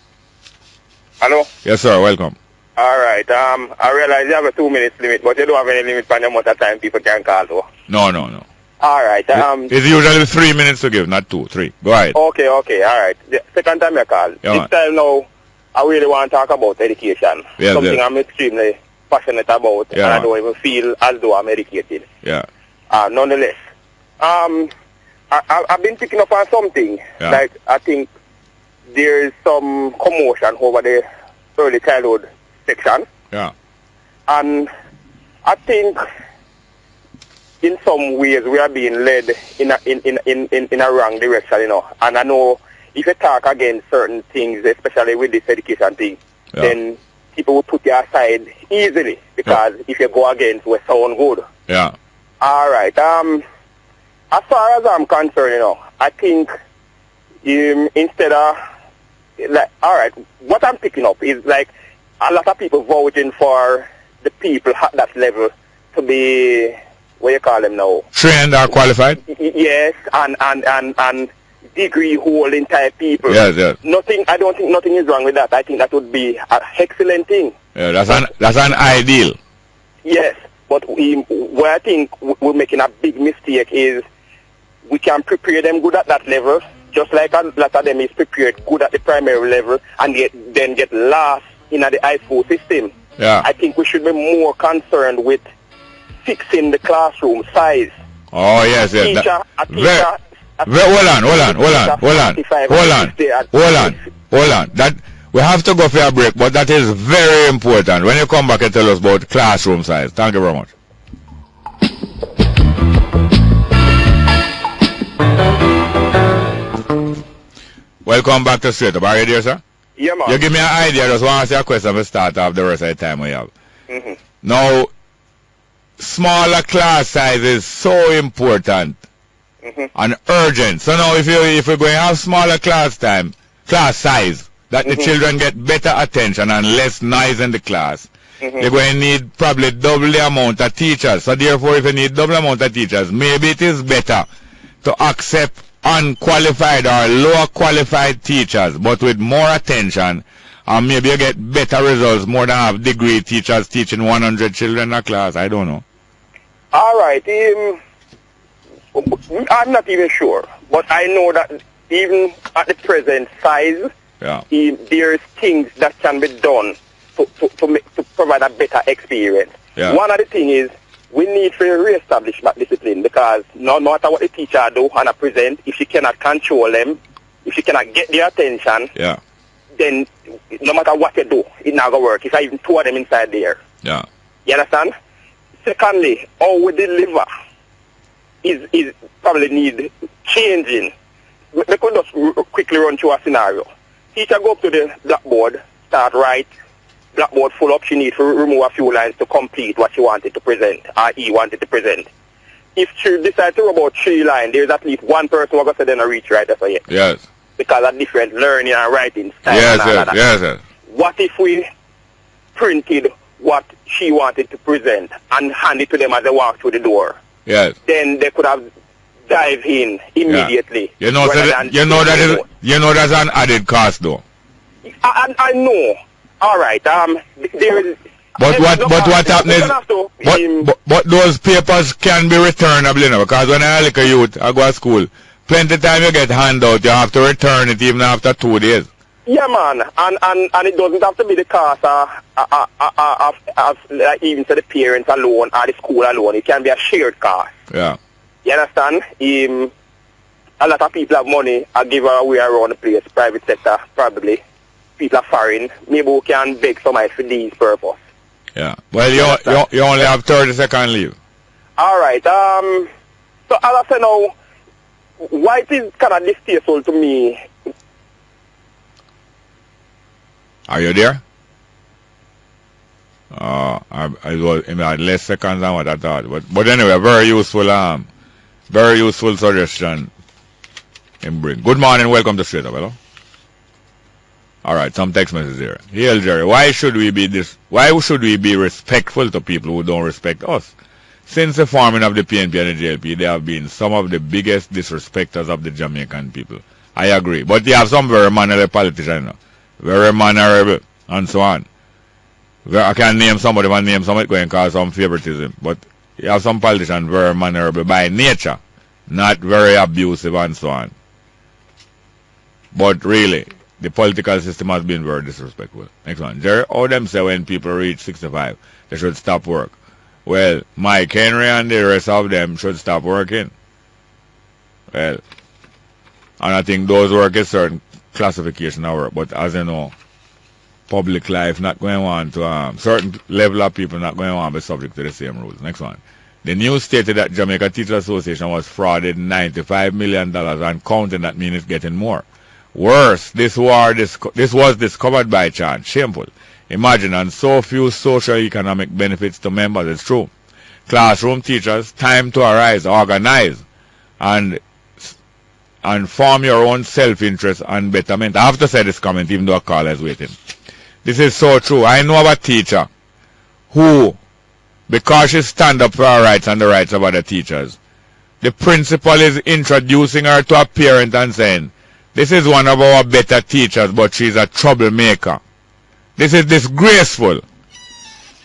Hello?
Yes, sir. Welcome.
All right. I realize you have a 2 minutes limit, but you don't have any limit on the amount of time people can call, though.
No.
All right.
It's usually 3 minutes to give, not 2, 3. Go ahead.
Okay. All right. The second time I call. This time now, I really want to talk about education.
Yes,
something I'm extremely passionate about, and I don't even feel as though I'm educated.
Yeah.
Nonetheless, I've been picking up on something. Like, I think there is some commotion over the early childhood section.
Yeah.
And I think in some ways we are being led in a wrong direction, you know. And I know if you talk against certain things, especially with this education thing, then people will put you aside easily, because if you go against, we sound good.
Yeah.
All right. As far as I'm concerned, you know, I think instead of, like, all right, what I'm picking up is like a lot of people voting for the people at that level to be, what you call them now?
Trained or qualified?
Yes, and degree holding type people.
Yes.
I don't think nothing is wrong with that. I think that would be an excellent thing.
Yeah, that's an ideal.
Yes, but where I think we're making a big mistake is we can prepare them good at that level, just like a lot of them is prepared good at the primary level, and then get lost in the high school system.
Yeah.
I think we should be more concerned with fixing the classroom size.
Oh, yes. Hold on. That we have to go for a break, but that is very important. When you come back and tell us about classroom size. Thank you very much. Welcome back to Straight Up. Are you there, sir?
Yeah, man.
You give me an idea. I just want to ask you a question to start off the rest of the time we have. Now, smaller class size is so important and urgent. So now if we're going to have smaller class size, that the children get better attention and less noise in the class, you're going to need probably double the amount of teachers. So therefore, if you need double the amount of teachers, maybe it is better to accept unqualified or lower qualified teachers, but with more attention, and maybe you get better results more than have degree teachers teaching 100 children in a class. I don't know.
All right. I'm not even sure, but I know that even at the present size, there's things that can be done to provide a better experience.
Yeah.
One of the things is we need to re-establish that discipline, because no matter what the teacher do and present, if she cannot control them, if she cannot get their attention, then no matter what you do, it's not going to work. If I even two of them inside there.
Yeah.
You understand? Secondly, how we deliver is probably need changing. We could just quickly run through a scenario. Teacher go up to the blackboard, start write, blackboard full up, she needs to remove a few lines to complete what she wanted to present, or he wanted to present. If she decides to remove about 3 lines, there's at least one person who will say they're not reach right there for you.
Yes.
Because of different learning and writing style.
Yes.
What if we printed what she wanted to present and hand it to them as they walk through the door?
Yes.
Then they could have dive in immediately.
You know that's an added cost though.
I know. All right. There is.
But what happens? But those papers can be returnable, you know, because when I was a youth, I go to school. Plenty time you get handout, you have to return it even after 2 days.
Yeah, man, and it doesn't have to be the cost of like, even to the parents alone or the school alone. It can be a shared cost.
Yeah.
You understand? A lot of people have money and give away around the place, private sector, probably. People are foreign. Maybe we can beg somebody for these purpose.
Yeah. Well, you only have 30-second leave.
All right. So as I say now, why it is kind of distasteful to me.
Are you there? I had less seconds than what I thought. But anyway, very useful suggestion in bring. Good morning, welcome to Straight Up, hello? Alright, some text message here. Here, Jerry, why should we be respectful to people who don't respect us? Since the forming of the PNP and the JLP, they have been some of the biggest disrespecters of the Jamaican people. I agree. But you have some very mannerly politicians, very mannerable, and so on. I can't name somebody, but name somebody going to cause some favoritism. But you have some politicians very mannerable by nature, not very abusive and so on. But really, the political system has been very disrespectful. Next one. Jerry, how them say when people reach 65, they should stop work? Well, Mike Henry and the rest of them should stop working. Well, and I think those work is certain classification of work. But as you know, public life not going on to certain level of people not going on be subject to the same rules. Next one. The news stated that Jamaica Teachers Association was frauded $95 million and counting. That means it's getting more. Worse, this was discovered by chance. Shameful. Imagine, and so few social economic benefits to members. It's true. Classroom teachers, time to arise, organize, and form your own self-interest and betterment. I have to say this comment even though a caller is waiting. This is so true. I know of a teacher who, because she stand up for her rights and the rights of other teachers, the principal is introducing her to a parent and saying, this is one of our better teachers, but she's a troublemaker. This is disgraceful.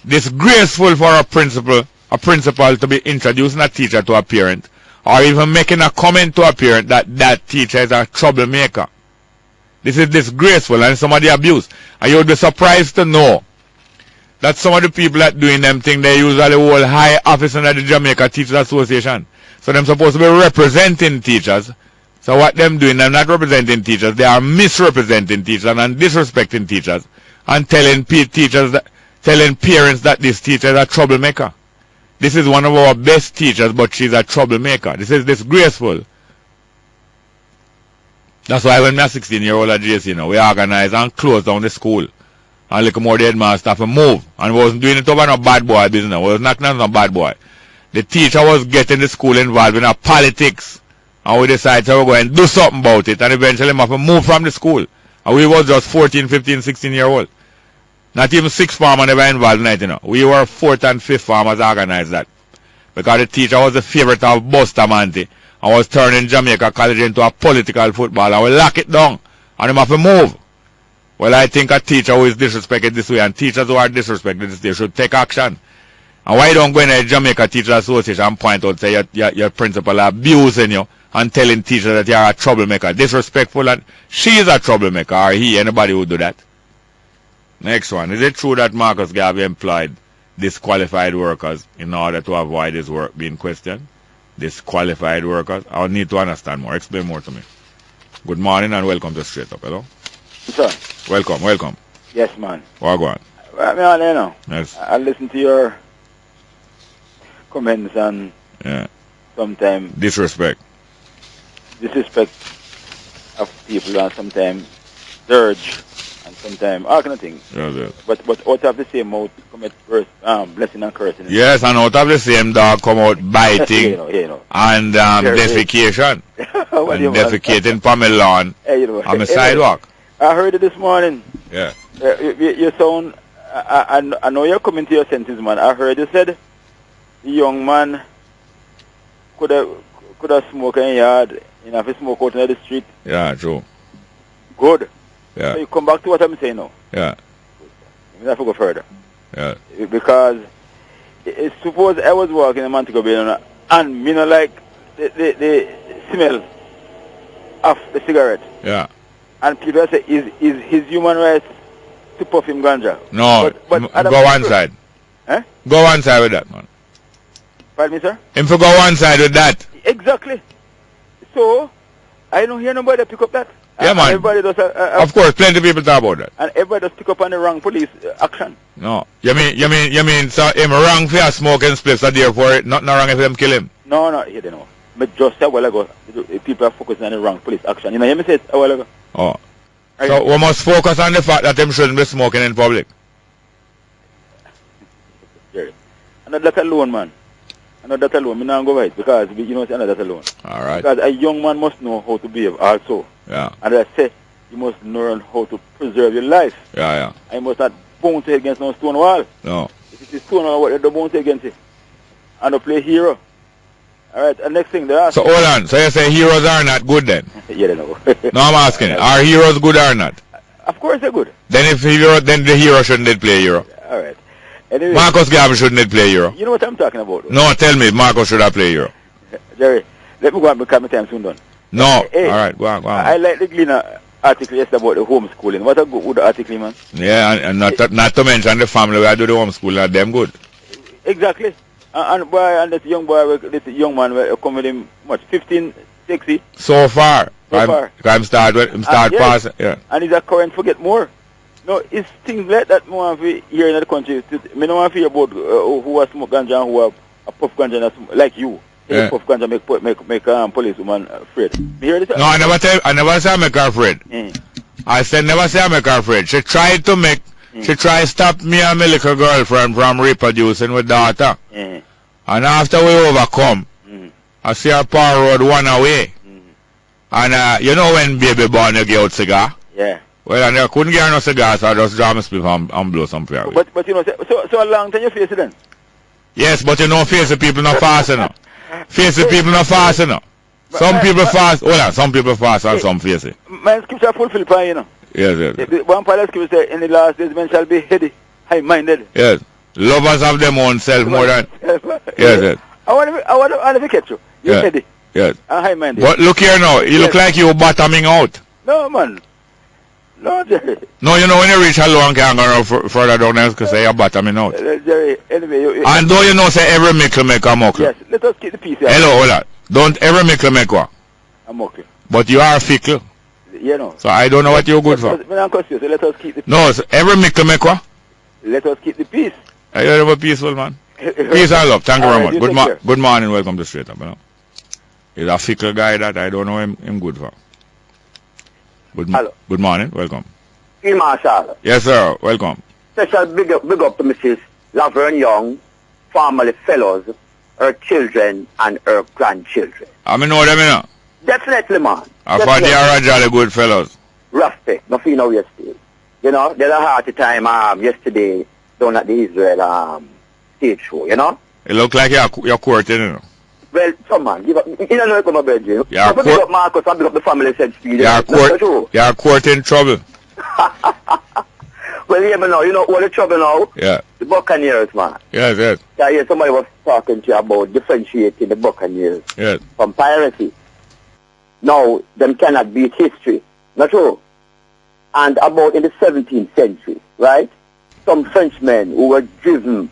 Disgraceful for a principal to be introducing a teacher to a parent, or even making a comment to a parent that that teacher is a troublemaker. This is disgraceful and some of the abuse. And you would be surprised to know that some of the people that doing them things, they usually hold high office under the Jamaica Teachers Association. So them supposed to be representing teachers. So what them doing, they're not representing teachers, they are misrepresenting teachers and disrespecting teachers and telling parents that this teacher is a troublemaker. This is one of our best teachers, but she's a troublemaker. This is disgraceful. That's why when we are 16-year-old at JC, we organize and close down the school. And look more the headmaster have to move. And we wasn't doing it over no bad boy business. We was not no bad boy. The teacher was getting the school involved in our politics. And we decided to go and do something about it. And eventually we have to move from the school. And we was just 14, 15, 16-year-old. Not even 6th farmer never involved in it, We were 4th and 5th farmers organized that. Because the teacher was the favorite of Bustamante. And was turning Jamaica College into a political football. And we lock it down. And we have to move. Well, I think a teacher who is disrespected this way and teachers who are disrespected this way should take action. And why don't go in the Jamaica Teachers Association and point out, say, your principal abusing you and telling teachers that you are a troublemaker, disrespectful, and she is a troublemaker, or he, anybody who do that. Next one. Is it true that Marcus Garvey employed disqualified workers in order to avoid his work being questioned? Disqualified workers? I need to understand more. Explain more to me. Good morning and welcome to Straight Up. Hello?
Sir.
Welcome.
Yes, man.
Wagwan.
Well,
yes.
I listen to your comments and sometimes
disrespect
of people and sometimes urge and sometimes all kind of things.
Yes.
But out of the same mouth commit blessing and cursing.
Yes, and out of the same dog come out biting and defecation. And defecating on my lawn on the sidewalk.
I heard it this morning.
Yeah.
You sound, I know you're coming to your senses, man. I heard you said the young man could have smoked in the yard, if he smoke out in the street.
Yeah, true.
Good.
Yeah.
So you come back to what I'm saying now.
Yeah.
I have to go further.
Yeah.
Because suppose I was walking in Montego Bay and me not like the smell off the cigarette.
Yeah.
And people say, is his human rights to puff him ganja?
No,
but
go one side.
Eh?
Go one side with that, man.
Pardon me, sir?
Him for go one side with that.
Exactly. So, I don't hear nobody pick up that.
Yeah, man.
Everybody does
of course, plenty of people talk about that.
And everybody does pick up on the wrong police action.
No. You mean, so him wrong for a smoking spliff, so therefore nothing wrong if them kill him?
No, you don't know. But just a while ago, people are focusing on the wrong police action. You know, hear me say it a while ago.
Oh. So we must focus on the fact that them shouldn't be smoking in public.
Jerry. And that alone, man. And that alone, me not go right because you know, that alone.
All right.
Because a young man must know how to behave also.
Yeah.
And I say, you must learn how to preserve your life.
Yeah.
I must not bounce against no stone wall.
No.
If it's a stone wall, what don't bounce against it. And to play hero. All right, and next thing they ask.
So hold on. So you say heroes are not good then?
Yeah, they know.
No, I'm asking. Are heroes good or not?
Of course they're good.
Then if then the hero shouldn't play a hero.
All right. Anyway,
Marcus Garvey shouldn't play a hero.
You know what I'm talking about? Though?
No, tell me, Marcus should have played a hero.
Jerry, let me go and become my time soon done.
No.
Hey,
all right, go on.
I like the Gleaner article yesterday about the homeschooling. What a good article, man.
Yeah, and not to mention the family where I do the homeschooling, them good.
Exactly. And this young boy, this young man, come with him, much 15, 60.
So far. I'm start passing. Yeah.
And he's a current forget more. No, it's things like that we want to hear in the country. I don't want to hear about who has smoke ganja and who have a puff ganja like you.
Yeah.
Puff ganja make police woman afraid. You hear this?
No, I never say I make her afraid. I said never say I make her afraid. She tried to stop me and my little girlfriend from reproducing with daughter. And after we overcome, I see her power road one away. And you know when baby born you get out cigar?
Yeah.
Well, and I couldn't get her no cigar, so I just draw my spliff and blow some fire.
But you know, so a long time you face it then?
Yes, but you know face the people not fast enough. Face the people not fast enough. Some people fast, some people fast and some face it.
My scripture fulfill fine, you know.
Yes.
One part of the scripture says, in the last days men shall be heady, high-minded.
Yes. Lovers of them own self more than... Yes.
I want to catch you. You're heady.
Yes.
And high-minded.
But look here now, you look like you're bottoming out.
No, man. No, Jerry.
No, you know when you reach a long can't go further down there because you're bottoming out.
Jerry, anyway...
And though you know say every mickle make a muckle.
Yes, let us keep the peace.
Hello, hold on. Don't every mickle make one.
A muckle.
But you are fickle.
You know.
So I don't know what you're good for.
Let us keep the peace.
No, so every mickle make one.
Let us keep the peace.
You're a peaceful man. Peace and love. Thank you very much. Good morning. Welcome to Straight Up. You know. He's a fickle guy that I don't know him good for. Good morning. Welcome.
Hey, Marshall.
Yes, sir. Welcome.
Special big up to Mrs. Laverne Young, family fellows, her children, and her grandchildren.
I mean, know them, you know?
Definitely, man.
I thought they are jolly good fellows.
Respect. Nothing now yesterday. You know, they had a hard time yesterday down at the Israel stage show, you know?
It look like you're courting, you know?
Well, some man, give up. You don't know come about you.
Yeah,
big up Marcus and big up the family said speed.
You're courting trouble.
Well, yeah, but now, you know what the trouble now?
Yeah.
The Buccaneers, man.
Yes.
Yeah, somebody was talking to you about differentiating the Buccaneers from piracy. Now, them cannot beat history. Not true? And about in the 17th century, right? Some Frenchmen who were driven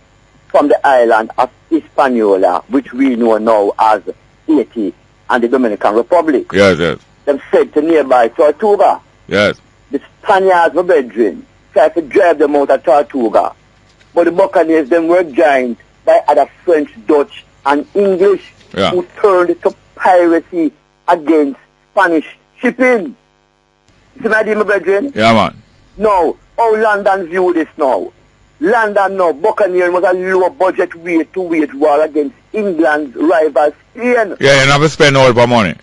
from the island of Hispaniola, which we know now as Haiti and the Dominican Republic.
Yes.
Them fled to nearby Tortuga.
Yes.
The Spaniards were brethren, tried to drive them out of Tortuga. But the Buccaneers, them were joined by other French, Dutch, and English who turned to piracy against Spanish shipping. You see my idea, my brethren?
Yeah, man.
Now, how London view this now? London now, Buccaneers was a low budget way to wage war against England's rival Spain.
Yeah, you never spend all the money.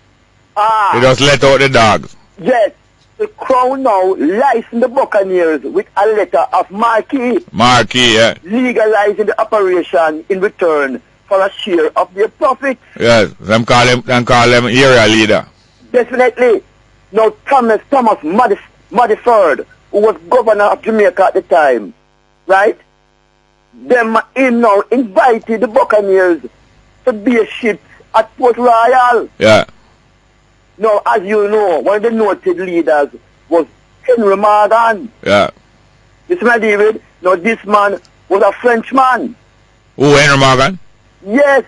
You just let out the dogs.
Yes. The Crown now licensed the Buccaneers with a letter of marquee. Legalizing the operation in return for a share of their profits.
Yes, them call them area leader.
Definitely. Now Thomas Modiford, who was governor of Jamaica at the time, right? Him now invited the Buccaneers to be ships at Port Royal.
Yeah.
Now, as you know, one of the noted leaders was Henry Morgan.
Yeah.
You see, my David? Now, this man was a Frenchman.
Who, Henry Morgan?
Yes,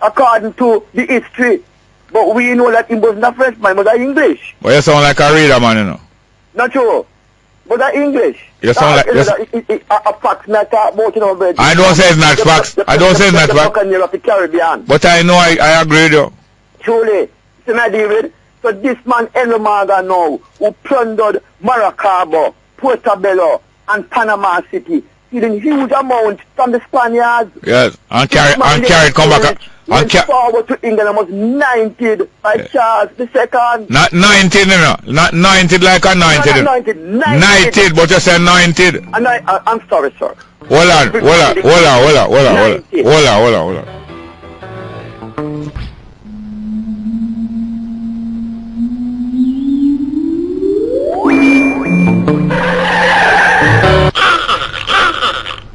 according to the history. But we know that he wasn't a Frenchman, he was an English.
But you sound like a reader, man, you know.
Not true. But an English.
You sound like...
A fact not talk about, you know, but
I don't say it's not facts. I don't say it's not facts.
Of the Caribbean.
But I know I agree with you.
Truly. See, my David? So this man, Henry Morgan now, who plundered Maracaibo, Portobello, and Panama City, stealing huge amount from the Spaniards.
Yes, and carry come back.
Went forward to England and was knighted by Charles II.
Not 90, you know. Not 90 like a 90.
No, not 90.
Knighted, but you say 90.
And I'm sorry, sir.
Hold on.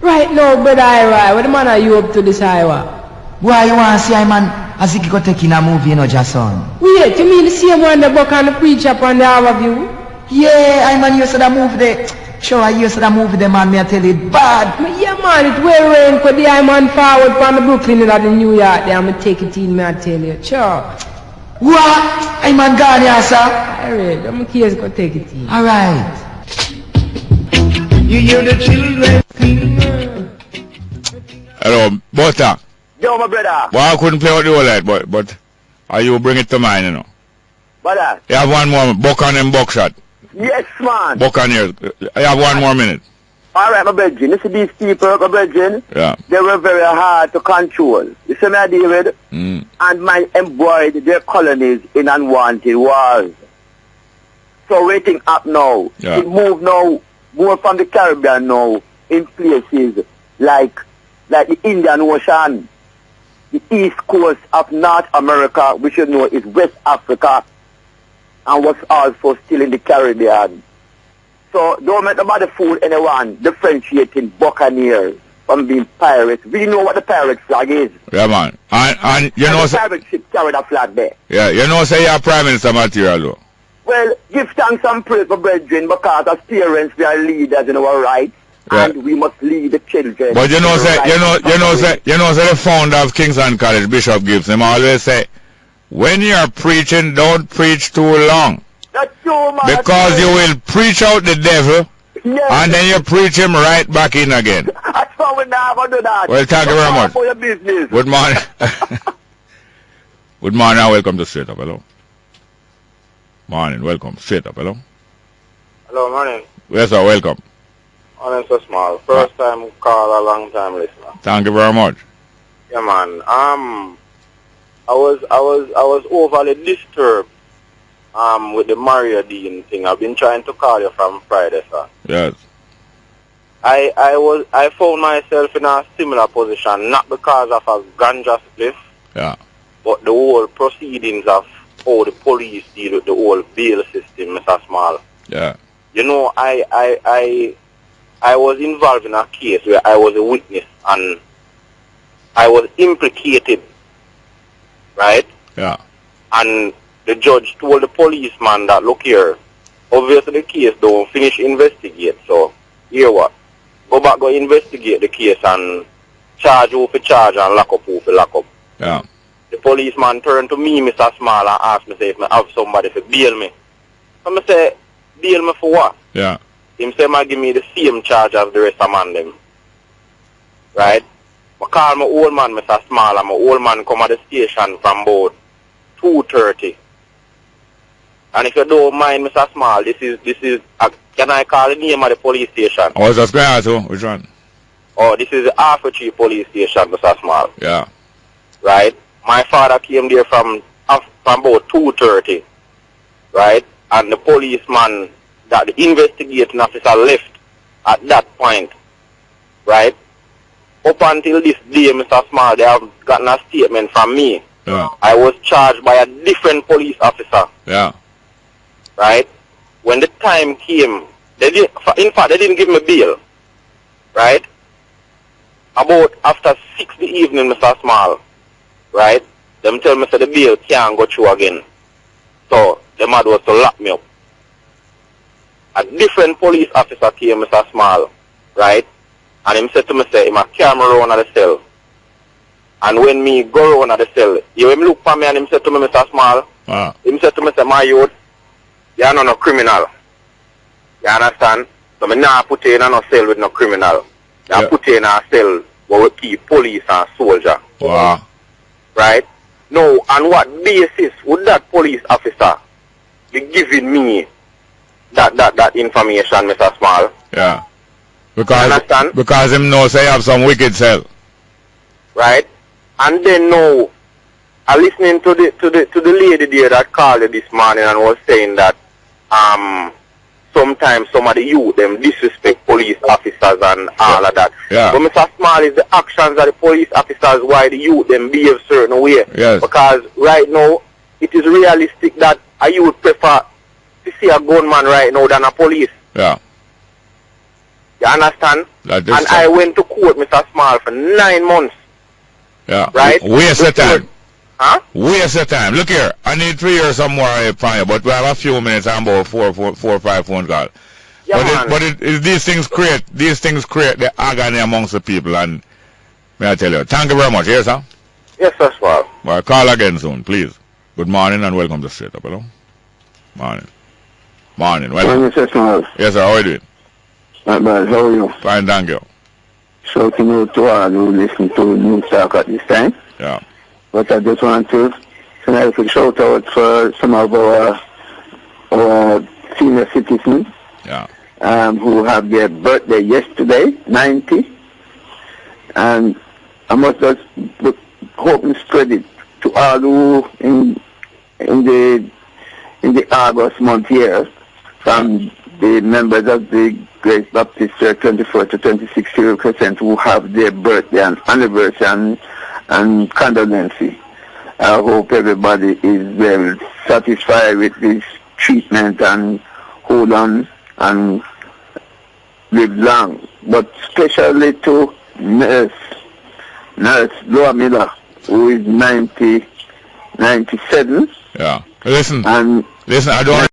Right now, brother Irie, what the man are you up to this Iowa?
Why you want to see I man as he could take in a movie, you know, Jason?
Wait, you mean the same one the book and the preacher on the overview?
Yeah, I man, you said that movie there. Sure, I used to that movie there, man, me I tell you, it bad.
Yeah, man, it will rain, because the I man forward from the Brooklyn and the New York there, I'm going to take it in, me I tell you. Sure.
What? I man gone here, sir?
Alright, I'm going to take it in.
Alright.
You hear the children sing.
Hello, Butter.
Yo, my brother.
Well, I couldn't play with the whole light, but you bring it to mind, you know.
Brother.
You have one more, Buck and Buckshot.
Yes, man.
Buccaneers. I have one more minute.
All right, my brethren. You see these people, my brethren?
Yeah.
They were very hard to control. You see me, David? And man embroidered their colonies in unwanted wars. So waiting up now.
Yeah.
It move now, more from the Caribbean now, in places like the Indian Ocean, the east coast of North America, which you know is West Africa, and was also still in the Caribbean. So don't make nobody fool anyone differentiating buccaneers from being pirates. We know what the pirate flag is.
Yeah, man. And you know...
The pirate ship carried a flag there.
Yeah, you know say you're Prime Minister material, though.
Well, give thanks and praise for brethren, because as parents we are leaders in our rights.
Yeah.
And we must lead the children.
But you know say the founder of Kingston College, Bishop Gibson, always say, when you're preaching, don't preach too long.
That's true, man.
Because you will preach out the devil, and then you preach him right back in again.
That's how we never do that.
Well, thank you very much.
For your business.
Good morning. Good morning and welcome to Straight Up. Hello. Morning, welcome. Straight Up. Hello.
Hello, morning.
Yes, sir, welcome.
My name's so small. First time call, a long time listener.
Thank you very much.
Yeah, man. I was overly disturbed with the Mario Dean thing. I've been trying to call you from Friday, sir.
Yes.
I found myself in a similar position, not because of a ganja spliff, but the whole proceedings of how the police deal with the whole bail system, Mr. Small.
Yeah.
You know, I was involved in a case where I was a witness and I was implicated, right?
Yeah.
And the judge told the policeman that, look here, obviously the case don't finish investigate, so here what? Go back, go investigate the case and charge who for charge and lock up who for lock up.
Yeah.
The policeman turned to me, Mr. Small, and asked me if I have somebody to bail me. So I say, bail me for what?
Yeah.
Him say, I give me the same charge as the rest of man them. Right? I call my old man, Mr. Small, and my old man come at the station from about 2:30. And if you don't mind, Mr. Small, this is can I call the name of the police station?
I was just going to ask you, which one?
Oh, this is the Arthurtree police station, Mr. Small.
Yeah.
Right? My father came there from about 2:30. Right? And the policeman, that the investigating officer left at that point. Right? Up until this day, Mr. Small, they have gotten a statement from me.
Yeah.
I was charged by a different police officer.
Yeah.
Right? When the time came, in fact, they didn't give me bail. Right? About after 6 the evening, Mr. Small, right? Them tell me that the bail can't go through again. So the mad was to lock me up. A different police officer came, Mr. Small, right? And him said to me, say, him a carry me around at the cell. And when me go around at the cell, you him look for me and him said to me, Mr. Small, him said to me, say, my youth, you're not no criminal. You understand? So me not put you in no cell with no criminal. I put you in a cell where we keep police and soldier.
Wow.
Right? Now, on what basis would that police officer be giving me that information, Mr. Small?
Yeah. Because him knows I have some wicked cell.
Right? And then now, I listening to the lady there that called you this morning and was saying that sometimes some of the youth them disrespect police officers and all of that.
Yeah.
But Mr. Small, is the actions of the police officers why the youth them behave certain way.
Yes.
Because right now it is realistic that a youth prefer to see a gunman right now than a police.
Yeah.
You understand?
And
I went to court, Mr. Small, for 9 months.
Yeah.
Right?
Waste of time.
Huh?
Waste of time. Look here, I need 3 years some more from you, but we have a few minutes and about four or five phone calls.
Yeah,
these things create the agony amongst the people, and may I tell you, thank you very much. Yes, sir?
Yes, sir, Small.
Well, call again soon, please. Good morning and welcome to Straight Up. Hello? Morning. Morning. Welcome.
Morning, Mr. Small.
Yes, sir. How are you doing?
Not bad. How are you?
Fine, thank you.
Shouting out to all who listen to News Talk at this time.
Yeah.
But I just want to send a little shout out for some of our senior citizens who have their birthday yesterday, 90. And I must just hope and spread it to all who in the August month here, from the members of the Grace Baptist Church 24 to 26 % who have their birthday and anniversary and condolences. I hope everybody is well satisfied with this treatment and hold on and live long. But especially to Nurse Loa Miller, who is 97.
Yeah. Listen,
I don't